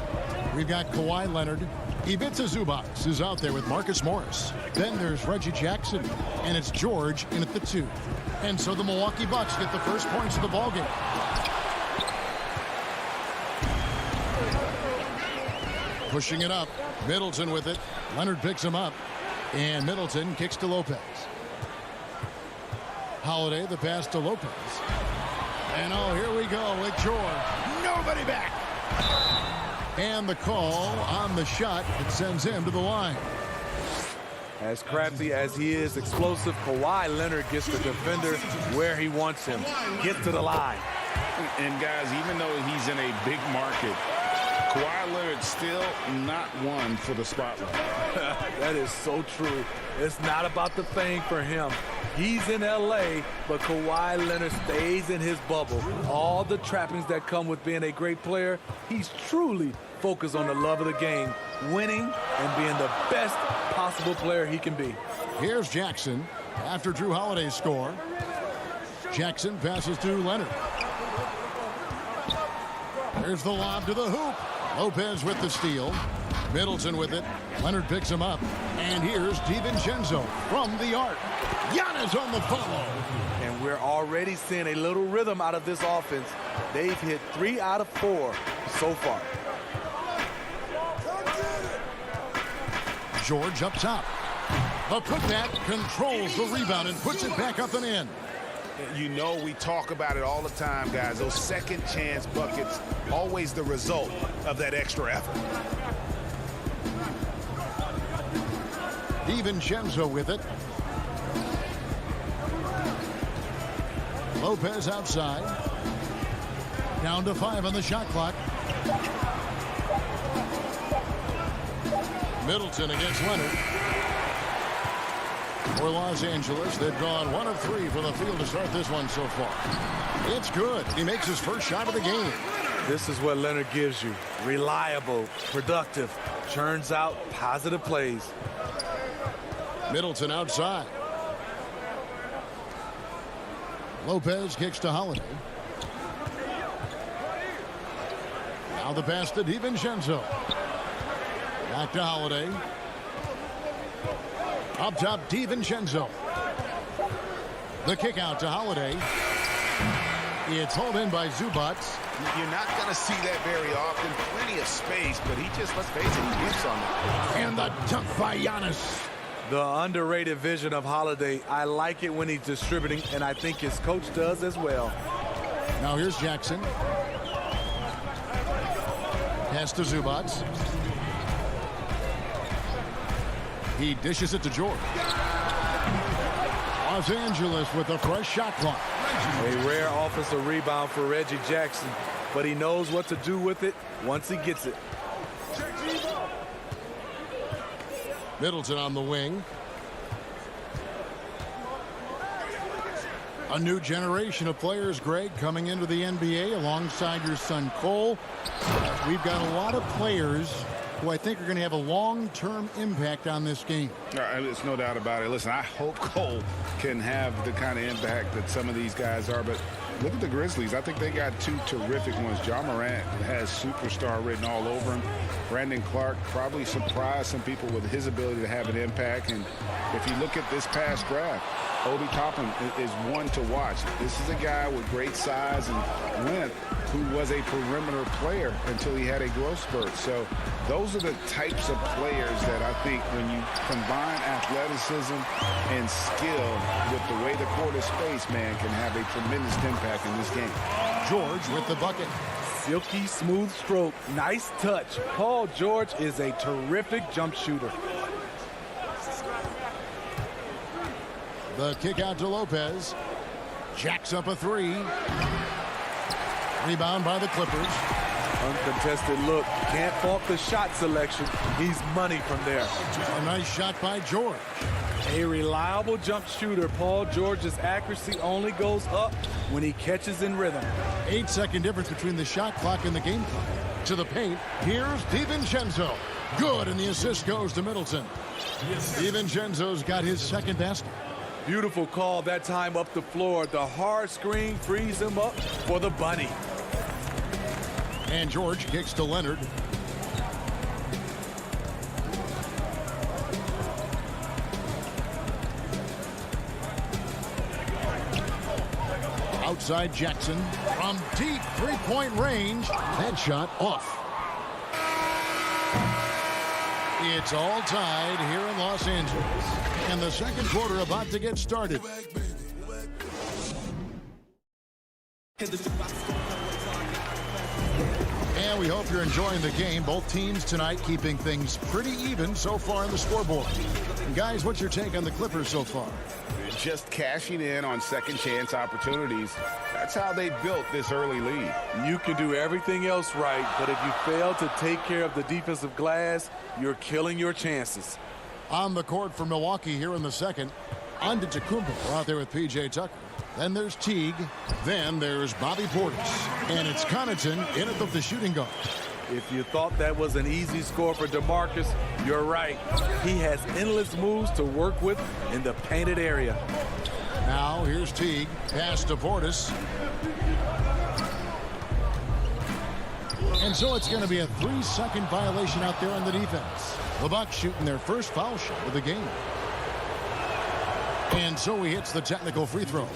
we've got Kawhi Leonard. Ivica Zubac is out there with Marcus Morris. Then there's Reggie Jackson, and it's George in at the 2. And so the Milwaukee Bucks get the first points of the ballgame. Pushing it up. Middleton with it. Leonard picks him up. And Middleton kicks to Lopez. Holiday, the pass to Lopez. And oh, here we go with George. Nobody back. And the call on the shot that sends him to the line. As crafty as he is explosive, Kawhi Leonard gets the defender where he wants him. Get to the line. And guys, even though he's in a big market, Kawhi Leonard's still not one for the spotlight. That is so true. It's not about the fame for him. He's in L.A., but Kawhi Leonard stays in his bubble. All the trappings that come with being a great player, he's truly focused on the love of the game, winning and being the best possible player he can be. Here's Jackson after Drew Holiday's score. Jackson passes to Leonard. There's the lob to the hoop. Lopez with the steal. Middleton with it. Leonard picks him up. And here's DiVincenzo from the arc. Giannis on the follow. And we're already seeing a little rhythm out of this offense. They've hit 3 out of 4 so far. George up top. The putback controls the rebound and puts it back up and in. You know, we talk about it all the time, guys. Those second chance buckets, always the result of that extra effort. DiVincenzo with it. Lopez outside. Down to 5 on the shot clock. Middleton against Leonard. For Los Angeles, they've gone 1 of 3 from the field to start this one so far. It's good. He makes his first shot of the game. This is what Leonard gives you. Reliable, productive, churns out positive plays. Middleton outside. Lopez kicks to Holiday. Now the pass to DiVincenzo. Back to Holiday. Up top, DiVincenzo. The kick out to Holiday. It's hauled in by Zubac. You're not going to see that very often. Plenty of space, but he just, let's face it, he gets on it. And the dunk by Giannis. The underrated vision of Holiday. I like it when he's distributing, and I think his coach does as well. Now here's Jackson. Pass to Zubac. He dishes it to George. Los Angeles with a fresh shot clock. A rare offensive rebound for Reggie Jackson, but he knows what to do with it once he gets it. Middleton on the wing. A new generation of players, Greg, coming into the NBA alongside your son Cole. We've got a lot of players who I think are going to have a long-term impact on this game. There's no doubt about it. Listen, I hope Cole can have the kind of impact that some of these guys are, but look at the Grizzlies. I think they got 2 terrific ones. Ja Morant has superstar written all over him. Brandon Clark probably surprised some people with his ability to have an impact. And if you look at this past draft, Obi Toppin is one to watch. This is a guy with great size and length who was a perimeter player until he had a growth spurt. So those are the types of players that I think when you combine athleticism and skill with the way the court is spaced, man, can have a tremendous impact in this game. George with the bucket. Silky smooth stroke. Nice touch. Paul George is a terrific jump shooter. The kick out to Lopez. Jacks up a three. Rebound by the Clippers. Uncontested look. Can't fault the shot selection. He's money from there. A nice shot by George. A reliable jump shooter. Paul George's accuracy only goes up when he catches in rhythm. 8-second difference between the shot clock and the game clock. To the paint, here's DiVincenzo. Good, and the assist goes to Middleton. DiVincenzo's got his second basket. Beautiful call that time up the floor. The hard screen frees him up for the bunny. And George kicks to Leonard. Outside Jackson from deep three-point range. That shot off. It's all tied here in Los Angeles. And the second quarter about to get started. And we hope you're enjoying the game. Both teams tonight keeping things pretty even so far on the scoreboard. And guys, what's your take on the Clippers so far? Just cashing in on second chance opportunities. That's how they built this early lead. You can do everything else right, but if you fail to take care of the defensive glass, you're killing your chances. On the court for Milwaukee here in the second, Antetokounmpo out there with P.J. Tucker. Then there's Teague. Then there's Bobby Portis. And it's Connaughton in at the shooting guard. If you thought that was an easy score for DeMarcus, you're right. He has endless moves to work with in the painted area. Now here's Teague. Pass to Portis. And so it's going to be a 3-second violation out there on the defense. The Bucks shooting their first foul shot of the game. And so he hits the technical free throw.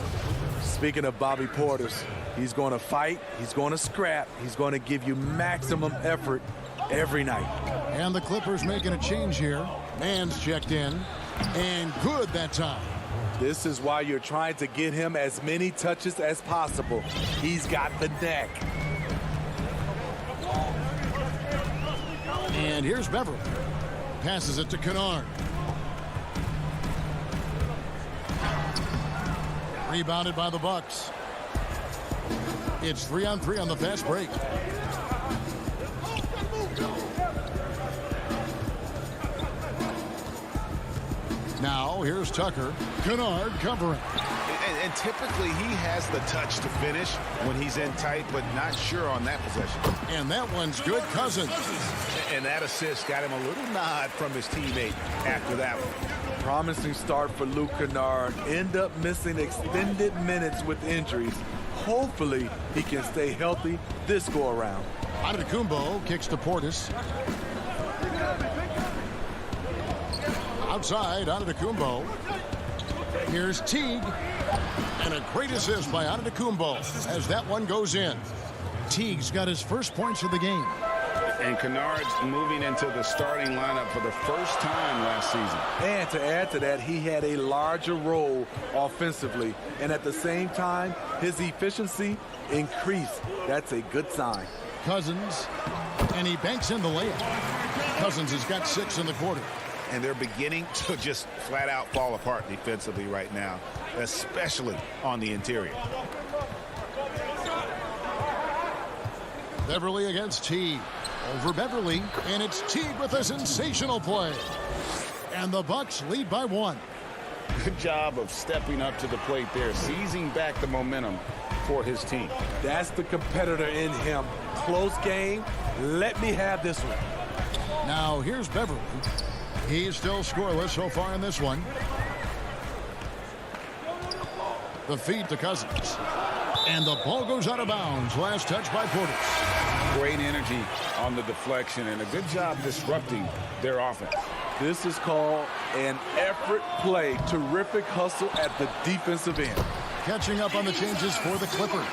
Speaking of Bobby Portis, he's going to fight, he's going to scrap, he's going to give you maximum effort every night. And the Clippers making a change here. Man's checked in, and good that time. This is why you're trying to get him as many touches as possible. He's got the neck. And here's Beverly. Passes it to Kennard. Rebounded by the Bucks. It's 3-on-3 on the fast break. Now here's Tucker. Kennard covering. And typically he has the touch to finish when he's in tight, but not sure on that possession. And that one's good. Cousins. And that assist got him a little nod from his teammate after that one. Promising start for Luke Kennard. End up missing extended minutes with injuries. Hopefully he can stay healthy this go around. Antetokounmpo kicks to Portis. Outside, Antetokounmpo. Here's Teague. And a great assist by Antetokounmpo as that one goes in. Teague's got his first points of the game. And Kennard's moving into the starting lineup for the first time last season. And to add to that, he had a larger role offensively. And at the same time, his efficiency increased. That's a good sign. Cousins, and he banks in the layup. Cousins has got 6 in the quarter. And they're beginning to just flat out fall apart defensively right now, especially on the interior. Beverly against Teague. Over Beverly, and it's Teague with a sensational play. And the Bucks lead by 1. Good job of stepping up to the plate there, seizing back the momentum for his team. That's the competitor in him. Close game. Let me have this one. Now here's Beverly. He's still scoreless so far in this one. The feed to Cousins. And the ball goes out of bounds. Last touch by Portis. Great energy on the deflection and a good job disrupting their offense. This is called an effort play. Terrific hustle at the defensive end. Catching up on the changes for the Clippers.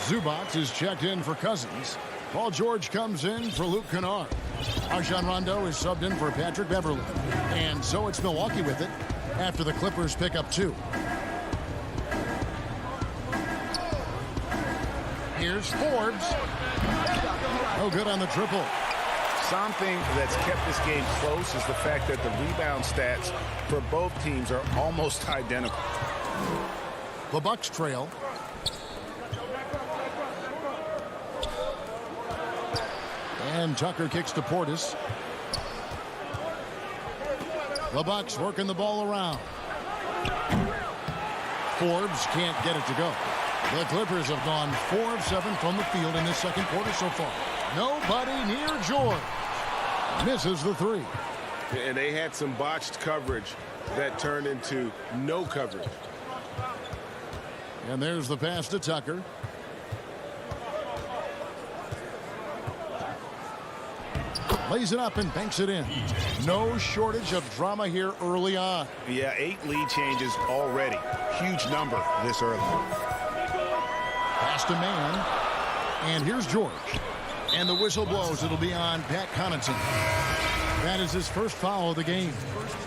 Zubac is checked in for Cousins. Paul George comes in for Luke Kennard. Rajon Rondo is subbed in for Patrick Beverly. And so it's Milwaukee with it after the Clippers pick up 2. Here's Forbes. No good on the triple. Something that's kept this game close is the fact that the rebound stats for both teams are almost identical. The Bucks trail. And Tucker kicks to Portis. The Bucks working the ball around. Forbes can't get it to go. The Clippers have gone 4 of 7 from the field in this second quarter so far. Nobody near George. Misses the three. And they had some botched coverage that turned into no coverage. And there's the pass to Tucker. Lays it up and banks it in. No shortage of drama here early on. Yeah, 8 lead changes already. Huge number this early. Pass to man. And here's George. And the whistle blows. It'll be on Pat Connaughton. That is his first foul of the game.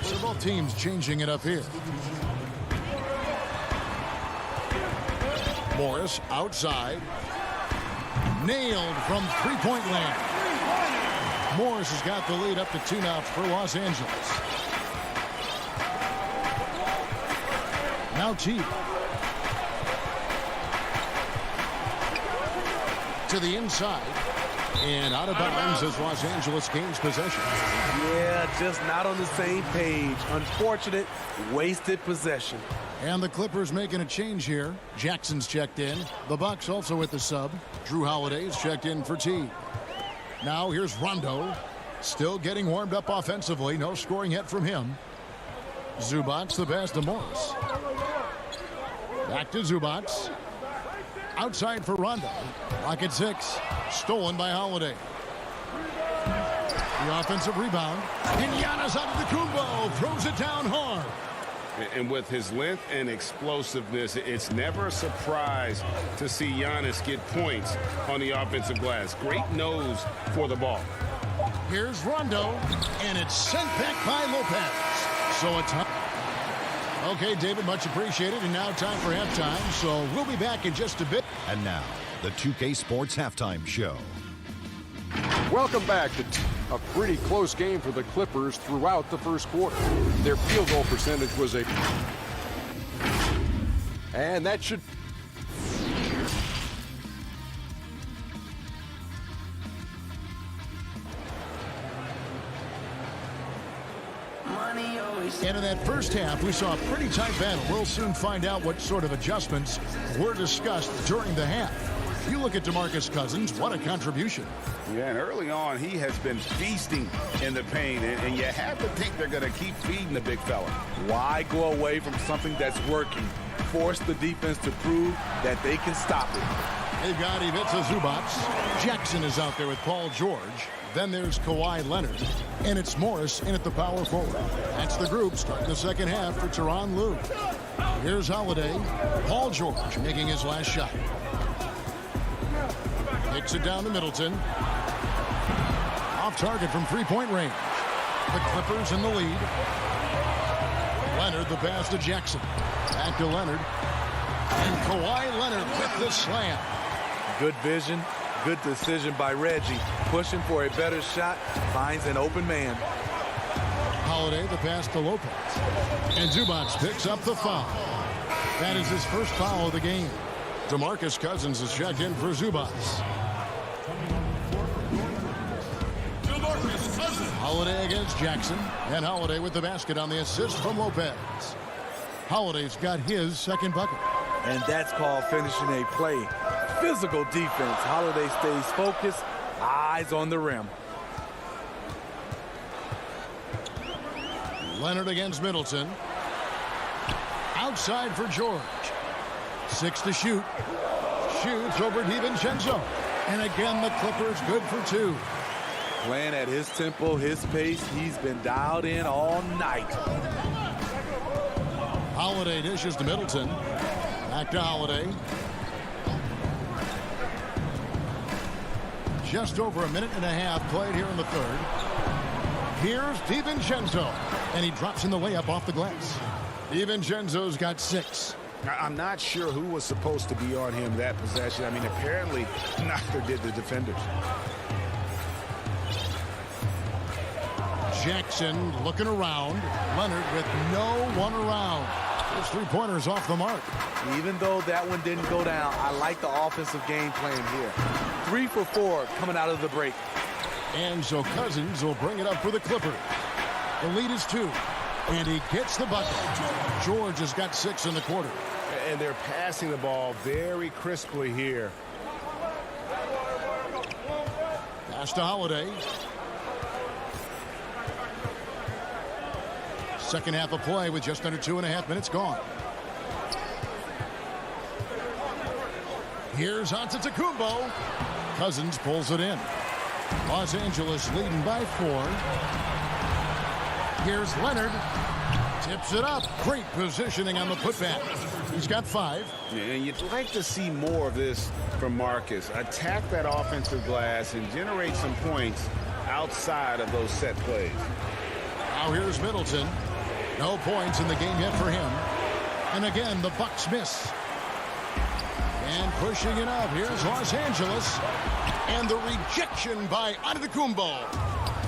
So both teams changing it up here. Morris outside. Nailed from three-point land. Morris has got the lead up to 2 now for Los Angeles. Now Teague. To the inside. And out of bounds as Los Angeles gains possession. Yeah, just not on the same page. Unfortunate, wasted possession. And the Clippers making a change here. Jackson's checked in. The Bucks also with the sub. Drew Holiday's checked in for Teague. Now here's Rondo. Still getting warmed up offensively. No scoring yet from him. Zubac the pass to Morris. Back to Zubac. Outside for Rondo. Lock at 6. Stolen by Holiday. The offensive rebound. And Giannis Antetokounmpo throws it down hard. And with his length and explosiveness, it's never a surprise to see Giannis get points on the offensive glass. Great nose for the ball. Here's Rondo, and it's sent back by Lopez. So it's... Okay, David, much appreciated. And now time for halftime, so we'll be back in just a bit. And now, the 2K Sports Halftime Show. Welcome back to a pretty close game for the Clippers throughout the first quarter. Their field goal percentage was a... And that should... And in that first half, we saw a pretty tight battle. We'll soon find out what sort of adjustments were discussed during the half. You look at DeMarcus Cousins, what a contribution. Yeah, and early on, he has been feasting in the paint, and you have to think they're going to keep feeding the big fella. Why go away from something that's working? Force the defense to prove that they can stop it. They've got Ivica Zubac. Jackson is out there with Paul George. Then there's Kawhi Leonard. And it's Morris in at the power forward. That's the group starting the second half for Tyronn Lue. Here's Holiday. Paul George making his last shot. Kicks it down to Middleton. Off target from three-point range. The Clippers in the lead. Leonard the pass to Jackson. Back to Leonard. And Kawhi Leonard with the slam. Good vision, good decision by Reggie. Pushing for a better shot, finds an open man. Holiday the pass to Lopez. And Zubac picks up the foul. That is his first foul of the game. DeMarcus Cousins is checked in for Zubac. Holiday against Jackson. And Holiday with the basket on the assist from Lopez. Holiday's got his second bucket. And that's called finishing a play. Physical defense. Holiday stays focused, eyes on the rim. Leonard against Middleton. Outside for George. 6 to shoot. Shoots over DiVincenzo. And again, the Clippers good for 2. Playing at his tempo, his pace. He's been dialed in all night. Holiday dishes to Middleton. Back to Holiday. Just over a minute and a half played here in the third. Here's DiVincenzo. And he drops in the layup off the glass. DiVincenzo's got 6. I'm not sure who was supposed to be on him that possession. I mean, apparently neither did the defenders. Jackson looking around. Leonard with no one around. Those three-pointers off the mark. Even though that one didn't go down, I like the offensive game plan here. 3 for 4 coming out of the break. And so Cousins will bring it up for the Clippers. The lead is 2. And he gets the bucket. George has got 6 in the quarter. And they're passing the ball very crisply here. Pass to Holiday. Second half of play with just under 2.5 minutes gone. Here's Antetokounmpo. Cousins pulls it in. Los Angeles leading by 4. Here's Leonard. Tips it up. Great positioning on the putback. He's got 5. And you'd like to see more of this from Marcus. Attack that offensive glass and generate some points outside of those set plays. Now here's Middleton. No points in the game yet for him. And again, the Bucks miss. And pushing it up. Here's Los Angeles. And the rejection by Antetokounmpo.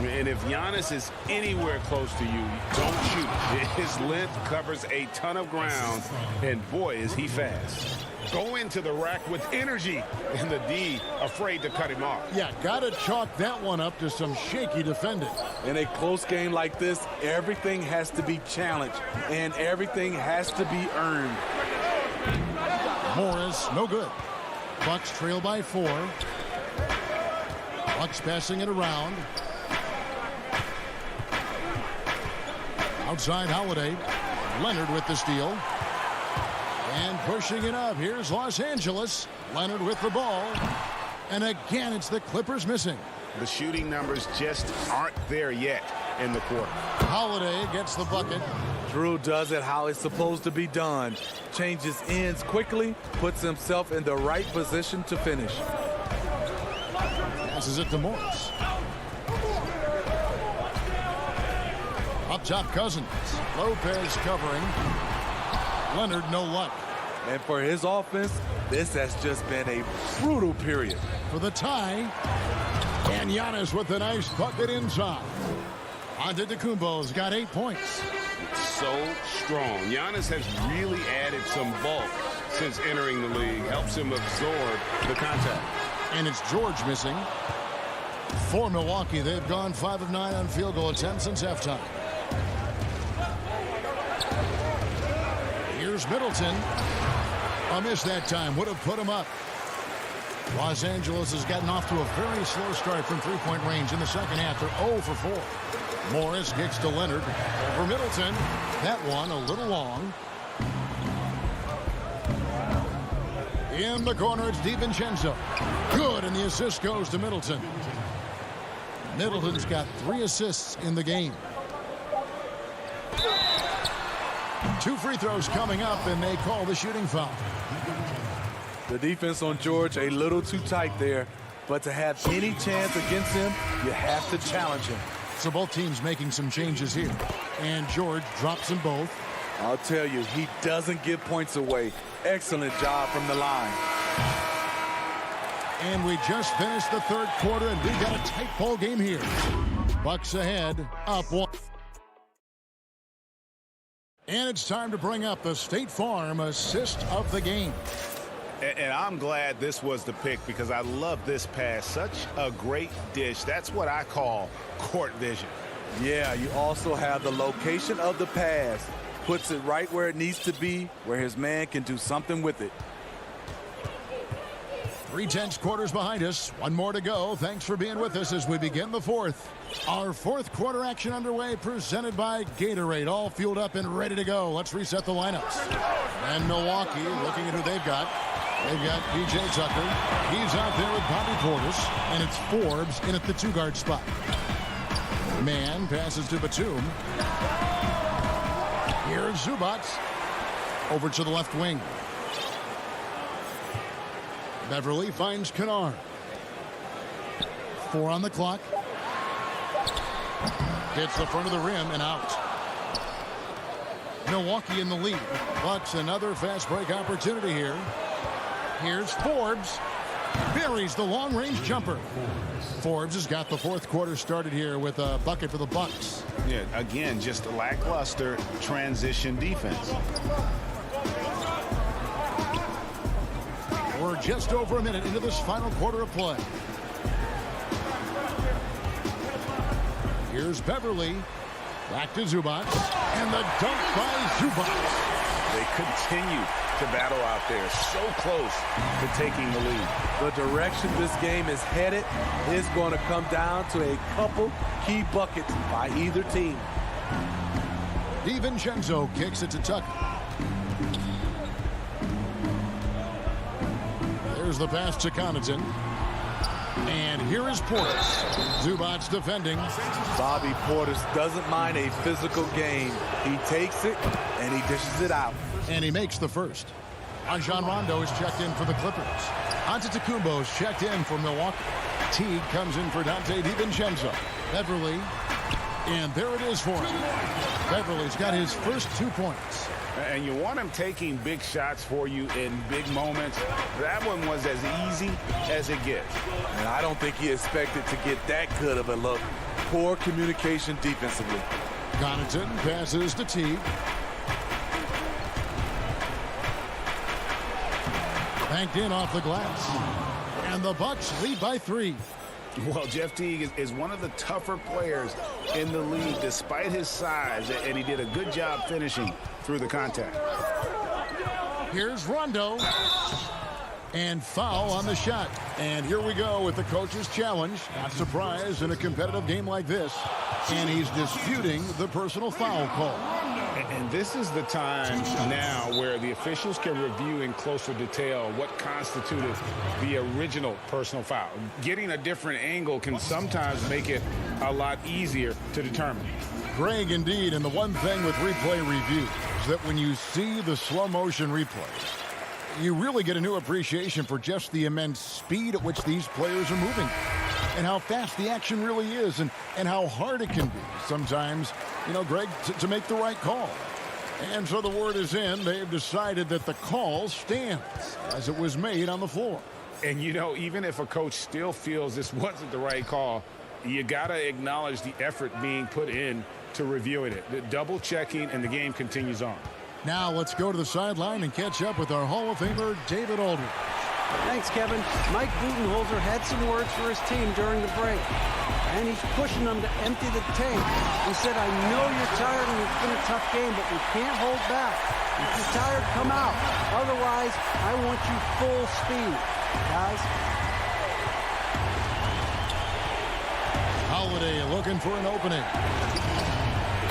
And if Giannis is anywhere close to you, don't shoot. His length covers a ton of ground, and boy, is he fast. Go into the rack with energy, and the D afraid to cut him off. Yeah, got to chalk that one up to some shaky defending. In a close game like this, everything has to be challenged, and everything has to be earned. Morris, no good. Bucks trail by 4. Bucks passing it around. Outside Holiday. Leonard with the steal. And pushing it up. Here's Los Angeles. Leonard with the ball. And again, it's the Clippers missing. The shooting numbers just aren't there yet in the quarter. Holiday gets the bucket. Drew does it how it's supposed to be done. Changes ends quickly, puts himself in the right position to finish. Passes it to Morris. Up top, Cousins. Lopez covering. Leonard, no luck. And for his offense, this has just been a brutal period. For the tie. And Giannis with a nice bucket inside. Antetokounmpo's got 8 points. So strong. Giannis has really added some bulk since entering the league. Helps him absorb the contact. And it's George missing. For Milwaukee, they've gone 5 of 9 on field goal attempts since halftime. Here's Middleton. A miss that time. Would have put him up. Los Angeles has gotten off to a very slow start from three-point range in the second half. They're 0 for 4. Morris kicks to Leonard. Over Middleton. That one a little long. In the corner, it's DiVincenzo. Good, and the assist goes to Middleton. Middleton's got 3 assists in the game. 2 free throws coming up, and they call the shooting foul. The defense on George a little too tight there, but to have any chance against him, you have to challenge him. So both teams making some changes here. And George drops them both. I'll tell you, he doesn't give points away. Excellent job from the line. And we just finished the third quarter, and we've got a tight ball game here. Bucks ahead, up 1. And it's time to bring up the State Farm assist of the game. And I'm glad this was the pick because I love this pass. Such a great dish. That's what I call court vision. Yeah, you also have the location of the pass. Puts it right where it needs to be, where his man can do something with it. 3/10 quarters behind us. 1 more to go. Thanks for being with us as we begin the fourth. Our fourth quarter action underway, presented by Gatorade. All fueled up and ready to go. Let's reset the lineups. And Milwaukee looking at who they've got. They've got P.J. Tucker. He's out there with Bobby Portis. And it's Forbes in at the 2-guard spot. Man passes to Batum. Here's Zubac. Over to the left wing. Beverly finds Kennard. 4 on the clock. Hits the front of the rim and out. Milwaukee in the lead. Bucks another fast break opportunity here. Here's Forbes. Buries the long-range jumper. Forbes has got the fourth quarter started here with a bucket for the Bucks. Yeah, again, just a lackluster transition defense. We're just over a minute into this final quarter of play. Here's Beverly. Back to Zubac. And the dunk by Zubac. They continue to battle out there, so close to taking the lead. The direction this game is headed is going to come down to a couple key buckets by either team. DiVincenzo kicks it to Tucker. There's the pass to Connaughton. And here is Portis. Zubac defending. Bobby Portis doesn't mind a physical game. He takes it and he dishes it out. And he makes the first. Rajon Rondo is checked in for the Clippers. Antetokounmpo is checked in for Milwaukee. Teague comes in for Dante DiVincenzo. Beverly. And there it is for him. Beverly's got his first 2 points. And you want him taking big shots for you in big moments. That one was as easy as it gets. And I don't think he expected to get that good of a look. Poor communication defensively. Connaughton passes to Teague. Banked in off the glass. And the Bucks lead by 3. Well, Jeff Teague is one of the tougher players in the league despite his size, and he did a good job finishing through the contact. Here's Rondo. And foul on the shot. And here we go with the coach's challenge. Not surprised in a competitive game like this. And he's disputing the personal foul call. And this is the time now where the officials can review in closer detail what constituted the original personal foul. Getting a different angle can sometimes make it a lot easier to determine. Greg, indeed, and the one thing with replay review is that when you see the slow motion replays, you really get a new appreciation for just the immense speed at which these players are moving and how fast the action really is and how hard it can be sometimes, you know, Greg, to make the right call. And so the word is in. They've decided that the call stands as it was made on the floor. And, you know, even if a coach still feels this wasn't the right call, you got to acknowledge the effort being put in to reviewing it. The double checking, and the game continues on. Now let's go to the sideline and catch up with our Hall of Famer, David Aldridge. Thanks, Kevin. Mike Budenholzer had some words for his team during the break, and he's pushing them to empty the tank. He said, I know you're tired and it's been a tough game, but we can't hold back. If you're tired, come out. Otherwise, I want you full speed, guys. Holiday looking for an opening.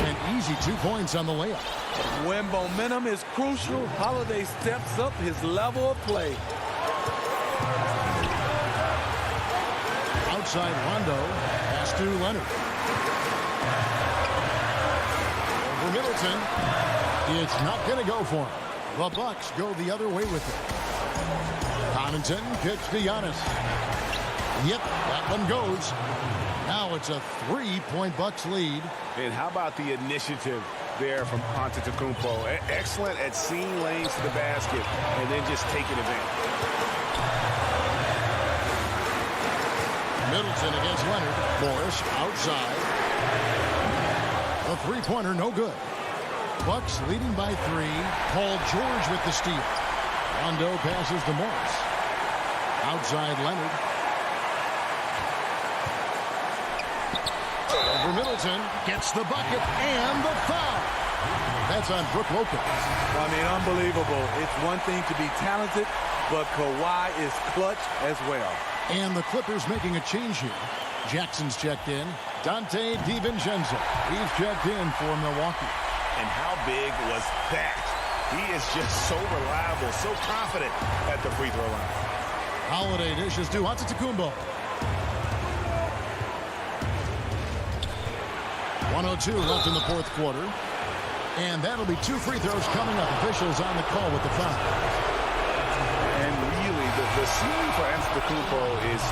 An easy 2 points on the layup. When momentum is crucial, Holiday steps up his level of play. Outside Rondo, pass to Leonard. Over Middleton. It's not going to go for him. The Bucks go the other way with it. Connaughton kicks to Giannis. Yep, that one goes. Now it's a 3-point Bucks lead. And how about the initiative there from Antetokounmpo? Excellent at seeing lanes to the basket and then just taking advantage. Middleton against Leonard. Morris outside. The three-pointer no good. Bucks leading by 3. Paul George with the steal. Rondo passes to Morris. Outside Leonard. Over Middleton. Gets the bucket and the foul. That's on Brook Lopez. I mean, unbelievable. It's one thing to be talented, but Kawhi is clutch as well. And the Clippers making a change here. Jackson's checked in. Dante DiVincenzo. He's checked in for Milwaukee. And how big was that? He is just so reliable, so confident at the free throw line. Holiday dishes to Antetokounmpo. 1:02 left in the fourth quarter. And that'll be 2 free throws coming up. Officials on the call with the foul. And really, the ceiling for Antetokounmpo is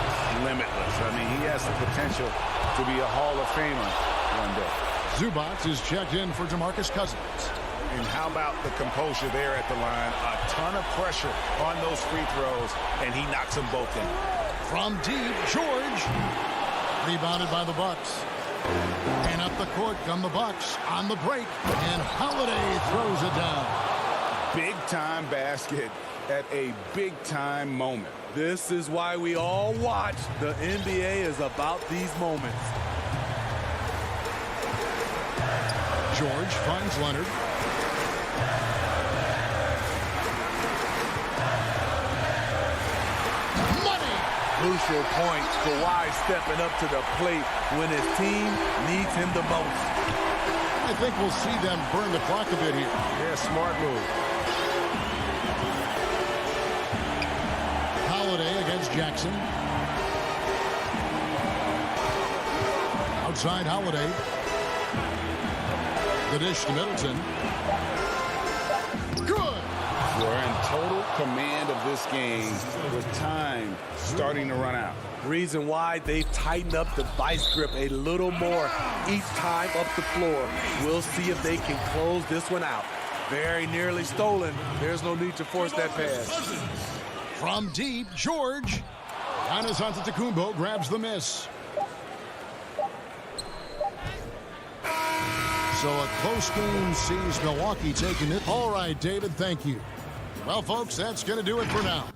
limitless. I mean, he has the potential to be a Hall of Famer one day. Zubac is checked in for DeMarcus Cousins. And how about the composure there at the line? A ton of pressure on those free throws, and he knocks them both in. From deep, George. Rebounded by the Bucks. And up the court come the Bucks on the break. And Holiday throws it down. Big-time basket at a big-time moment. This is why we all watch. The NBA is about these moments. George finds Leonard. Money! Crucial point. Kawhi stepping up to the plate when his team needs him the most. I think we'll see them burn the clock a bit here. Yeah, smart move. Holiday against Jackson. Outside Holiday. The dish to Middleton. Good. We're in total command of this game with time starting to run out. Reason why they've tightened up the vice grip a little more each time up the floor. We'll see if they can close this one out. Very nearly stolen. There's no need to force that pass. From deep, George. Giannis Antetokounmpo grabs the miss. So a close game sees Milwaukee taking it. All right, David, thank you. Well, folks, that's going to do it for now.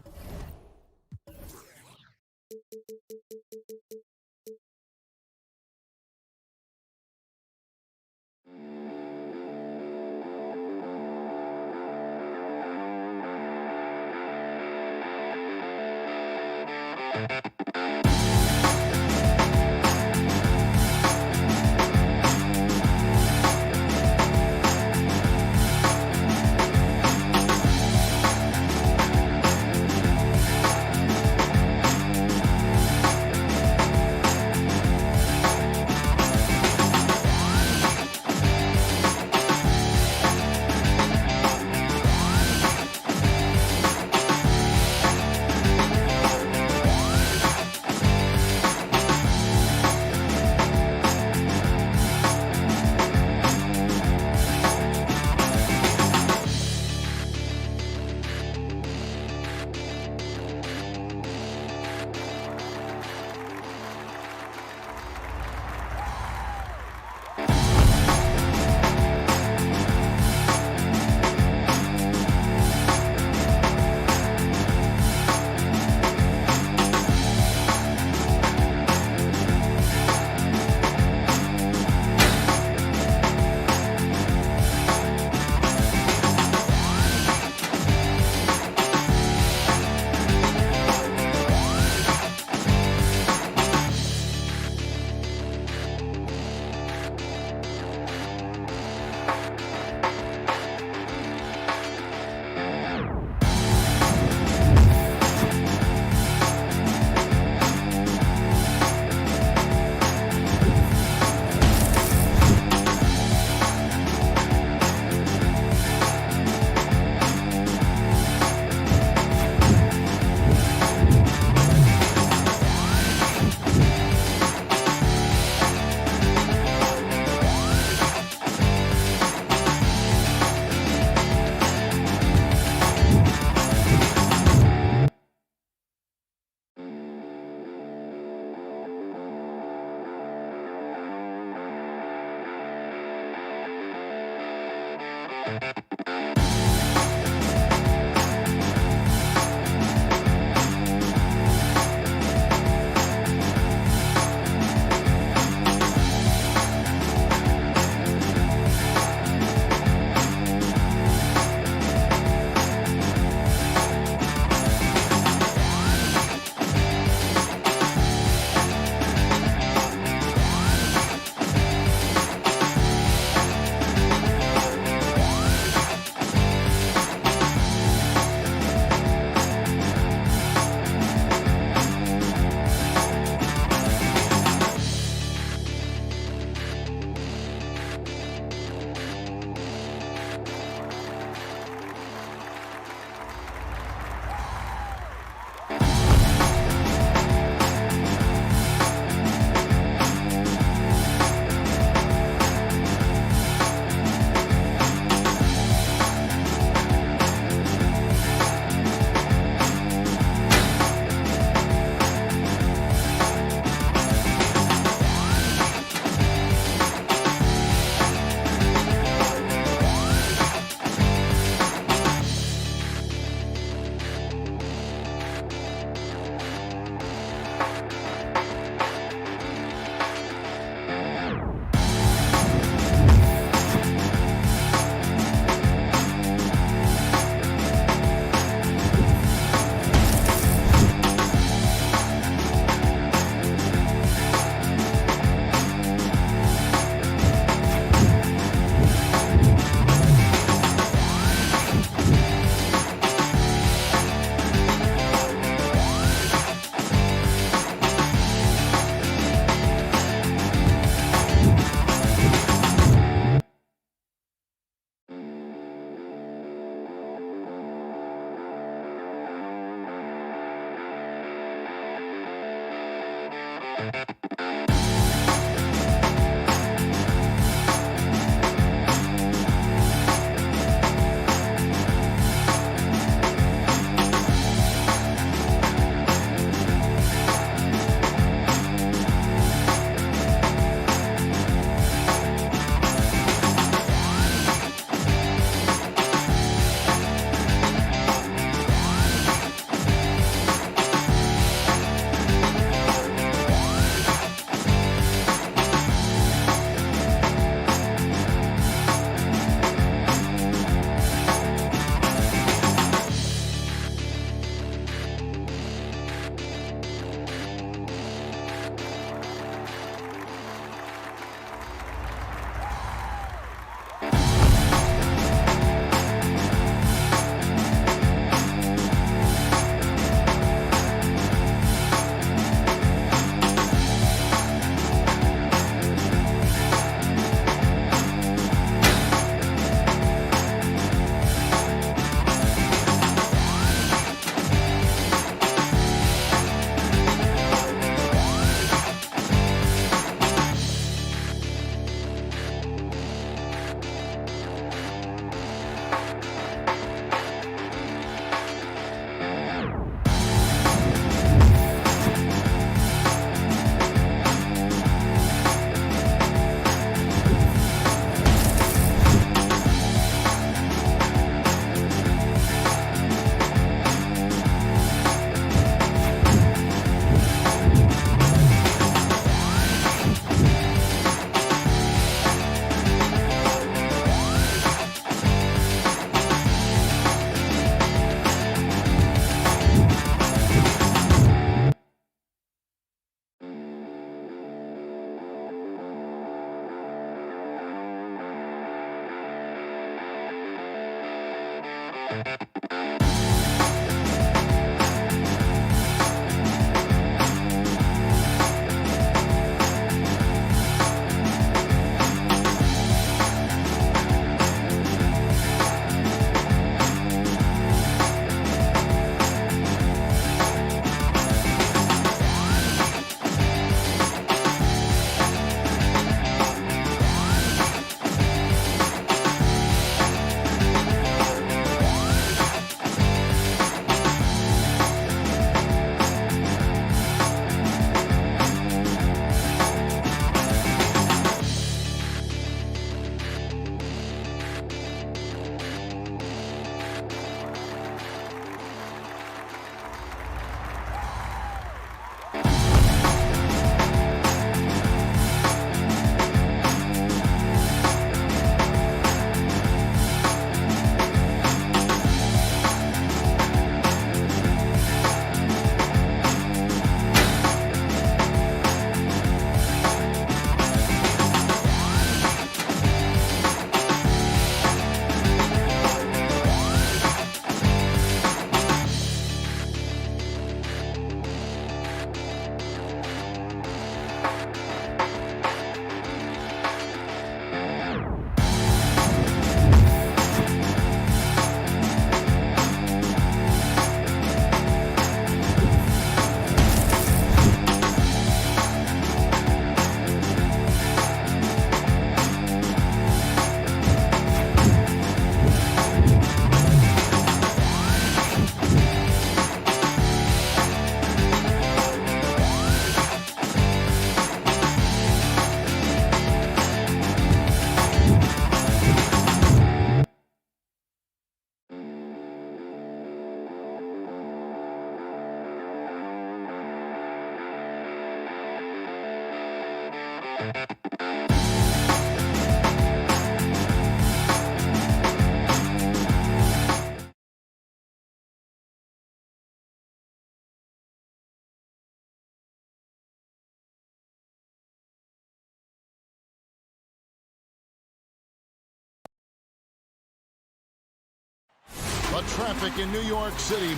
The traffic in New York City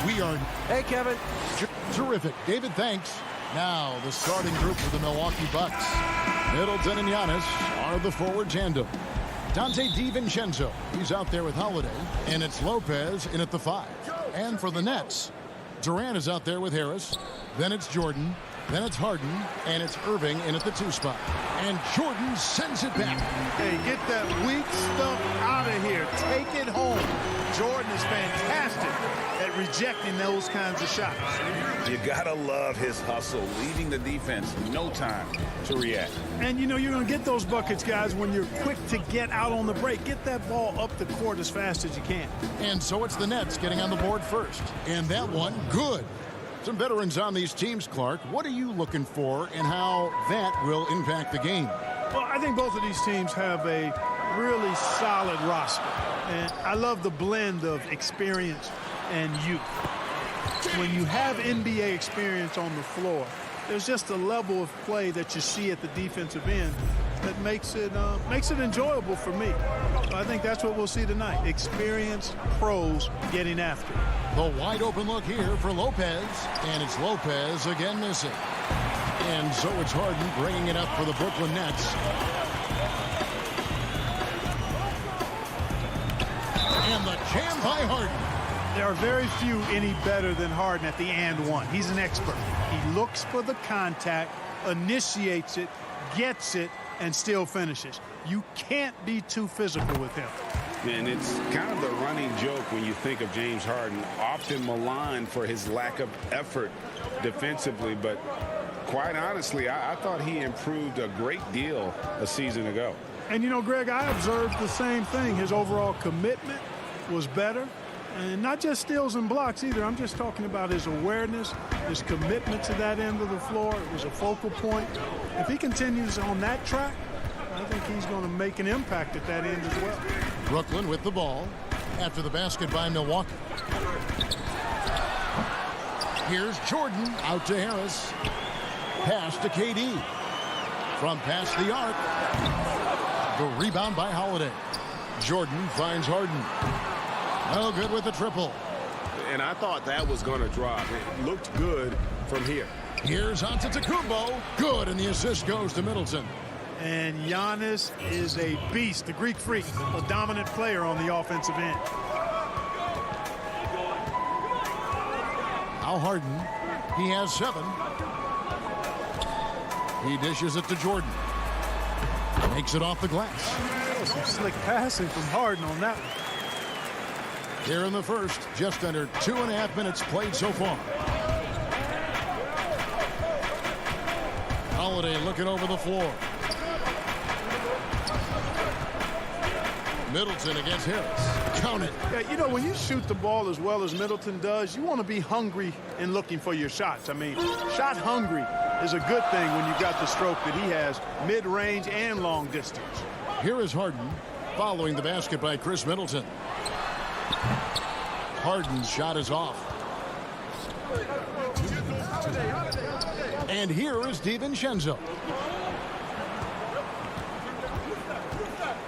we are... Hey, Kevin. Terrific. David, thanks. Now, the starting group for the Milwaukee Bucks. Middleton and Giannis are the forward tandem. Dante DiVincenzo, he's out there with Holiday. And it's Lopez in at the 5. And for the Nets, Durant is out there with Harris. Then it's Jordan. Then it's Harden. And it's Irving in at the 2 spot. And Jordan sends it back. Hey, get that weak stuff out of here. Take it home. Jordan is fantastic at rejecting those kinds of shots. You gotta love his hustle, leaving the defense no time to react. And, you know, you're going to get those buckets, guys, when you're quick to get out on the break. Get that ball up the court as fast as you can. And so it's the Nets getting on the board first. And that one, good. Some veterans on these teams, Clark. What are you looking for and how that will impact the game? Well, I think both of these teams have a really solid roster. And I love the blend of experience and youth. When you have NBA experience on the floor, there's just a level of play that you see at the defensive end that makes it enjoyable for me. I think that's what we'll see tonight. Experienced pros getting after it. The wide open look here for Lopez, and it's Lopez again missing. And so it's Harden bringing it up for the Brooklyn Nets. And the jam by Harden. There are very few any better than Harden at the and one. He's an expert. He looks for the contact, initiates it, gets it, and still finishes. You can't be too physical with him. And it's kind of the running joke when you think of James Harden, often maligned for his lack of effort defensively. But quite honestly, I thought he improved a great deal a season ago. And, you know, Greg, I observed the same thing. His overall commitment was better. And not just steals and blocks either. I'm just talking about his awareness, his commitment to that end of the floor. It was a focal point. If he continues on that track, I think he's going to make an impact at that end as well. Brooklyn with the ball after the basket by Milwaukee. Here's Jordan out to Harris. Pass to KD. From past the arc. The rebound by Holiday. Jordan finds Harden. No good with the triple. And I thought that was going to drop. It looked good from here. Here's Antetokounmpo. Good, and the assist goes to Middleton. And Giannis is a beast, the Greek freak, a dominant player on the offensive end. Now Harden, he has 7. He dishes it to Jordan. Makes it off the glass. Oh, some slick passing from Harden on that one. Here in the first, just under 2.5 minutes played so far. Holiday looking over the floor. Middleton against Harris. Count it. Yeah, you know, when you shoot the ball as well as Middleton does, you want to be hungry and looking for your shots. I mean, shot hungry is a good thing when you've got the stroke that he has, mid-range and long distance. Here is Harden following the basket by Chris Middleton. Harden's shot is off. And here is DiVincenzo.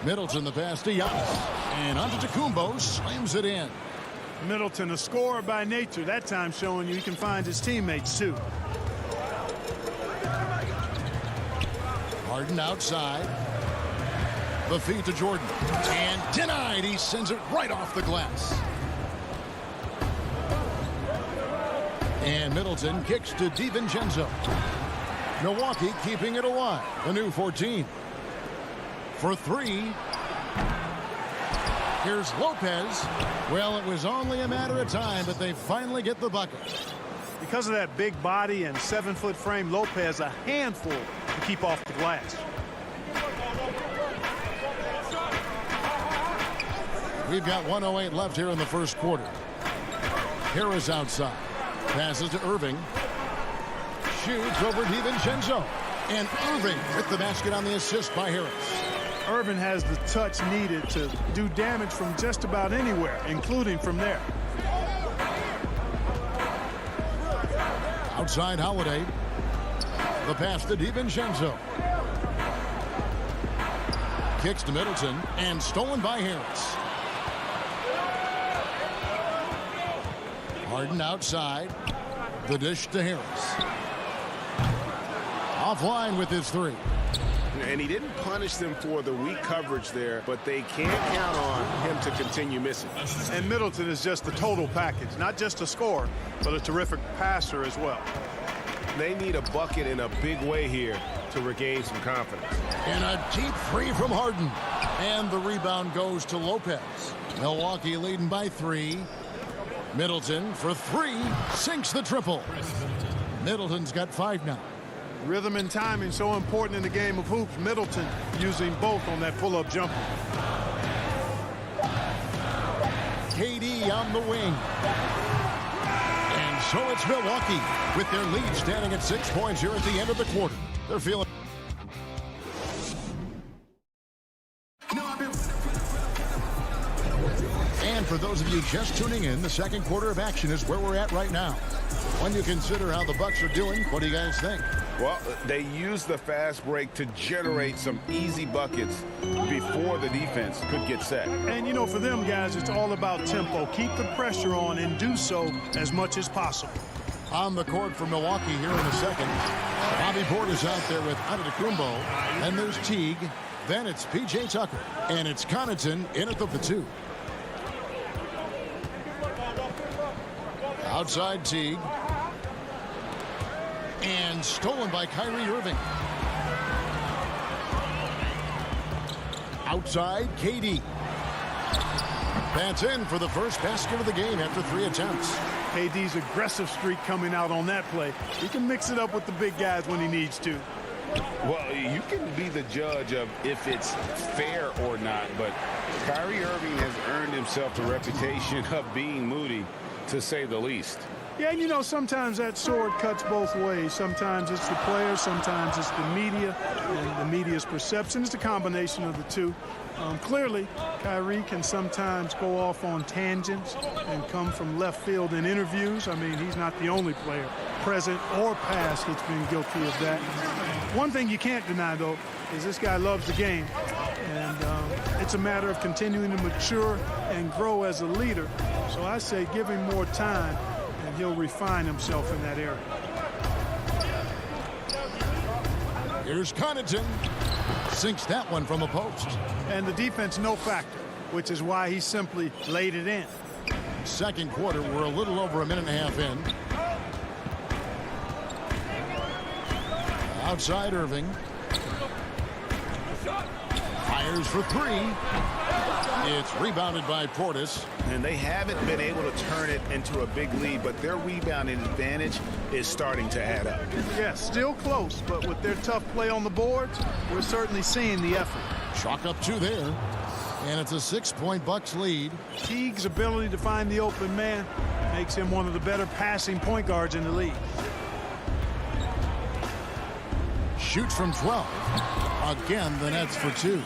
Middleton the pass to Giannis. And Antetokounmpo slams it in. Middleton, a scorer by nature, that time showing you he can find his teammates too. Harden outside. The feed to Jordan. And denied. He sends it right off the glass. And Middleton kicks to DiVincenzo. Milwaukee keeping it alive. The new 14. For 3. Here's Lopez. Well, it was only a matter of time, but they finally get the bucket. Because of that big body and 7-foot frame, Lopez a handful to keep off the glass. We've got 1:08 left here in the first quarter. Harris outside. Passes to Irving. Shoots over DiVincenzo. And Irving with the basket on the assist by Harris. Irving has the touch needed to do damage from just about anywhere, including from there. Outside Holiday. The pass to DiVincenzo. Kicks to Middleton and stolen by Harris. Harden outside. The dish to Harris. Offline with his 3. And he didn't punish them for the weak coverage there, but they can't count on him to continue missing. And Middleton is just the total package, not just a scorer, but a terrific passer as well. They need a bucket in a big way here to regain some confidence. And a deep three from Harden. And the rebound goes to Lopez. Milwaukee leading by 3. Middleton for 3. Sinks the triple. Middleton's got 5 now. Rhythm and timing so important in the game of hoops. Middleton using both on that pull-up jumper. KD on the wing. And so it's Milwaukee with their lead standing at 6 points here at the end of the quarter. They're feeling. And for those of you just tuning in, the second quarter of action is where we're at right now. When you consider how the Bucks are doing, what do you guys think? Well, they used the fast break to generate some easy buckets before the defense could get set. And, you know, for them guys, it's all about tempo. Keep the pressure on and do so as much as possible. On the court for Milwaukee here in the second. Bobby Portis out there with Antetokounmpo. And there's Teague. Then it's P.J. Tucker. And it's Connaughton in at the 2. Outside Teague. And stolen by Kyrie Irving. Outside KD. That's in for the first basket of the game after 3 attempts. KD's aggressive streak coming out on that play. He can mix it up with the big guys when he needs to. Well, you can be the judge of if it's fair or not, but Kyrie Irving has earned himself the reputation of being moody, to say the least. Yeah, you know, sometimes that sword cuts both ways. Sometimes it's the player, sometimes it's the media, and the media's perception. It's a combination of the two. Clearly, Kyrie can sometimes go off on tangents and come from left field in interviews. I mean, he's not the only player, present or past, that's been guilty of that. One thing you can't deny, though, is this guy loves the game. And it's a matter of continuing to mature and grow as a leader. So I say give him more time, and he'll refine himself in that area. Here's Connaughton. Sinks that one from the post. And the defense no factor, which is why he simply laid it in. Second quarter, we're a little over a minute and a half in. Outside Irving. Fires for 3. It's rebounded by Portis. And they haven't been able to turn it into a big lead, but their rebounding advantage is starting to add up. Yeah, still close, but with their tough play on the boards, we're certainly seeing the effort. Chalk up 2 there. And it's a 6-point Bucks lead. Teague's ability to find the open man makes him one of the better passing point guards in the league. Shoots from 12. Again, the Nets for 2.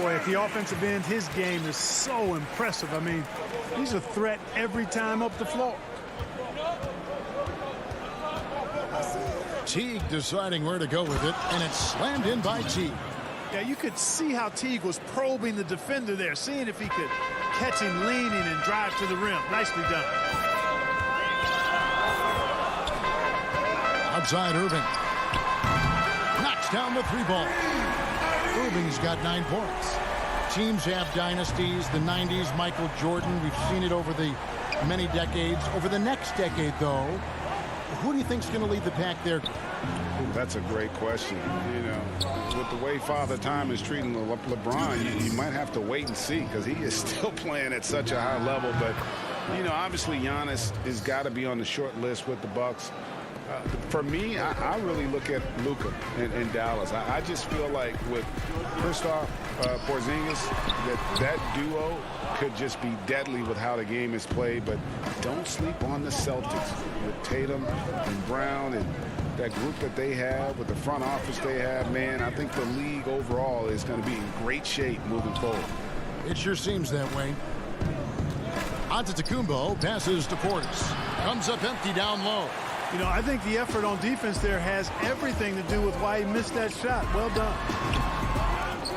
Boy, at the offensive end, his game is so impressive. I mean, he's a threat every time up the floor. Teague deciding where to go with it, and it's slammed in by Teague. Yeah, you could see how Teague was probing the defender there, seeing if he could catch him leaning and drive to the rim. Nicely done. Outside Irving. Knocks down the 3-ball. Irving's got 9 points. Teams have dynasties. The 90s, Michael Jordan. We've seen it over the many decades. Over the next decade, though, who do you think's going to lead the pack there? That's a great question. You know, with the way Father Time is treating LeBron, you might have to wait and see, because he is still playing at such a high level. But, you know, obviously Giannis has got to be on the short list with the Bucks. For me, I really look at Luka in Dallas. I just feel like with Kristaps Porzingis, that duo could just be deadly with how the game is played. But don't sleep on the Celtics with Tatum and Brown and that group that they have, with the front office they have. Man, I think the league overall is going to be in great shape moving forward. It sure seems that way. Antetokounmpo passes to Portis. Comes up empty down low. You know, I think the effort on defense there has everything to do with why he missed that shot. Well done.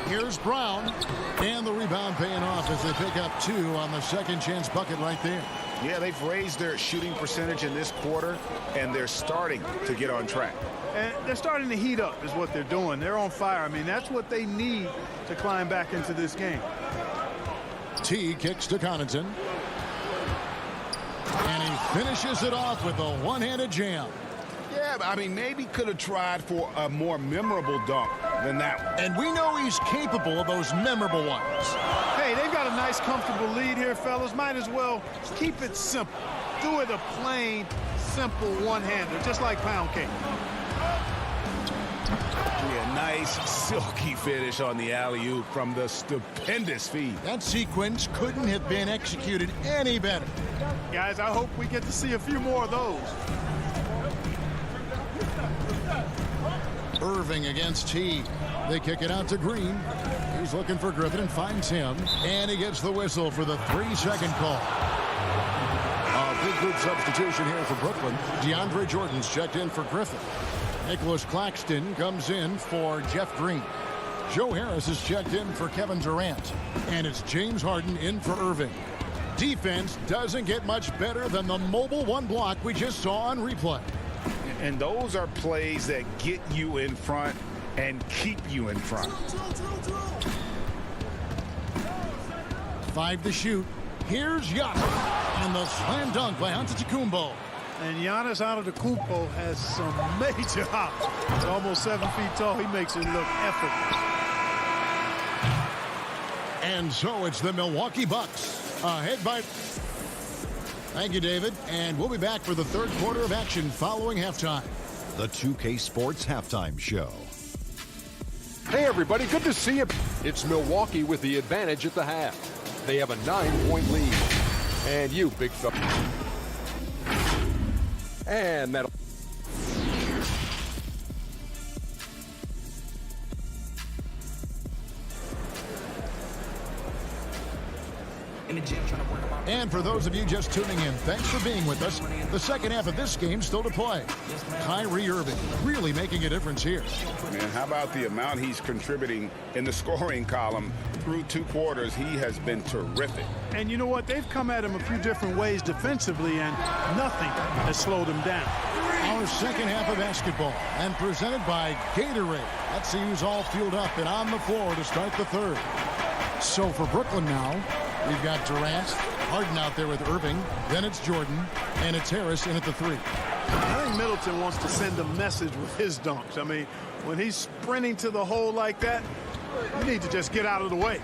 Here's Brown. And the rebound paying off as they pick up 2 on the second chance bucket right there. Yeah, they've raised their shooting percentage in this quarter, and they're starting to get on track. And they're starting to heat up is what they're doing. They're on fire. I mean, that's what they need to climb back into this game. T kicks to Connaughton. And he finishes it off with a one-handed jam. Yeah, I mean, maybe could have tried for a more memorable dunk than that one. And we know he's capable of those memorable ones. Hey, they've got a nice, comfortable lead here, fellas. Might as well keep it simple. Do it a plain, simple one-hander, just like pound cake. Yeah, nice, silky finish on the alley-oop from the stupendous feed. That sequence couldn't have been executed any better. Guys, I hope we get to see a few more of those. Irving against T. They kick it out to Green. He's looking for Griffin and finds him. And he gets the whistle for the 3-second call. A big group substitution here for Brooklyn. DeAndre Jordan's checked in for Griffin. Nicholas Claxton comes in for Jeff Green. Joe Harris is checked in for Kevin Durant. And it's James Harden in for Irving. Defense doesn't get much better than the mobile one block we just saw on replay. And those are plays that get you in front and keep you in front. 5 to shoot. Here's Giannis. And the slam dunk by Antetokounmpo. And Giannis Antetokounmpo has some major hops. At almost 7 feet tall, he makes it look effortless. And so it's the Milwaukee Bucks. Ahead by... Thank you, David. And we'll be back for the third quarter of action following halftime. The 2K Sports Halftime Show. Hey, everybody. Good to see you. It's Milwaukee with the advantage at the half. They have a 9-point lead. And you, big fella. And that'll... And for those of you just tuning in, thanks for being with us. The second half of this game still to play. Kyrie Irving really making a difference here. Man, how about the amount he's contributing in the scoring column through 2 quarters? He has been terrific. And you know what? They've come at him a few different ways defensively, and nothing has slowed him down. Our second half of basketball, and presented by Gatorade. Let's see who's all fueled up and on the floor to start the third. So for Brooklyn now, we've got Durant, Harden out there with Irving, then it's Jordan, and it's Harris in at the 3. I think Middleton wants to send a message with his dunks. I mean, when he's sprinting to the hole like that, you need to just get out of the way.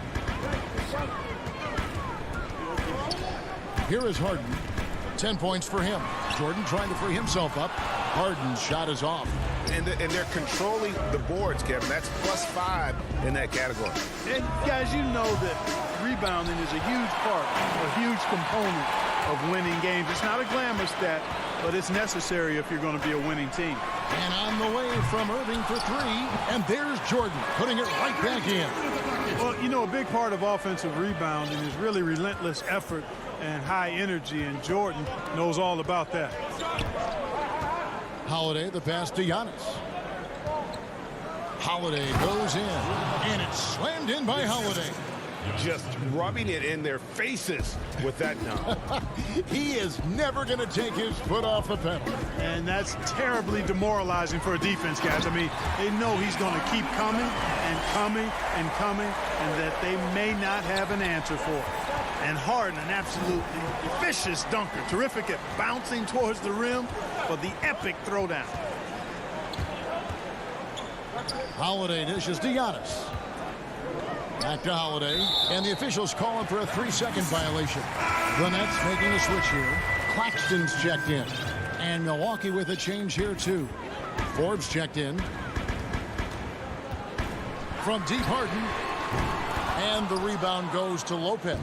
Here is Harden. 10 points for him. Jordan trying to free himself up. Harden's shot is off. And they're controlling the boards, Kevin. That's +5 in that category. And guys, you know that rebounding is a huge part, a huge component of winning games. It's not a glamour stat, but it's necessary if you're going to be a winning team. And on the way from Irving for 3, and there's Jordan putting it right back in. Well, you know, a big part of offensive rebounding is really relentless effort and high energy, and Jordan knows all about that. Holiday, the pass to Giannis. Holiday goes in, and it's slammed in by Holiday. Just rubbing it in their faces with that dunk. He is never going to take his foot off the pedal. And that's terribly demoralizing for a defense, guys. I mean, they know he's going to keep coming and coming and coming, and that they may not have an answer for it. And Harden, an absolutely vicious dunker. Terrific at bouncing towards the rim, but the epic throwdown. Holiday dishes to Giannis. Back to Holiday, and the officials calling for a 3-second violation. The Nets making a switch here. Claxton's checked in. And Milwaukee with a change here, too. Forbes checked in. From deep, Harden. And the rebound goes to Lopez.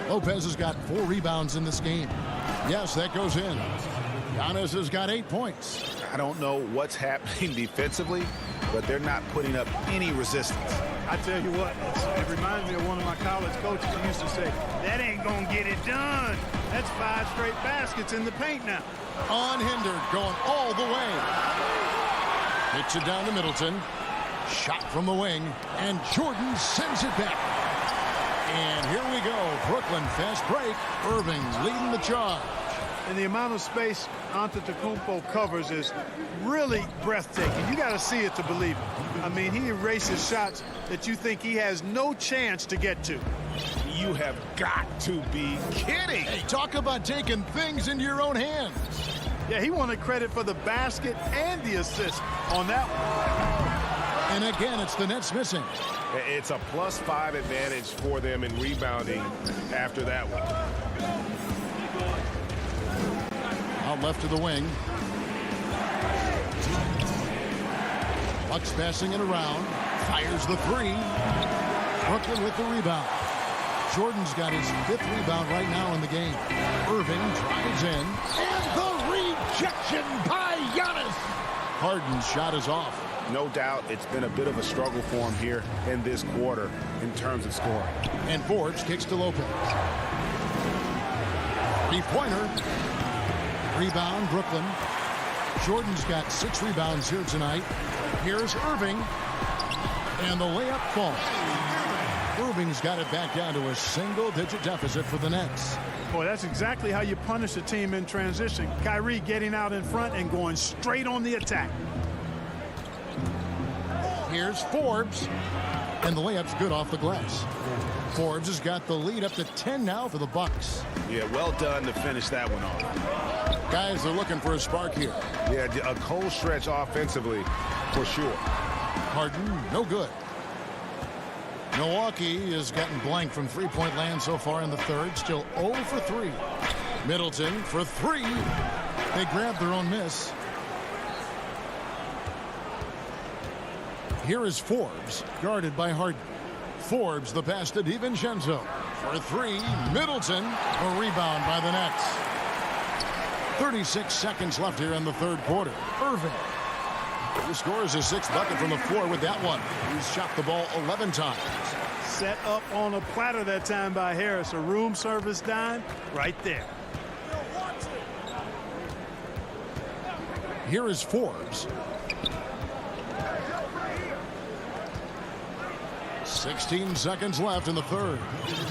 Lopez has got 4 rebounds in this game. Yes, that goes in. Giannis has got 8 points. I don't know what's happening defensively, but they're not putting up any resistance. I tell you what, it reminds me of one of my college coaches who used to say, that ain't gonna get it done. That's 5 straight baskets in the paint now. Unhindered, going all the way. Hits it down to Middleton. Shot from the wing, and Jordan sends it back. And here we go. Brooklyn fast break. Irving leading the charge. And the amount of space Antetokounmpo covers is really breathtaking. You got to see it to believe it. I mean, he erases shots that you think he has no chance to get to. You have got to be kidding. Hey, talk about taking things into your own hands. Yeah, he wanted credit for the basket and the assist on that one. And again, it's the Nets missing. It's a +5 advantage for them in rebounding after that one. Out left to the wing. Bucks passing it around. Fires the three. Brooklyn with the rebound. Jordan's got his 5th rebound right now in the game. Irving drives in. And the rejection by Giannis. Harden's shot is off. No doubt it's been a bit of a struggle for him here in this quarter in terms of scoring. And Forbes kicks to Lopez. 3-pointer. Rebound, Brooklyn. Jordan's got 6 rebounds here tonight. Here's Irving. And the layup falls. Irving's got it back down to a single-digit deficit for the Nets. Boy, that's exactly how you punish a team in transition. Kyrie getting out in front and going straight on the attack. Here's Forbes. And the layup's good off the glass. Forbes has got the lead up to 10 now for the Bucks. Yeah, well done to finish that one off. Guys are looking for a spark here. Yeah, a cold stretch offensively for sure. Harden, no good. Milwaukee has gotten blank from three-point land so far in the third. Still 0 for 3. Middleton for 3. They grabbed their own miss. Here is Forbes, guarded by Harden. Forbes, the pass to DiVincenzo. For 3, Middleton. A rebound by the Nets. 36 seconds left here in the third quarter. Irving. He scores his 6th bucket from the floor with that one. He's shot the ball 11 times. Set up on a platter that time by Harris. A room service dime right there. Here is Forbes. 16 seconds left in the third.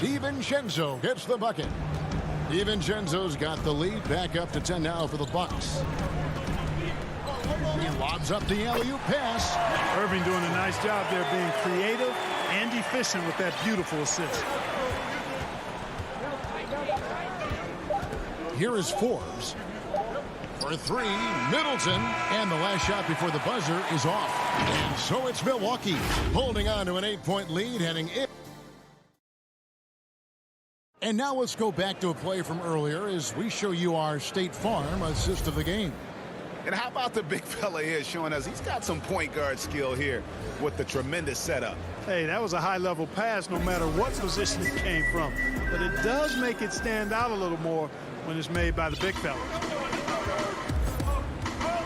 DiVincenzo gets the bucket. DiVincenzo's got the lead back up to 10 now for the Bucks. He lobs up the alley-oop pass. Irving doing a nice job there being creative and efficient with that beautiful assist. Here is Forbes. For 3, Middleton. And the last shot before the buzzer is off. And so it's Milwaukee holding on to an 8-point lead heading in. And now let's go back to a play from earlier as we show you our State Farm assist of the game. And how about the big fella here showing us he's got some point guard skill here with the tremendous setup. Hey, that was a high-level pass no matter what position it came from. But it does make it stand out a little more when it's made by the big fella.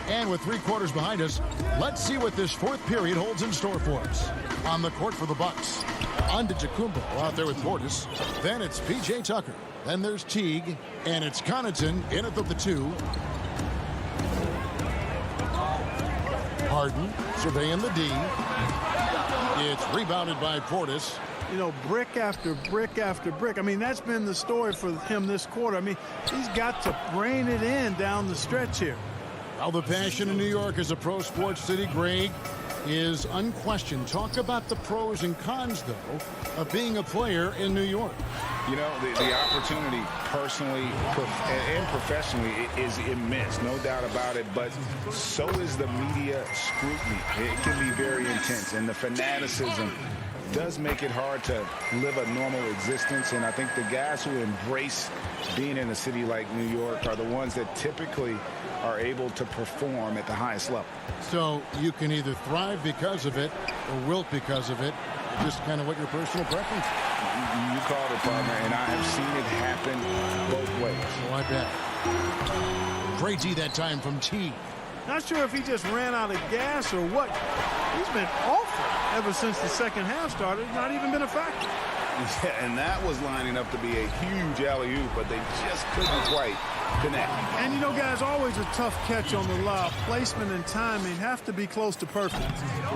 And with 3 quarters behind us, let's see what this 4th period holds in store for us. On the court for the Bucks, Antetokounmpo out there with Portis. Then it's P.J. Tucker. Then there's Teague. And it's Connaughton in at the 2. Harden surveying the D. It's rebounded by Portis. You know, brick after brick after brick. I mean, that's been the story for him this quarter. I mean, he's got to rein it in down the stretch here. Well, the passion in New York as a pro sports city, Greg, is unquestioned. Talk about the pros and cons, though, of being a player in New York. You know, the opportunity personally and professionally is immense, no doubt about it, but so is the media scrutiny. It can be very intense, and the fanaticism does make it hard to live a normal existence, and I think the guys who embrace being in a city like New York are the ones that typically are able to perform at the highest level. So you can either thrive because of it or wilt because of it. Just kind of what your personal preference. You called it, partner, and I have seen it happen both ways. Oh, I bet. Great D that time from T. Not sure if he just ran out of gas or what. He's been awful ever since the second half started. Not even been a factor. Yeah, and that was lining up to be a huge alley-oop, but they just couldn't quite connect. And, you know, guys, always a tough catch on the lob. Placement and timing have to be close to perfect.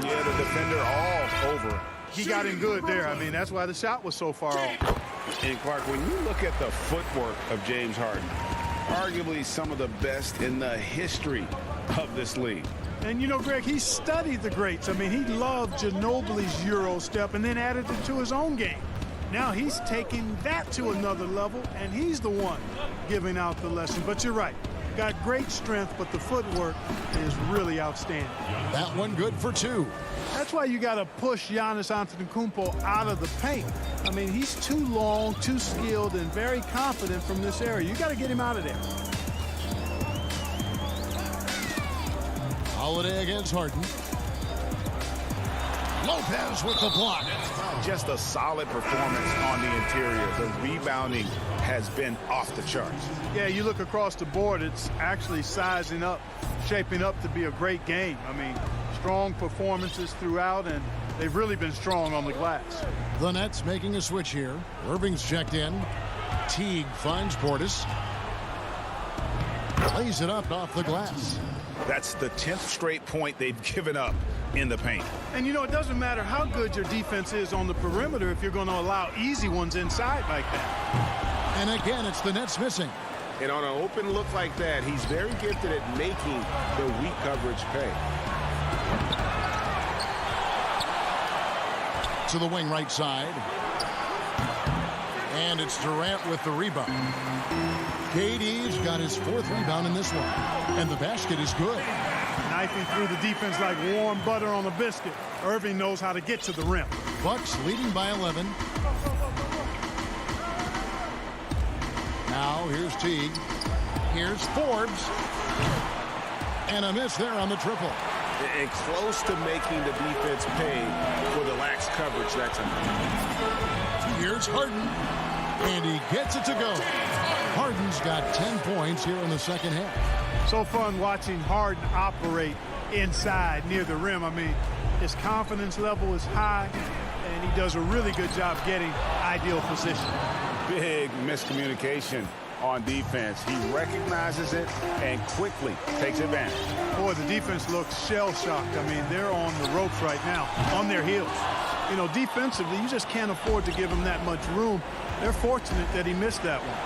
Yeah, the defender all over. He got in good there. I mean, that's why the shot was so far off. And, Clark, when you look at the footwork of James Harden, arguably some of the best in the history of this league. And, you know, Greg, he studied the greats. I mean, he loved Ginobili's Euro step and then added it to his own game. Now he's taking that to another level, and he's the one giving out the lesson. But you're right. Got great strength, but the footwork is really outstanding. That one good for two. That's why you got to push Giannis Antetokounmpo out of the paint. I mean, he's too long, too skilled, and very confident from this area. You got to get him out of there. Holiday against Harden. Lopez with the block. Just a solid performance on the interior. The rebounding has been off the charts. Yeah, you look across the board, it's actually sizing up, shaping up to be a great game. I mean, strong performances throughout, and they've really been strong on the glass. The Nets making a switch here. Irving's checked in. Teague finds Portis. Lays it up off the glass. That's the 10th straight point they've given up in the paint. And, you know, it doesn't matter how good your defense is on the perimeter if you're going to allow easy ones inside like that. And again, it's the Nets missing. And on an open look like that, he's very gifted at making the weak coverage pay. To the wing right side. And it's Durant with the rebound. KD's got his 4th rebound in this one. And the basket is good. Knifing through the defense like warm butter on a biscuit. Irving knows how to get to the rim. Bucks leading by 11. Now here's Teague. Here's Forbes. And a miss there on the triple. And close to making the defense pay for the lax coverage that time. Here's Harden. And he gets it to go. Harden's got 10 points here in the second half. So fun watching Harden operate inside near the rim. I mean, his confidence level is high, and he does a really good job getting ideal position. Big miscommunication on defense. He recognizes it and quickly takes advantage. Boy, the defense looks shell-shocked. I mean, they're on the ropes right now, on their heels. You know, defensively, you just can't afford to give them that much room. They're fortunate that he missed that one.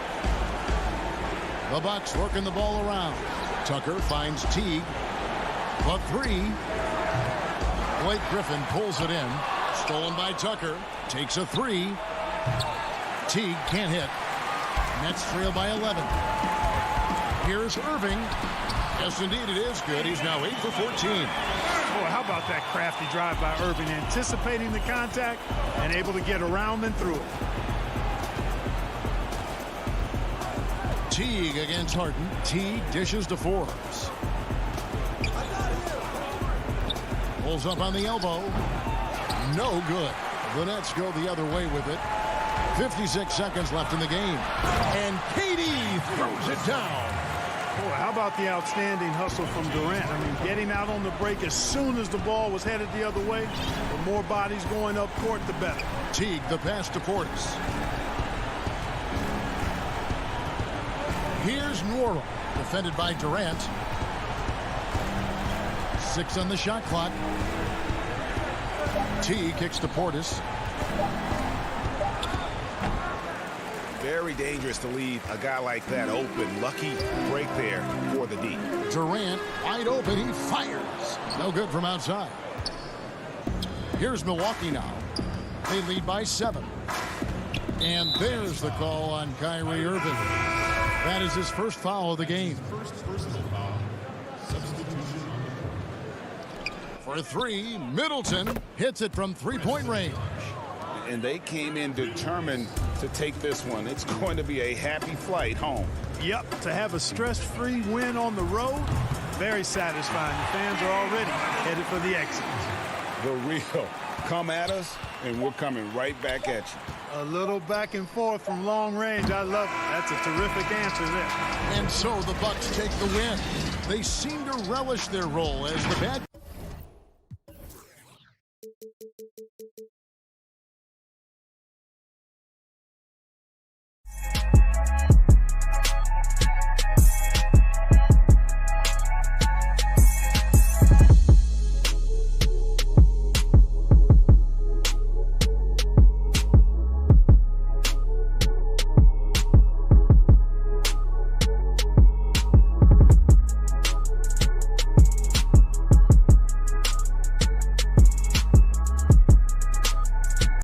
The Bucks working the ball around. Tucker finds Teague. But 3. Blake Griffin pulls it in. Stolen by Tucker. Takes a 3. Teague can't hit. Nets trail by 11. Here's Irving. Yes, indeed, it is good. He's now 8 for 14. Boy, how about that crafty drive by Irving, anticipating the contact and able to get around and through it. Teague against Harden. Teague dishes to Forbes. Pulls up on the elbow. No good. The Nets go the other way with it. 56 seconds left in the game. And KD throws it down. Boy, how about the outstanding hustle from Durant? I mean, getting out on the break as soon as the ball was headed the other way. The more bodies going up court, the better. Teague, the pass to Portis. Here's Nwora, defended by Durant. 6 on the shot clock. T kicks to Portis. Very dangerous to leave a guy like that open. Lucky break there for the D. Durant wide open. He fires. No good from outside. Here's Milwaukee now. They lead by 7. And there's the call on Kyrie Irving. That is his first foul of the game. For 3, Middleton hits it from 3-point range. And they came in determined to take this one. It's going to be a happy flight home. Yep, to have a stress-free win on the road, very satisfying. The fans are already headed for the exit. The real come at us, and we're coming right back at you. A little back and forth from long range. I love it. That's a terrific answer there. And so the Bucks take the win. They seem to relish their role as the bad